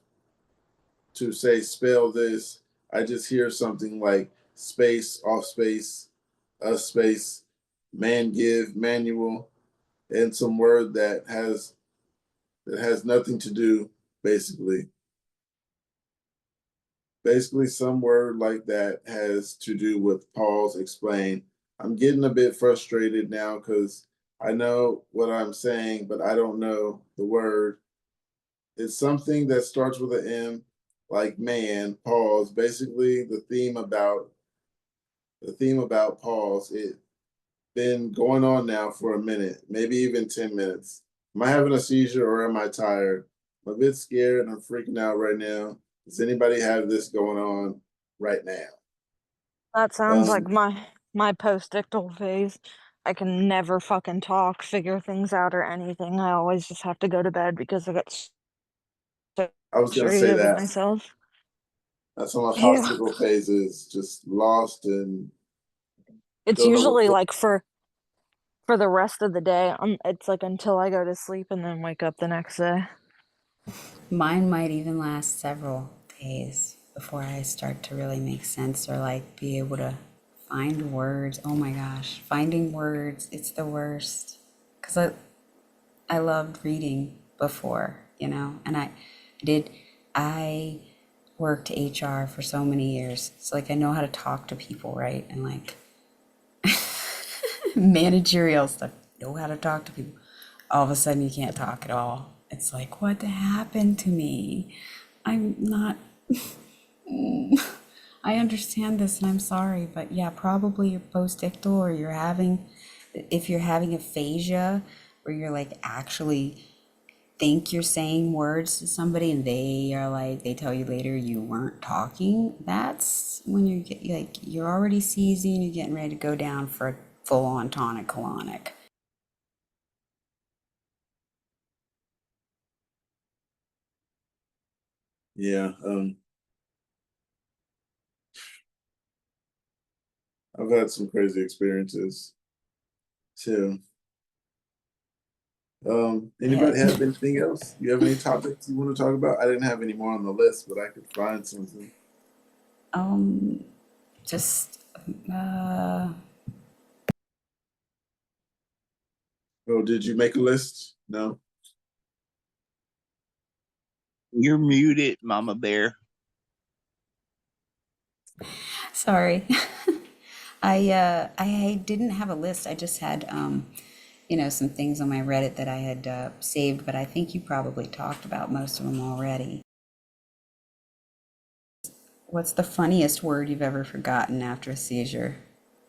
to say spell this, I just hear something like space, off space, a space, man give, manual, and some word that has nothing to do, basically. Basically, some word like that has to do with pause, explain. I'm getting a bit frustrated now because I know what I'm saying, but I don't know the word. It's something that starts with an M, like man, pause. Basically, the theme about pause. It been going on now for a minute, maybe even 10 minutes. Am I having a seizure or am I tired? I'm a bit scared and I'm freaking out right now. Does anybody have this going on right now? That sounds like my post-ictal phase. I can never fucking talk, figure things out, or anything. I always just have to go to bed because I got so I was gonna say frustrated with that. myself. That's one of my Yeah. hospital phases, just lost and It's don't know what's usually going. like for the rest of the day. It's like until I go to sleep and then wake up the next day. Mine might even last several days before I start to really make sense or like be able to find words. Oh my gosh, finding words, it's the worst. Because I loved reading before, you know, and I worked HR for so many years. So like I know how to talk to people, right? And like managerial stuff, know how to talk to people. All of a sudden you can't talk at all. It's like, what happened to me? I'm not, I understand this and I'm sorry, but yeah, probably you're post-ictal or if you're having aphasia where you're like actually think you're saying words to somebody and they tell you later you weren't talking, that's when you're already seizing, you're getting ready to go down for a full-on tonic-colonic. Yeah, I've had some crazy experiences too. Anybody have anything else? You have any topics you want to talk about? I didn't have any more on the list, but I could find something. Just Oh, did you make a list? No. You're muted, Mama Bear. sorry. I didn't have a list. I just had some things on my Reddit that I had saved, but I think you probably talked about most of them already. What's the funniest word you've ever forgotten after a seizure?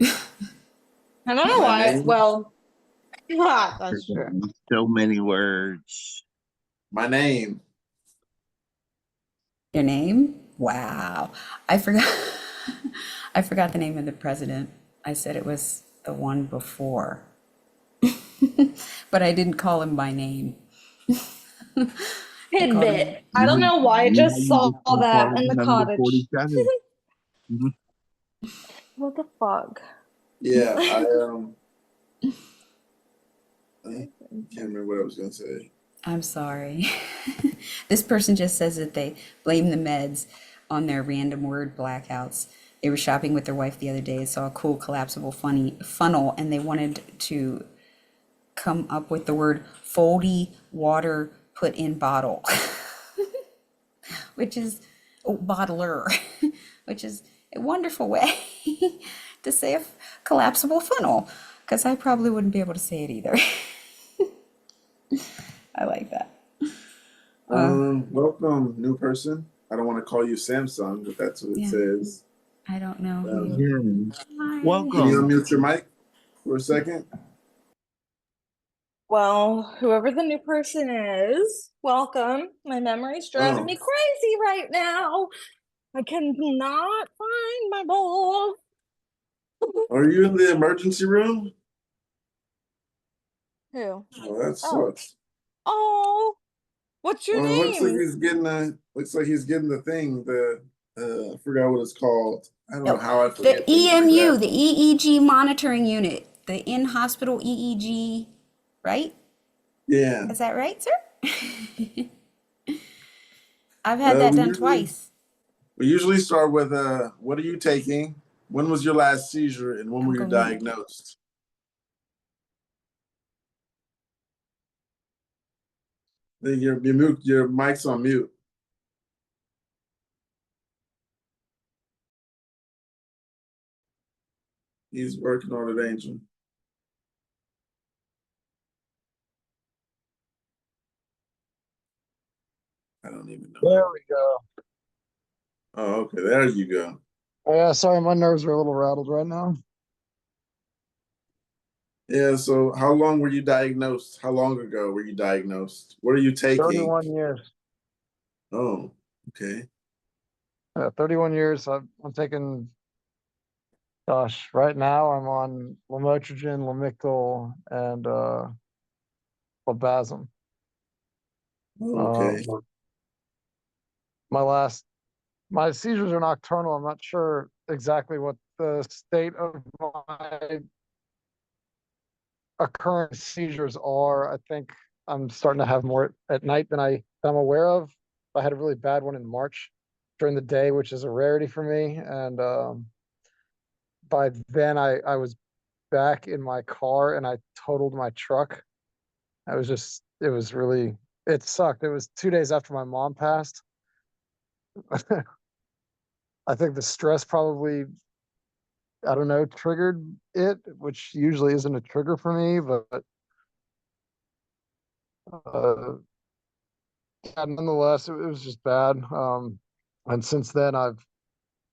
I don't know My why. name? Well, yeah, that's true. So many words. My name. Your name? Wow. I forgot I forgot the name of the president. I said it was the one before. But I didn't call him by name. I called him, Tidbit. I don't know why I just saw that in the cottage. 47. What the fuck? Yeah, I can't remember what I was gonna say. I'm sorry. This person just says that they blame the meds on their random word blackouts. They were shopping with their wife the other day and saw a cool collapsible funnel and they wanted to come up with the word foldy water put in bottle. Which is bottler, which is a wonderful way to say a collapsible funnel, because I probably wouldn't be able to say it either. I like that. Welcome, new person. I don't want to call you Samsung, but that's what it says. I don't know who Can you you Welcome. unmute your mic for a second? Well, whoever the new person is, welcome. My memory's driving me crazy right now. I cannot find my bowl. Are you in the emergency room? Who? Oh, that sucks. Oh, what's your Well, it looks like name? he's getting the thing. I forgot what it's called. I don't know how I The forget things like EMU, that. the EEG monitoring unit, the in-hospital EEG, right? Yeah. Is that right, sir? I've had that we done usually twice. we usually start with what are you taking? When was your last seizure, and when I'm were you going. diagnosed? Then your mic's on mute. He's working on it, Angel. I don't even know. There we go. Oh, okay. There you go. Yeah, sorry, my nerves are a little rattled right now. Yeah. So, how long were you diagnosed? How long ago were you diagnosed? What are you taking? 31 years. Oh, okay. 31 years. I'm taking, gosh, right now I'm on lamotrigine, Lamictal, and Clobazam. Okay. My seizures are nocturnal. I'm not sure exactly what the state of my occurrent seizures are. I think I'm starting to have more at night than I'm aware of. I had a really bad one in March during the day, which is a rarity for me. And by then I was back in my car and I totaled my truck. It sucked. It was 2 days after my mom passed. I think the stress probably, I don't know, triggered it, which usually isn't a trigger for me, but yeah, nonetheless, it was just bad. And since then, I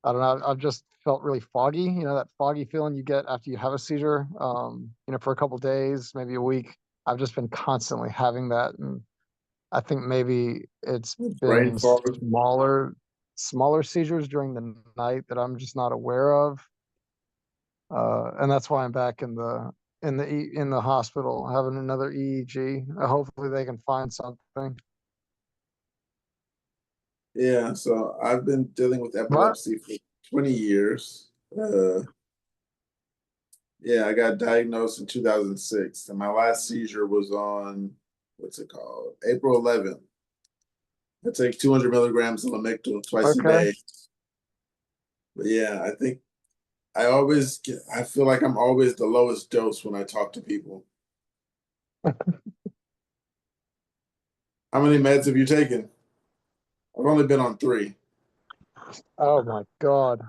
don't know, I've just felt really foggy. You know, that foggy feeling you get after you have a seizure. For a couple days, maybe a week. I've just been constantly having that, and I think maybe it's Brain been fog. smaller seizures during the night that I'm just not aware of. And that's why I'm back in the hospital having another EEG. Hopefully they can find something. Yeah. So I've been dealing with epilepsy for 20 years. Yeah, I got diagnosed in 2006, and my last seizure was on what's it called? April 11th. I take 200 milligrams of Lamictal twice a Okay. day. But yeah, I feel like I'm always the lowest dose when I talk to people. How many meds have you taken? I've only been on 3. Oh my God.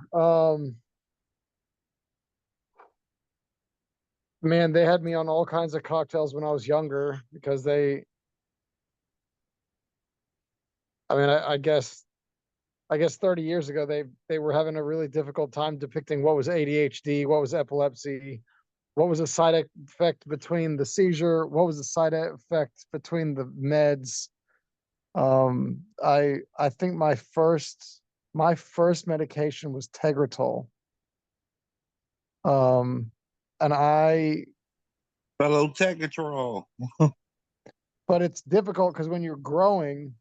Man, they had me on all kinds of cocktails when I was younger because I guess 30 years ago they were having a really difficult time depicting what was ADHD, what was epilepsy, what was the side effect between the seizure, what was the side effect between the meds. I think my first medication was Tegretol. And Fellow Tegatron. but it's difficult because when you're growing,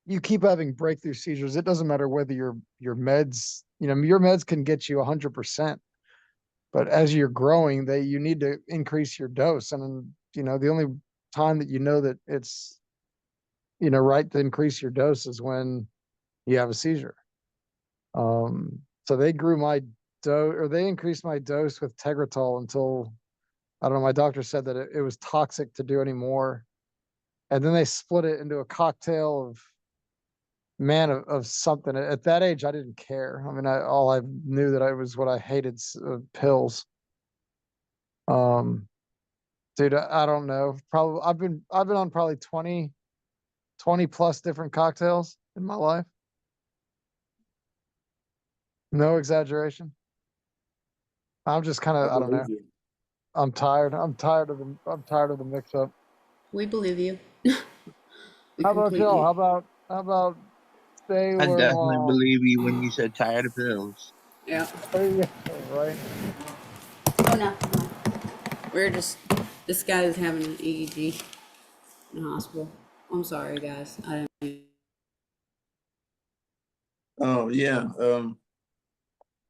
you keep having breakthrough seizures. It doesn't matter whether your meds, your meds can get you 100%, but as you're growing, you need to increase your dose. And the only time that that it's right to increase your dose is when you have a seizure. So they grew my dose, or they increased my dose with Tegretol until, I don't know, my doctor said that it was toxic to do anymore. And then they split it into a cocktail of something. At that age, I didn't care. I mean, all I knew that I was what I hated, pills. Dude, I don't know. Probably I've been on probably 20 plus different cocktails in my life. No exaggeration. I'm just kind of, I don't know. I'm tired. I'm tired of the mix up. We believe you. We How about y'all? completely. How about stay I where definitely believe you when you said tired of pills. Yeah. Yeah, right. Oh no. We're just. This guy is having an EEG in the hospital. I'm sorry, guys. I didn't. Oh yeah.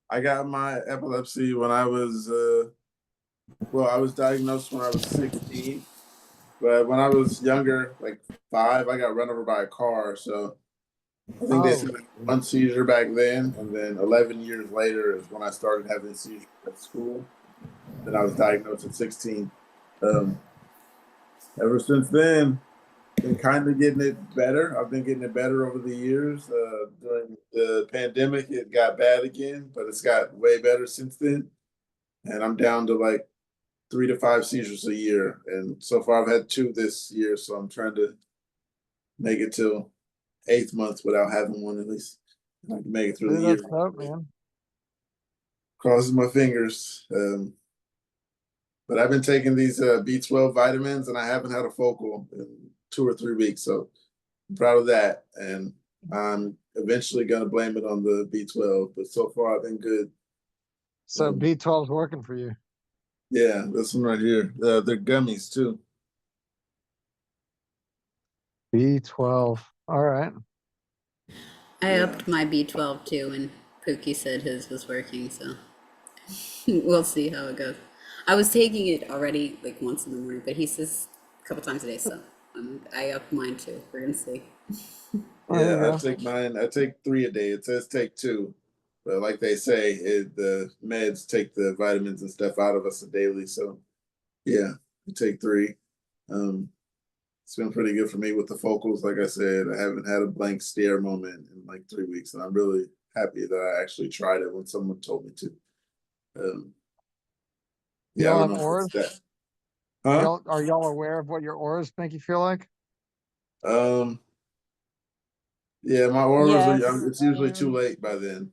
I got my epilepsy when I was I was diagnosed when I was 16. But when I was younger, like 5, I got run over by a car. So I think they Oh, said I had one seizure back then, and then 11 years later is when I started having seizures at school. Then I was diagnosed at 16. Um, Ever since then, been kind of getting it better. I've been getting it better over the years. During the pandemic, it got bad again, but it's got way better since then. And I'm down to like 3 to 5 seizures a year. And so far, I've had 2 this year. So I'm trying to make it till 8th month without having one at least. I can make it through dude, the year. that's dope, man. Crosses my fingers. But I've been taking these B12 vitamins, and I haven't had a focal in 2 or 3 weeks. So I'm proud of that. And I'm eventually going to blame it on the B12. But so far, I've been good. So B12 is working for you. Yeah, this one right here. They're gummies too. B12. All right. I Yeah. upped my B12 too, and Pookie said his was working, so we'll see how it goes. I was taking it already like once in the morning, but he says a couple times a day, so I upped mine too. We're gonna see. There you Yeah, I go. take mine. I take 3 a day. It says take 2. But like they say, the meds take the vitamins and stuff out of us daily. So yeah, I take 3. It's been pretty good for me with the focals. Like I said, I haven't had a blank stare moment in like 3 weeks, and I'm really happy that I actually tried it when someone told me to. You Yeah, I don't don't have know if auras? it's that. Huh? Are y'all aware of what your auras make you feel like? Um, yeah, my auras Yes. are. It's usually too late by then.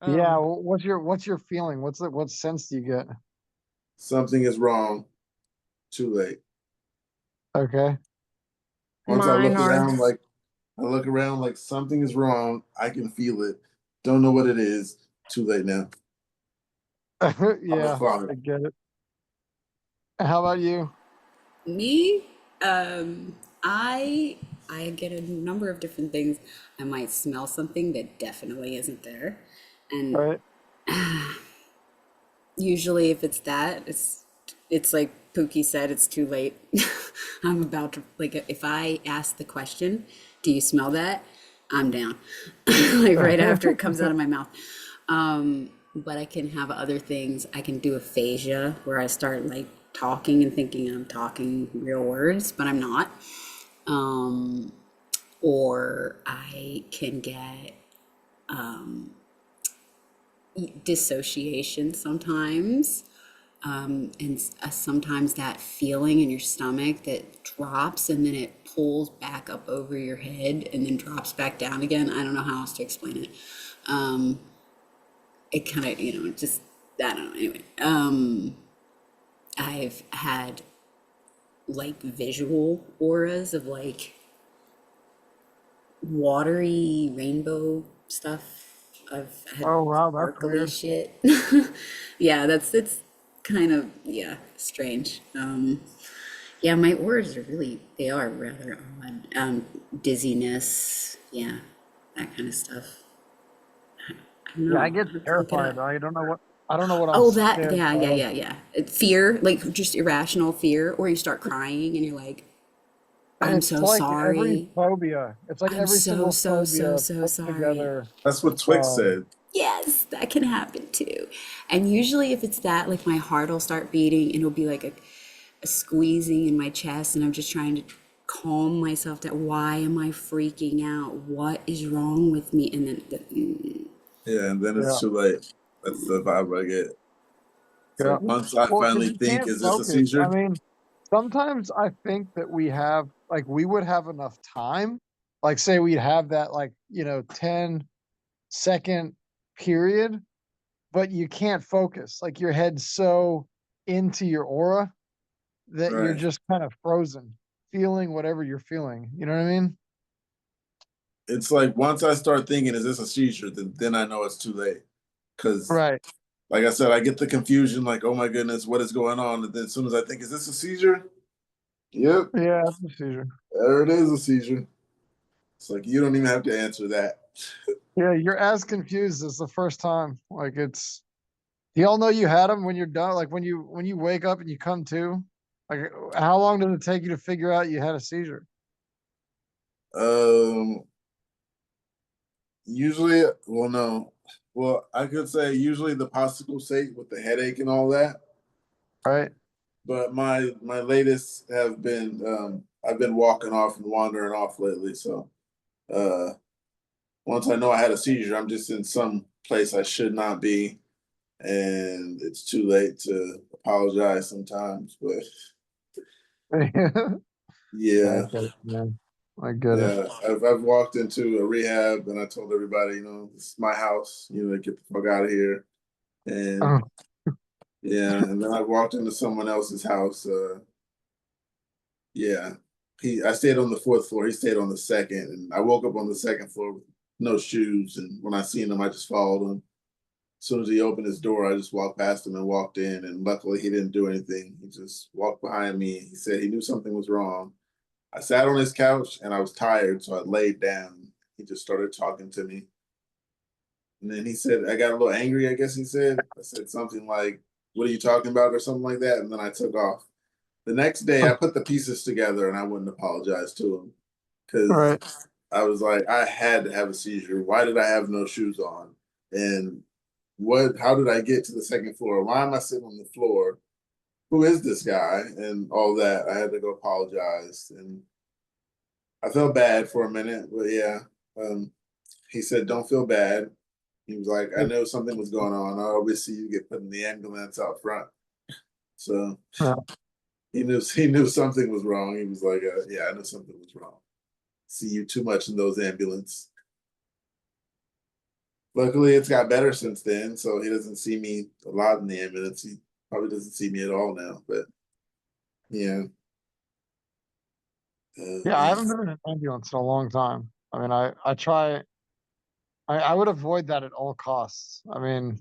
Yeah. Um, What's your feeling? What sense do you get? Something is wrong. Too late. Okay. Once I Mine look are. around, like something is wrong. I can feel it. Don't know what it is. Too late now. Yeah, Father. I get it. How about you? Me, I get a number of different things. I might smell something that definitely isn't there, and Right. usually if it's that, it's like Pookie said, it's too late. I'm about to like if I ask the question, "Do you smell that?" I'm down, like right after it comes out of my mouth. But I can have other things. I can do aphasia where I start like talking and thinking I'm talking real words, but I'm not. Or I can get dissociation sometimes. Sometimes that feeling in your stomach that drops and then it pulls back up over your head and then drops back down again. I don't know how else to explain it. It kind of, just, I don't know. Anyway, I've had like visual auras of like watery rainbow stuff. I've had Oh wow, that's sparkly weird. shit. Yeah, it's kind of, yeah, strange. Yeah, my auras they are rather odd. Dizziness, yeah, that kind of stuff. I don't Yeah, know. I I get have to look it terrified. up. I don't know what I'm Oh, that, scared yeah, yeah, of. yeah, yeah. Fear, like just irrational fear, or you start crying and you're like, And I'm it's so like every sorry. phobia. It's like I'm every so, single so, so, phobia so put sorry. together. That's what Twix said. Yes, that can happen too. And usually, if it's that, like my heart will start beating and it'll be like a squeezing in my chest, and I'm just trying to calm myself down. Why am I freaking out? What is wrong with me? And then, Yeah, and then Yeah. it's too late. That's the vibe I get. It's Yeah. like once I Well, because finally you think, can't is this a focus. I seizure? mean, sometimes I think that we would have enough time. Like, say we'd have that, 10-second period, but you can't focus. Like, your head's so into your aura that you're Right. just kind of frozen, feeling whatever you're feeling. You know what I mean? It's like once I start thinking, is this a seizure? Then I know it's too late. Because, Right. like I said, I get the confusion, like, oh my goodness, what is going on? And then as soon as I think, is this a seizure? Yep, Yeah, it's a seizure. there it is, a seizure. It's like you don't even have to answer that. Yeah, you're as confused as the first time. Like, do y'all know you had them when you're done? Like, when you wake up and you come to, like, how long does it take you to figure out you had a seizure? Um, Usually, well, no. Well, I could say usually the popsicle shake with the headache and all that. Right. But my latest have been I've been walking off and wandering off lately. So once I know I had a seizure, I'm just in some place I should not be, and it's too late to apologize sometimes. But I yeah, get it, man. I get it. yeah, I've walked into a rehab and I told everybody, this is my house. Get the fuck out of here. And Oh, yeah, and then I walked into someone else's house. Yeah, I stayed on the fourth floor. He stayed on the second, and I woke up on the second floor with no shoes. And when I seen him, I just followed him. As soon as he opened his door, I just walked past him and walked in. And luckily, he didn't do anything. He just walked behind me. He said he knew something was wrong. I sat on his couch and I was tired, so I laid down. He just started talking to me. And then he said, I got a little angry, I guess he said. I said something like, "What are you talking about?" or something like that. And then I took off. The next day, I put the pieces together and I wouldn't apologize to him because right. I was like, I had to have a seizure. Why did I have no shoes on? And how did I get to the second floor? Why am I sitting on the floor? Who is this guy? And all that. I had to go apologize. And I felt bad for a minute, but yeah. He said, "Don't feel bad." He was like, "I know something was going on. I always see you get put in the ambulance out front." So Yeah. he knew something was wrong. He was like, "Yeah, I knew something was wrong. See you too much in those ambulance." Luckily, it's got better since then, so he doesn't see me a lot in the ambulance. He probably doesn't see me at all now. But yeah, Yeah, I haven't been in an ambulance in a long time. I mean, I try. I would avoid that at all costs. I mean,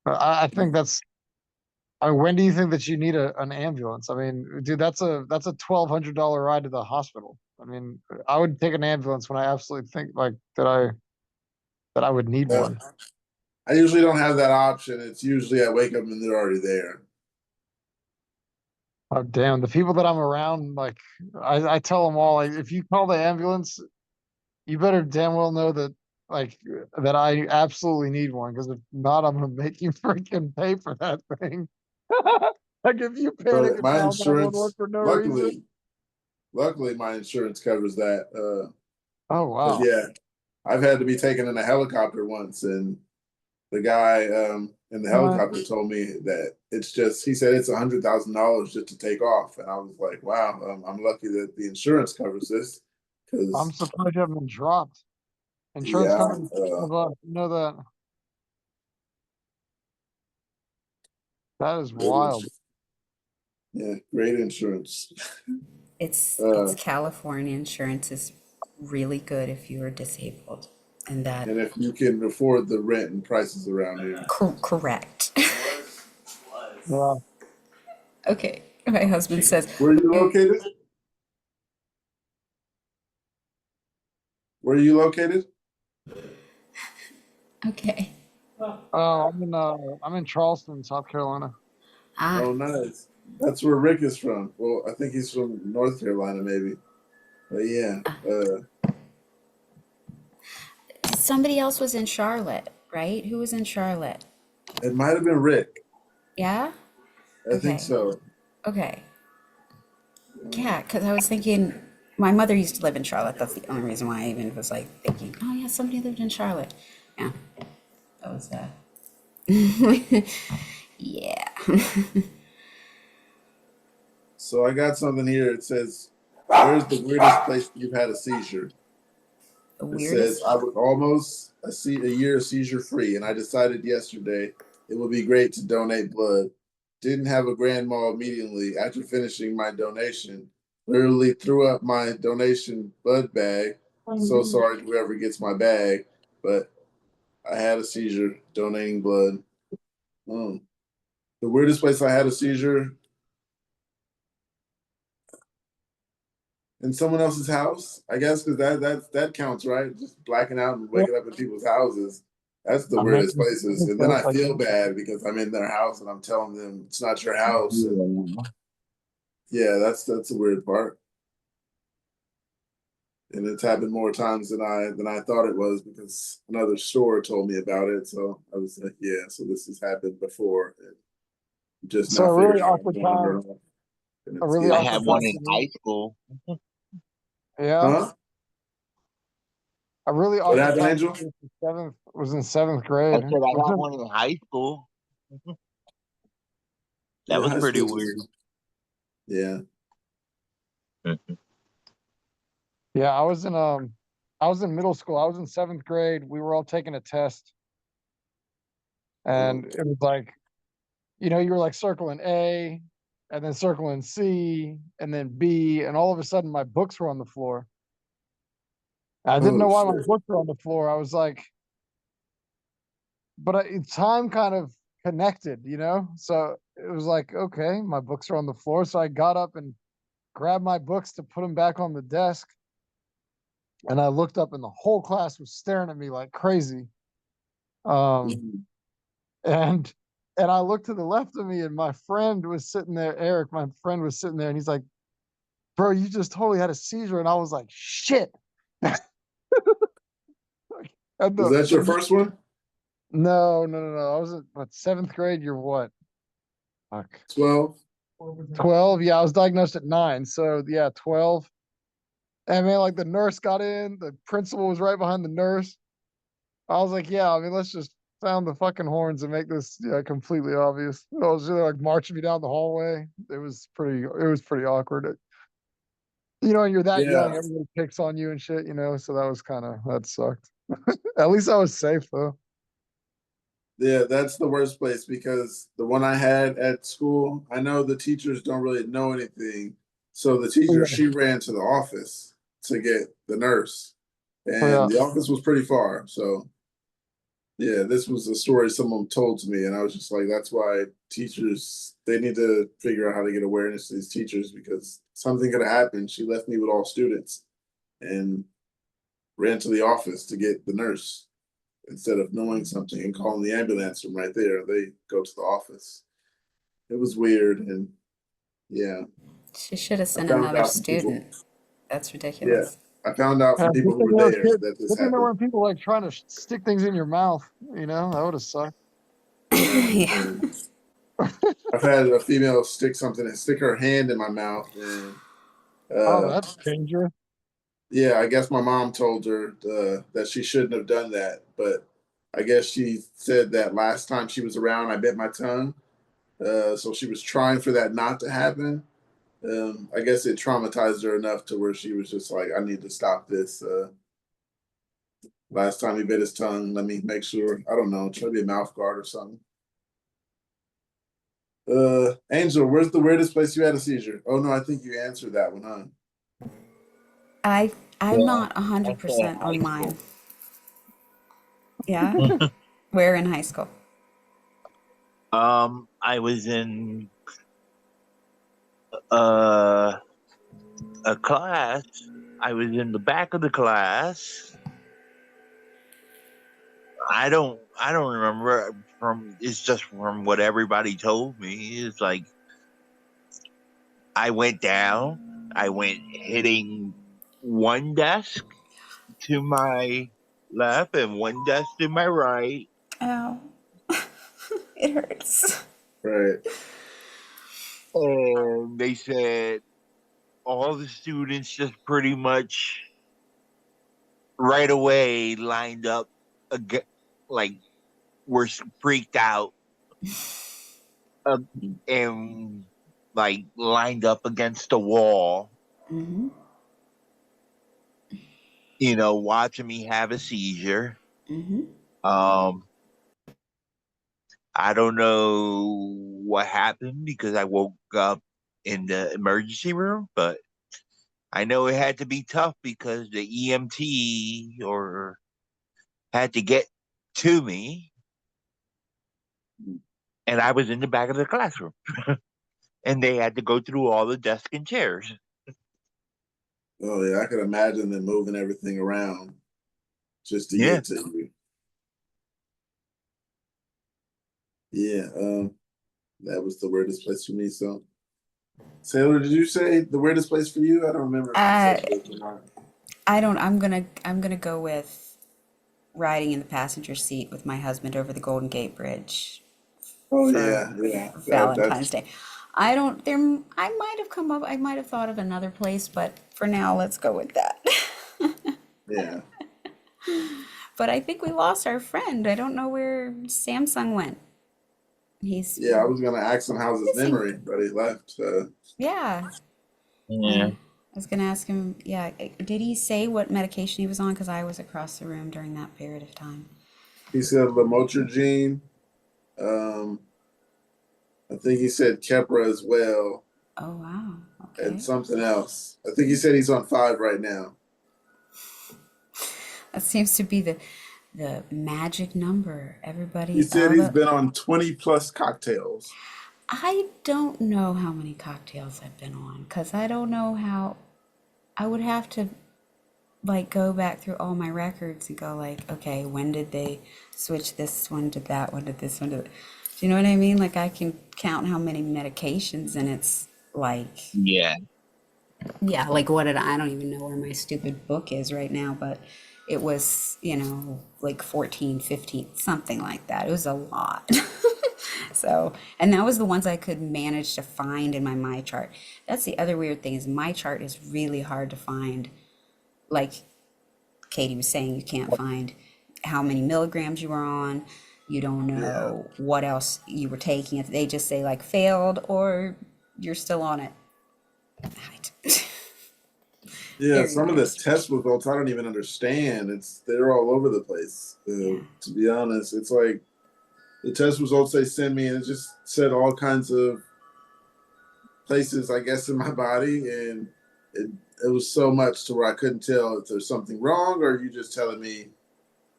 I think that's. When do you think that you need an ambulance? I mean, dude, that's a $1,200 ride to the hospital. I mean, I would take an ambulance when I absolutely think like that I would need uh, one. I usually don't have that option. It's usually I wake up and they're already there. Oh damn, the people that I'm around, like I tell them all, like if you call the ambulance, you better damn well know that like that I absolutely need one, because if not, I'm gonna make you freaking pay for that thing. Like if you panic But and my dial 911 insurance, for no reason. luckily, my insurance covers that. Oh But wow. yeah, I've had to be taken in a helicopter once, and the guy in the What? helicopter told me that he said it's $100,000 just to take off, and I was like, wow, I'm lucky that the insurance covers this, I'm because surprised you haven't been dropped. Insurance yeah, companies you know that. That is great wild. yeah, great insurance. It's California insurance is really good if you are disabled, and that And if you can afford the rent and prices around here. correct. Yeah. Okay, my husband says, Where are you located? Where are you located? okay. Oh, I'm in Charleston, South Carolina. Ah, Oh, nice. That's where Rick is from. Well, I think he's from North Carolina, maybe. But yeah, somebody else was in Charlotte, right? Who was in Charlotte? it might have been Rick. Yeah? I think Okay. so. Okay. Yeah, because I was thinking, my mother used to live in Charlotte. That's the only reason why I even was like thinking, oh yeah, somebody lived in Charlotte. Yeah, that was yeah. So I got something here. It says, "Where's the weirdest place you've had a seizure?" The It says, weirdest. "I was almost a year seizure free, and I decided yesterday it would be great to donate blood. Didn't have a grand mal immediately after finishing my donation. Literally threw up my donation blood bag. So sorry to whoever gets my bag, but I had a seizure donating blood." Mm. The weirdest place I had a seizure, in someone else's house, I guess, because that counts, right? Just blacking out and Yeah. waking up in people's houses. That's the I mean, weirdest places. And then I feel bad because I'm in their house and I'm telling them it's not your house. And yeah, that's the weird part. And it's happened more times than I thought it was because another store told me about it. So I was like, yeah, so this has happened before. And just So now a really figuring out what's awkward going on. time. And A it's really I getting had awkward one time in for high me. school. Yeah. Huh? A really What awkward happened, time Angel? for me was in seventh I grade. said I had one in high school. That Yeah, was high pretty school. weird. Yeah. Yeah, I was in middle school. I was in seventh grade. We were all taking a test. And it was like, you were like circling A and then circling C and then B, and all of a sudden my books were on the floor. I didn't know Oh why my shit. books were on the floor. I was like, but time kind of connected, So it was like, okay, my books are on the floor. So I got up and grabbed my books to put them back on the desk. And I looked up and the whole class was staring at me like crazy. Mhm. And I looked to the left of me and my friend was sitting there, Eric, my friend was sitting there and he's like, bro, you just totally had a seizure. And I was like, shit. And Was that your first one? No. I was in what, seventh grade? You're what? Fuck. 12? 12. Yeah, I was diagnosed at 9. So yeah, 12. And man, like the nurse got in, the principal was right behind the nurse. I was like, yeah, I mean, let's just sound the fucking horns and make this completely obvious. I was really like marching me down the hallway. It was pretty awkward. And you're that young, Yeah. everybody picks on you and shit, so that sucked. At least I was safe though. Yeah, that's the worst place because the one I had at school, I know the teachers don't really know anything. So the teacher, Yeah. she ran to the office to get the nurse. Yeah. And the office was pretty far. So yeah, this was a story someone told to me, and I was just like, that's why teachers, they need to figure out how to get awareness to these teachers because something could have happened. She left me with all students and ran to the office to get the nurse. Instead of knowing something and calling the ambulance from right there, they go to the office. It was weird, and yeah, She should have I sent found another out from people. student. That's Yeah, ridiculous. I found out from people Good who thing were there were there kids. that this Good thing there happened. weren't people like trying to stick things in your mouth. That would have sucked. Yeah. And I've had a female stick her hand in my mouth, and Oh, that's dangerous. yeah, I guess my mom told her that she shouldn't have done that, but I guess she said that last time she was around, I bit my tongue. So she was trying for that not to happen. I guess it traumatized her enough to where she was just like, I need to stop this. Last time he bit his tongue, let me make sure. I don't know, try to be a mouth guard or something. Angel, where's the weirdest place you had a seizure? Oh no, I think you answered that one, huh? I'm not I said 100% high on school. mine. Yeah. Where in high school? I was in a class. I was in the back of the class. I don't remember it's just from what everybody told me. It's like I went down, I went hitting one desk to my left and one desk to my right. Ow. It hurts. Right. And they said all the students just pretty much right away lined up, like were freaked out, and like lined up against the wall, Mm-hmm. watching me have a seizure. Mm-hmm. I don't know what happened because I woke up in the emergency room, but I know it had to be tough because the EMT had to get to me, and I was in the back of the classroom, and they had to go through all the desks and chairs. Oh yeah, I could imagine them moving everything around just to Yeah. get to you. Yeah, that was the weirdest place for me. So, Sailor, did you say the weirdest place for you? I don't remember if you said it or not. I'm gonna go with riding in the passenger seat with my husband over the Golden Gate Bridge Oh for, yeah, yeah. for That Valentine's that's Day. I might have come up, I might have thought of another place, but for now, let's go with that. yeah. But I think we lost our friend. I don't know where Samsung went. He's Yeah, I was gonna ask him how's his missing. memory, but he left. Yeah. Yeah. I was gonna ask him, yeah, did he say what medication he was on? Because I was across the room during that period of time. He said lamotrigine. Um, I think he said Keppra as well, Oh, wow. and Okay. something else. I think he said he's on 5 right now. That seems to be the magic number. He Everybody, said he's been on 20 plus cocktails. I don't know how many cocktails I've been on because I don't know how. I would have to like go back through all my records and go like, okay, when did they switch this one to that one to this one to? Do you know what I mean? Like I can count how many medications, and it's like, Yeah. yeah, like what did I don't even know where my stupid book is right now, but it was, like 14, 15, something like that. It was a lot. So, and that was the ones I could manage to find in my chart. That's the other weird thing is my chart is really hard to find. Like Katie was saying, you can't find how many milligrams you were on. You don't Yeah. know what else you were taking. If they just say like failed or you're still on it. Yeah, Very some of weird. the test results I don't even understand. They're all over the place. Yeah. To be honest, it's like the test results they send me, and it just said all kinds of places, I guess, in my body, and it was so much to where I couldn't tell if there's something wrong or you just telling me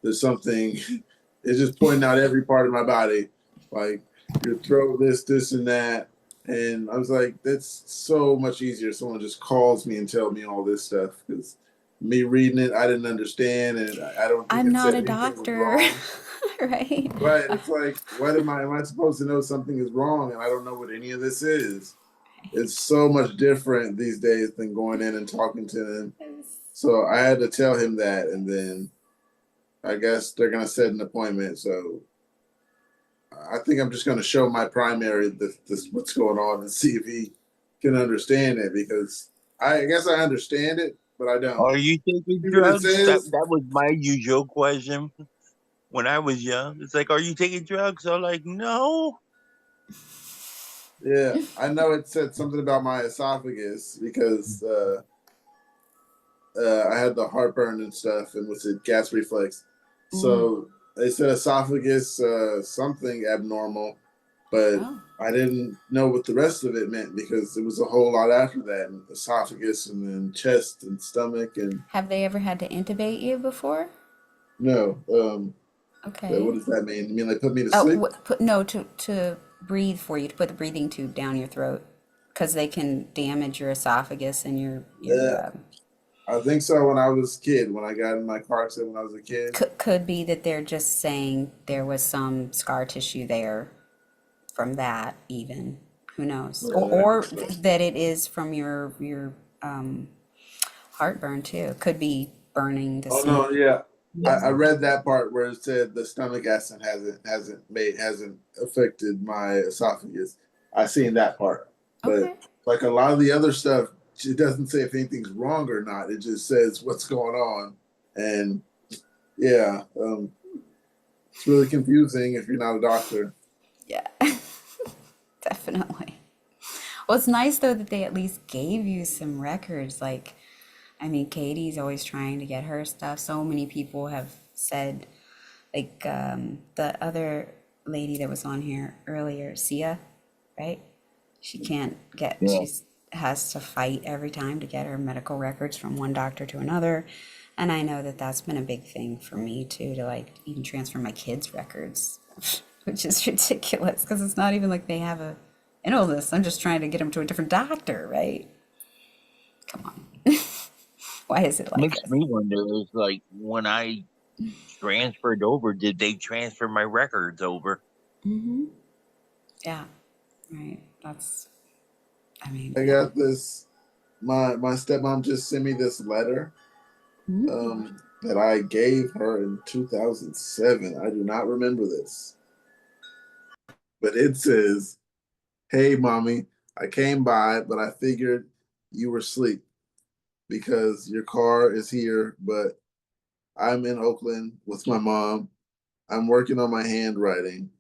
there's something. It's just pointing out every part of my body, like your throat, this, and that. And I was like, that's so much easier. If someone just calls me and tell me all this stuff because me reading it, I didn't understand, and I don't think I'm it not said a anything was doctor, wrong. right? Right? It's like, what am I supposed to know something is wrong, and I don't know what any of this is. It's so much different these days than going in and talking to them. So I had to tell him that, and then I guess they're gonna set an appointment. So I think I'm just gonna show my primary this what's going on and see if he can understand it because I guess I understand it, but I don't. Are you taking See what it drugs? That says? that was my usual question when I was young. It's like, are you taking drugs? I'm like, no. Yeah, I know it said something about my esophagus because I had the heartburn and stuff, and was it gas reflex? So they said esophagus something abnormal, but Oh. I didn't know what the rest of it meant because it was a whole lot after that, and esophagus, and then chest and stomach, and Have they ever had to intubate you before? no. Okay. What does that mean? You mean like put me to Oh, sleep? no, to breathe for you, to put the breathing tube down your throat, because they can damage your esophagus and your Yeah, I think so. When I was a kid, when I got in my car accident when I was a kid. could be that they're just saying there was some scar tissue there from that even. Who knows? Yeah, Or that it is from your heartburn too. Could be burning the oh no, same. yeah. I read that part where it said the stomach acid hasn't affected my esophagus. I seen that part, but Okay. like a lot of the other stuff, it doesn't say if anything's wrong or not. It just says what's going on, and yeah, it's really confusing if you're not a doctor. Yeah. Definitely. Well, it's nice though that they at least gave you some records. Like, I mean, Katie's always trying to get her stuff. So many people have said, like, the other lady that was on here earlier, Sia, right? She can't get, Yeah. she's has to fight every time to get her medical records from one doctor to another. And I know that that's been a big thing for me too, to like even transfer my kids' records, which is ridiculous because it's not even like they have an illness. I'm just trying to get them to a different doctor, right? Come on. Why is it like Makes this? me wonder is like when I transferred over, did they transfer my records over? Mm-hmm. Yeah, right. That's, I mean, I yeah. got this. My stepmom just sent me this letter that I gave her in 2007. I do not remember this, but it says, "Hey, mommy, I came by, but I figured you were asleep because your car is here, but I'm in Oakland with my mom. I'm working on my handwriting."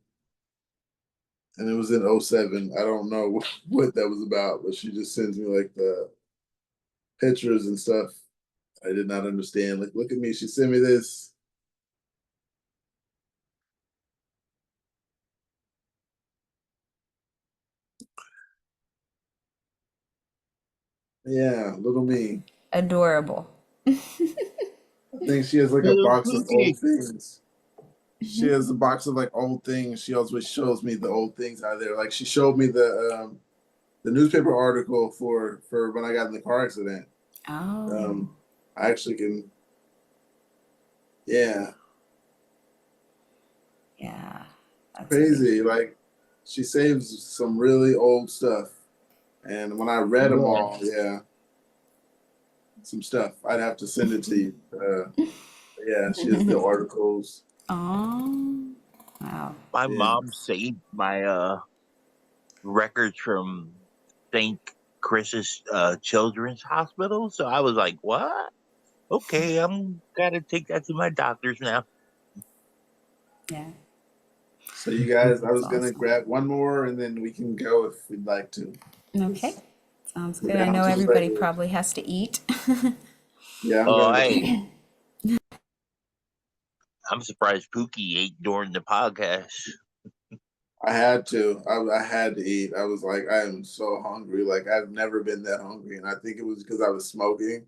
And it was in 07. I don't know what that was about, but she just sends me like the pictures and stuff. I did not understand. Like, look at me. She sent me this. Yeah, little me. Adorable. I think she has like a Little box of Pookie. old things. She has a box of like old things. She always shows me the old things out there. Like she showed me the newspaper article for when I got in the car accident. Oh. I actually can. Yeah, Yeah. That's crazy. Like she saves some really old stuff, and when I read them all, yeah, some stuff. I'd have to send it to you. Yeah, she has the articles. Oh. Wow. My Yeah. mom saved my records from St. Chris's Children's Hospital. So I was like, what? Okay, I'm gotta take that to my doctors now. Yeah. So you guys, I That's was gonna awesome. grab one more, and then we can go if we'd like to. Okay. Sounds We're good. I down know to the everybody regulars. probably has to eat. Yeah, I'm Oh, gonna go. I'm surprised Pookie ate during the podcast. I had to. I had to eat. I was like, I am so hungry. Like I've never been that hungry, and I think it was because I was smoking.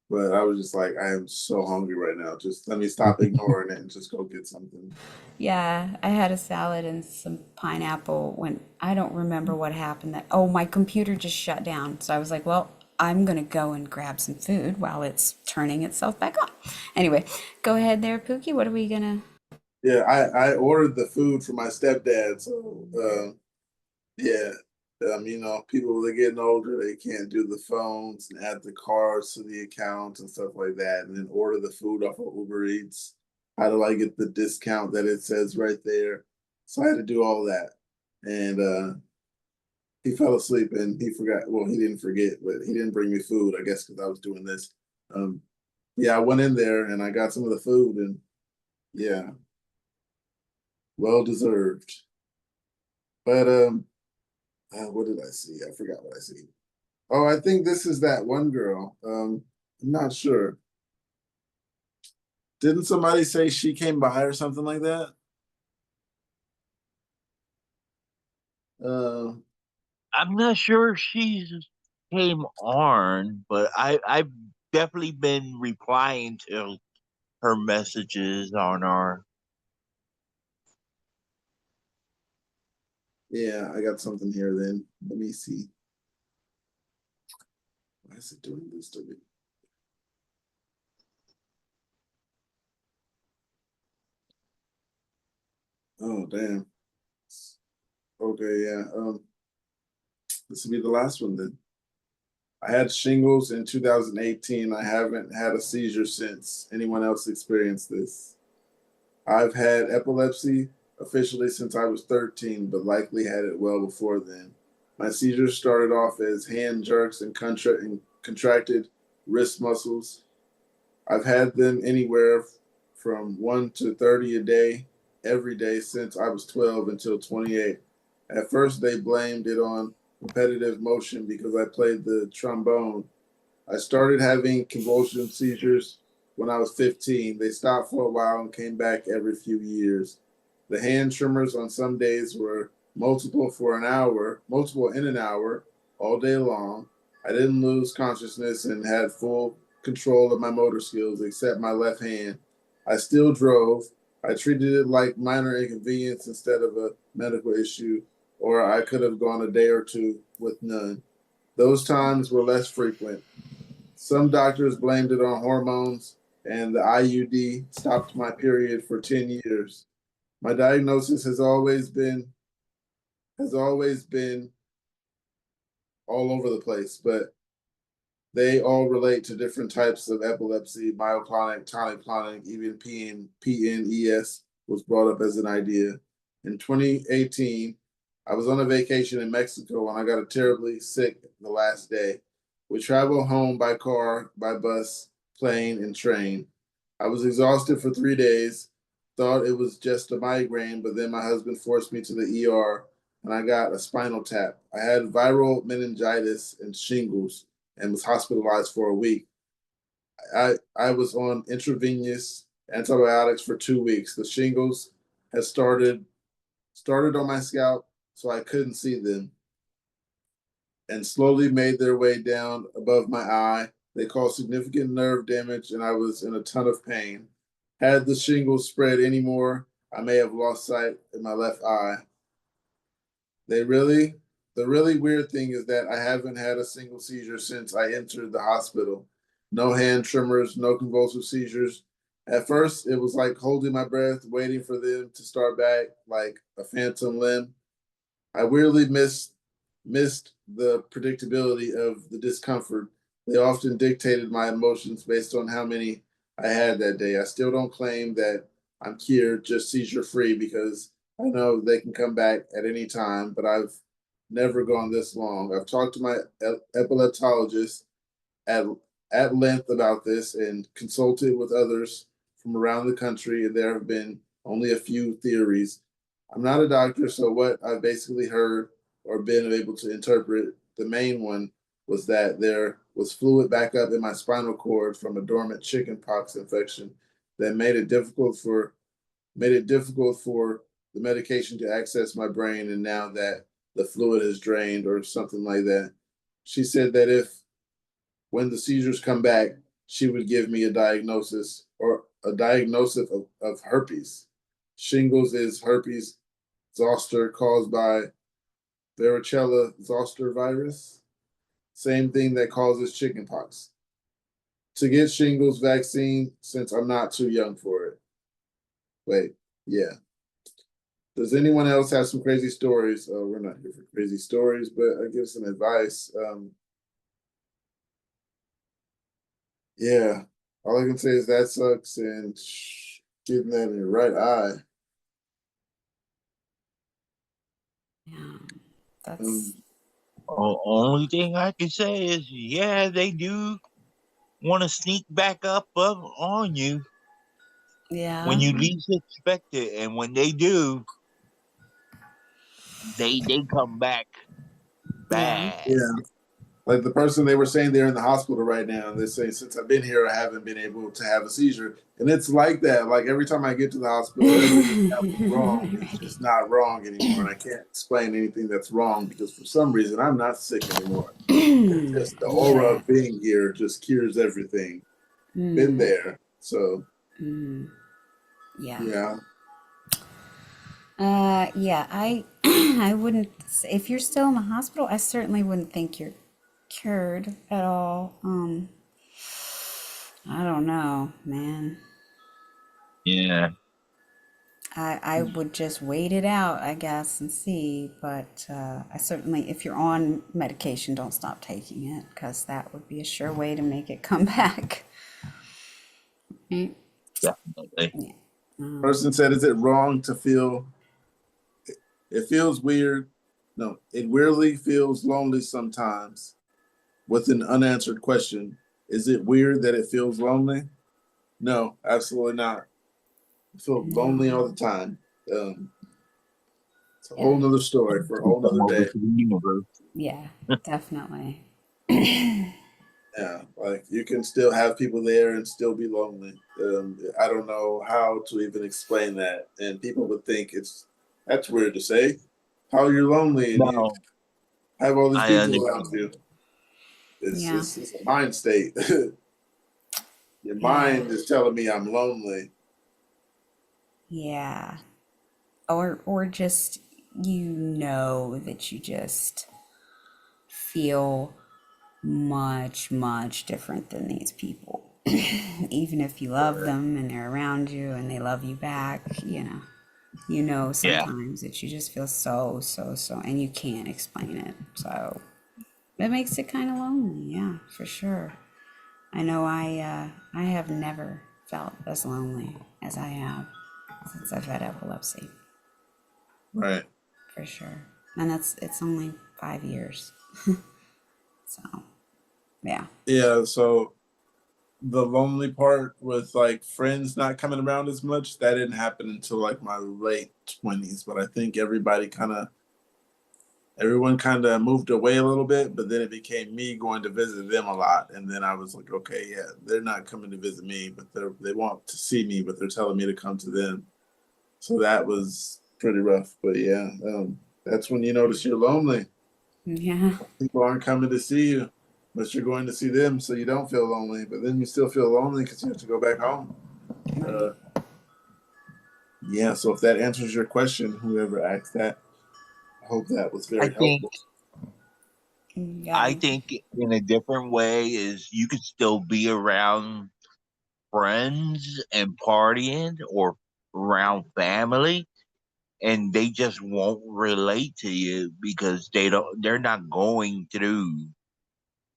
But I was just like, I am so hungry right now. Just let me stop ignoring it and just go get something. Yeah, I had a salad and some pineapple when I don't remember what happened that oh, my computer just shut down. So I was like, well, I'm gonna go and grab some food while it's turning itself back on. Anyway, go ahead there, Pookie. What are we gonna Yeah, I ordered the food for my stepdad. So yeah, you know, people they're getting older, they can't do the phones and add the cards to the accounts and stuff like that, and then order the food off of Uber Eats. How do I get the discount that it says right there? So I had to do all that, and he fell asleep and he forgot. Well, he didn't forget, but he didn't bring me food. I guess because I was doing this. Um, yeah, I went in there and I got some of the food, and yeah, well deserved. But what did I see? I forgot what I see. Oh, I think this is that one girl. I'm not sure. Didn't somebody say she came by or something like that? Uh, I'm not sure if she's came on, but I've definitely been replying to her messages on our. yeah, I got something here then. Let me see. Why is it doing this to me? Oh, damn. Okay, yeah. This will be the last one then. I had shingles in 2018. I haven't had a seizure since. Anyone else experienced this? I've had epilepsy officially since I was 13, but likely had it well before then. My seizures started off as hand jerks and contracted wrist muscles. I've had them anywhere from 1 to 30 a day, every day since I was 12 until 28. At first, they blamed it on repetitive motion because I played the trombone. I started having convulsion seizures when I was 15. They stopped for a while and came back every few years. The hand tremors on some days were multiple in an hour, all day long. I didn't lose consciousness and had full control of my motor skills except my left hand. I still drove. I treated it like minor inconvenience instead of a medical issue, or I could have gone a day or two with none. Those times were less frequent. Some doctors blamed it on hormones, and the IUD stopped my period for 10 years. My diagnosis has always been all over the place, but They all relate to different types of epilepsy, myoclonic, tonic-clonic, even PNES was brought up as an idea. In 2018, I was on a vacation in Mexico and I got terribly sick the last day. We traveled home by car, by bus, plane, and train. I was exhausted for 3 days, thought it was just a migraine, but then my husband forced me to the ER and I got a spinal tap. I had viral meningitis and shingles and was hospitalized for a week. I was on intravenous antibiotics for 2 weeks. The shingles had started on my scalp, so I couldn't see them, and slowly made their way down above my eye. They caused significant nerve damage, and I was in a ton of pain. Had the shingles spread anymore, I may have lost sight in my left eye. The really weird thing is that I haven't had a single seizure since I entered the hospital. No hand tremors, no convulsive seizures. At first, it was like holding my breath, waiting for them to start back, like a phantom limb. I weirdly missed the predictability of the discomfort. They often dictated my emotions based on how many I had that day. I still don't claim that I'm cured, just seizure free, because I know they can come back at any time, but I've never gone this long. I've talked to my epileptologist at length about this and consulted with others from around the country, and there have been only a few theories. I'm not a doctor, so what I've basically heard or been able to interpret, the main one was that there was fluid back up in my spinal cord from a dormant chickenpox infection that made it difficult for the medication to access my brain, and now that the fluid is drained or something like that. She said that when the seizures come back, she would give me a diagnosis of herpes. Shingles is herpes zoster caused by varicella zoster virus, same thing that causes chickenpox. To get shingles vaccine, since I'm not too young for it. Wait, yeah. Does anyone else have some crazy stories? We're not here for crazy stories, but I give some advice. Yeah, all I can say is that sucks, and getting that in your right eye. Yeah, that's Only thing I can say is, yeah, they do want to sneak back up on you when yeah. you least expect it, and when they do, they come back Yeah. bad. Yeah. Like the person, they were saying they're in the hospital right now, and they're saying, since I've been here, I haven't been able to have a seizure. And it's like that. Like every time I get to the hospital, everything that was wrong is just not wrong anymore. And I can't explain anything that's wrong because for some reason I'm not sick anymore. Just the aura Yeah. of being here just cures everything. Been there. So Yeah. yeah. Yeah, I wouldn't say, if you're still in the hospital, I certainly wouldn't think you're cured at all. I don't know, man. Yeah. I would just wait it out, I guess, and see. But I certainly, if you're on medication, don't stop taking it, because that would be a sure way to make it come back. Right? Definitely. Yeah. Person said, is it wrong to feel, it feels weird. No, it weirdly feels lonely sometimes with an unanswered question. Is it weird that it feels lonely? No, absolutely not. I feel lonely all the time. It's a whole nother story for a whole Come nother over day. to the universe. Yeah, definitely. Yeah, like you can still have people there and still be lonely. I don't know how to even explain that, and people would think that's weird to say. How you're lonely and you No, have all these I people understand. around you. Yeah. It's a mind state. Your Yeah. mind is telling me I'm lonely. Yeah. Or just, that you just feel much, much different than these people. Even if you love them and they're around you and they love you back, Yeah. sometimes that you just feel so, and you can't explain it. So it makes it kind of lonely. Yeah, for sure. I know I have never felt as lonely as I have since I've had epilepsy, Right. for sure. And it's only 5 years. So, yeah. Yeah. So the lonely part with like friends not coming around as much, that didn't happen until like my late 20s. But I think everyone kind of moved away a little bit, but then it became me going to visit them a lot. And then I was like, okay, yeah, they're not coming to visit me, but they want to see me, but they're telling me to come to them. So that was pretty rough. But yeah, that's when you notice you're lonely. Yeah. People aren't coming to see you, but you're going to see them, so you don't feel lonely. But then you still feel lonely because you have to go back home. Yeah, so if that answers your question, whoever asked that, I hope that was I very think helpful. Yeah. I think in a different way is you could still be around friends and partying or around family, and they just won't relate to you because they're not going through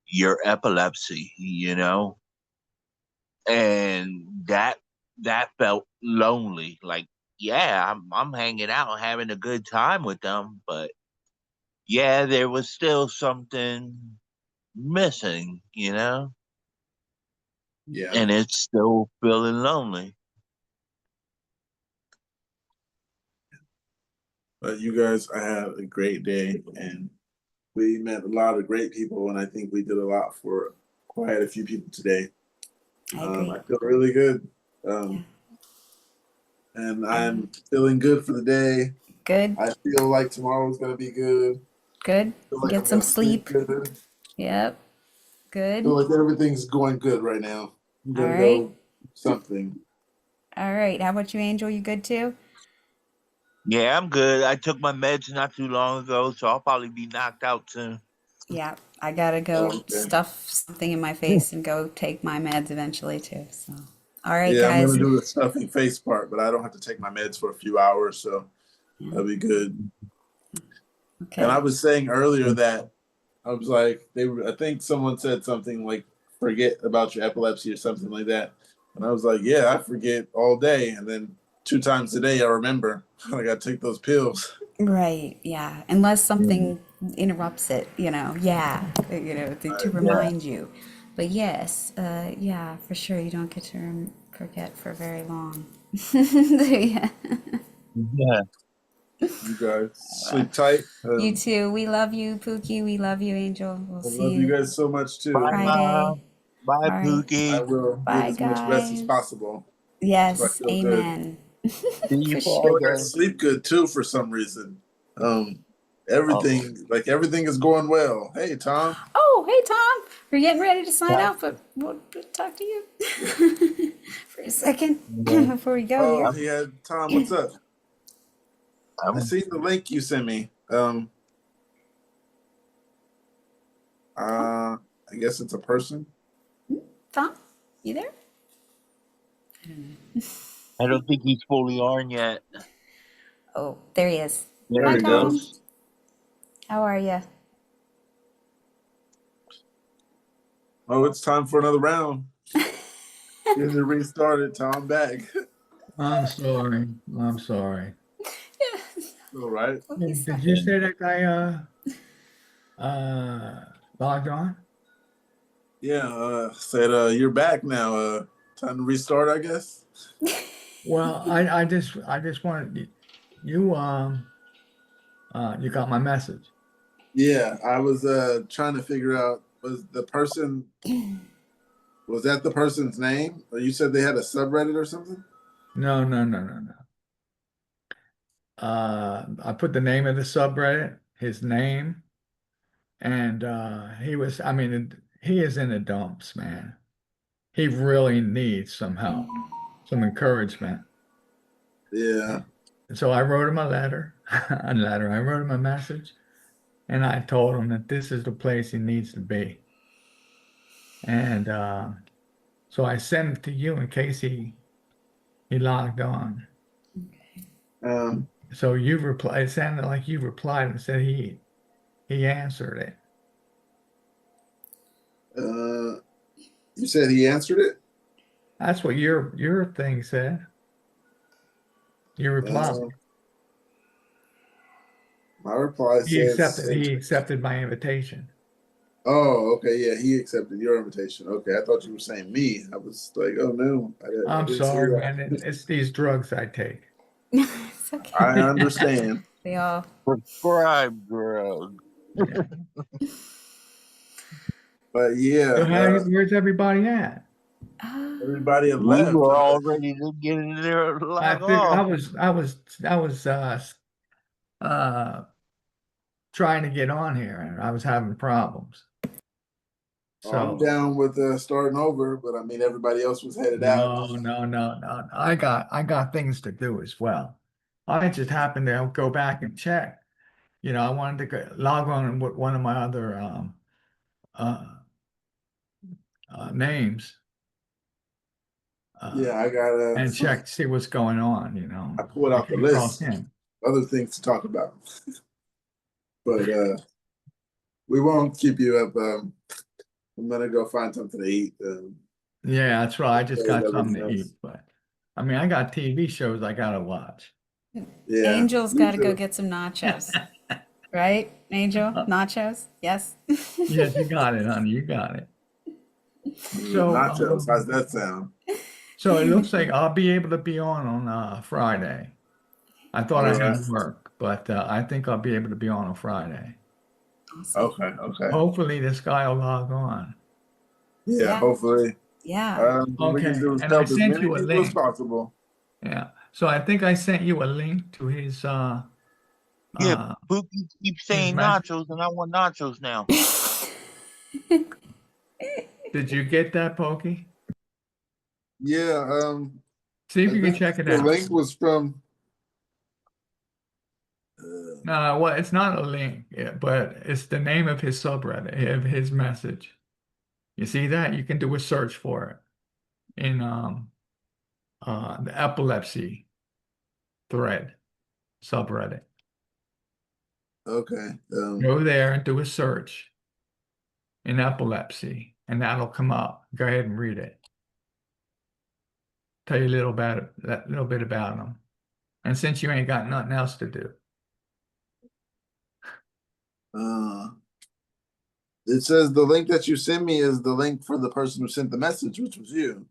your epilepsy, and that felt lonely. Like, yeah, I'm hanging out having a good time with them, but yeah, there was still something missing, Yeah, and it's still feeling lonely. but you guys, I had a great day, and we met a lot of great people, and I think we did a lot for quite a few people today. I agree. I feel really good, and I'm feeling good for the day. Good. I feel like tomorrow's gonna be good. Good. I feel like Get I'm some gonna sleep sleep. good. Yep. I Good. feel like everything's going good right now. I'm All gonna right. go something. All right. How about you, Angel? You good too? Yeah, I'm good. I took my meds not too long ago, so I'll probably be knocked out soon. Yeah. I gotta Oh, go okay. stuff something in my face and go take my meds eventually too. So, all right, Yeah, I'm guys. gonna do the stuffing face part, but I don't have to take my meds for a few hours, so Yeah. that'll be good. Okay. And I was saying earlier that I was like, I think someone said something like, forget about your epilepsy or something like that. And I was like, yeah, I forget all day. And then 2 times a day, I remember I got to take those pills. Right. Yeah. Unless something interrupts it, Yeah. To remind you. But yes, yeah, for sure. You don't get to forget for very long. Yeah. Yeah. You guys sleep tight. You too. We love you, Pookie. We love you, Angel. We'll I see love you you guys so much too. Bye, Friday. Mom. Bye, All right. I Pookie. will get Bye, as much rest as guys. possible so I Yes. feel good. Amen. See you For I sure. feel like I Friday. sleep good too for some reason. Um, Oh, everything is going well. Hey, Tom. Oh, hey, Tom. We're getting ready to sign that- out, but we'll talk to you for a second yeah. before we go Oh, here. Tom, what's up? I I'm see the link you sent me. I guess it's a person. Tom, you there? I don't think he's fully on yet. Oh, there he is. There Hi, he Tom. goes. How are you? Oh, it's time for another round. Get it restarted, Tom. Back. I'm sorry. I'm sorry. All right. Did you say that guy logged on? Yeah. Said you're back now. Time to restart, I guess. Well, I just wanted you you got my message. Yeah, I was trying to figure out was that the person's name? Or you said they had a subreddit or something? No. I put the name of the subreddit, his name, and he is in the dumps, man. He really needs some help, some encouragement. Yeah. So I wrote him a letter, I wrote him a message, and I told him that this is the place he needs to be. And so I sent it to you in case he logged on. So you replied, it sounded like you replied and said he answered it. You said he answered it? That's what your thing said. Your reply. My reply He says. accepted my invitation. Oh, okay, yeah, he accepted your invitation. Okay, I thought you were saying me. I was like, oh no, I I'm didn't see sorry, that. man. It's these drugs I take. It's okay. I understand. We all. Prescribed drug. Yeah. But yeah, So where's everybody at? everybody had We left. were all ready to get in there and I log figured off. I was trying to get on here and I was having problems. Oh, I'm So down with starting over, but I mean everybody else was headed out. no. I got things to do as well. I just happened to go back and check. You know, I wanted to log on with one of my other names. Yeah, I got And check to see what's going on, you know. I pulled out the came across list. him. Other things to talk about. But we won't keep you up. I'm gonna go find something to eat. Yeah, that's right. I just got something to everything eat, but I mean, I got TV shows I gotta watch. Yeah, Angel's me got to go too. get some nachos. Right, Angel? Nachos? Yes. Yes, you got it, honey. You got it. So, Nachos, how's that sound? so it looks like I'll be able to be on Friday. I thought I had to work, but I think I'll be able to be on Friday. Awesome. Okay. Hopefully, this guy will log on. Yeah, hopefully. Yeah. We can Okay, do is and I help as sent many you a people as link. possible. Yeah. So I think I sent you a link to his Yeah, Pookie keeps his saying message. nachos, and I want nachos now. Did you get that, Pokey? Yeah, See if I you can think check it the out. link was from No, well, it's not a link, but it's the name of his subreddit, of his message. You see that? You can do a search for it in the epilepsy thread subreddit. okay. Go there and do a search in epilepsy, and that'll come up. Go ahead and read it. Tell you a little bit about him. And since you ain't got nothing else to do. It says the link that you sent me is the link for the person who sent the message, which was you.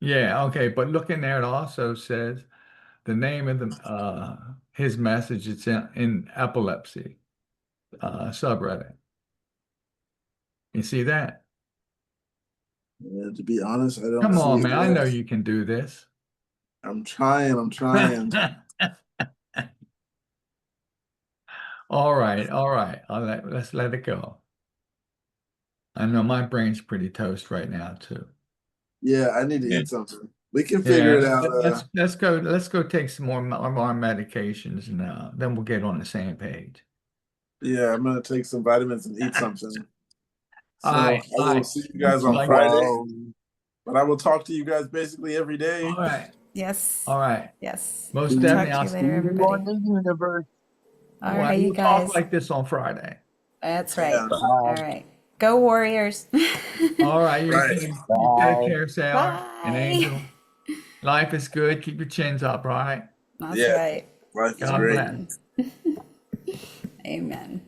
Yeah, okay, but look in there, it also says the name of the his message. It's in epilepsy subreddit. You see that? Yeah, to be honest, I don't Come see on, it man. I yet. know you can do this. I'm trying. All right. Let's let it go. I know my brain's pretty toast right now too. Yeah, I need to eat something. We can figure it out. Let's go take some more medications and then we'll get on the same page. Yeah, I'm gonna take some vitamins and eat something. So I will see you guys on like Friday. But I will talk to you guys basically every day. All right. Yes. All right. Yes. Most Talk definitely. to you later, everybody. The universe. All right, you we'll guys. talk like this on Friday. That's right. All right. Go Warriors. All right. You take care, Sailor Bye. and Angel. Life is good. Keep your chins up, all right? That's right. Life is God great. bless. Amen.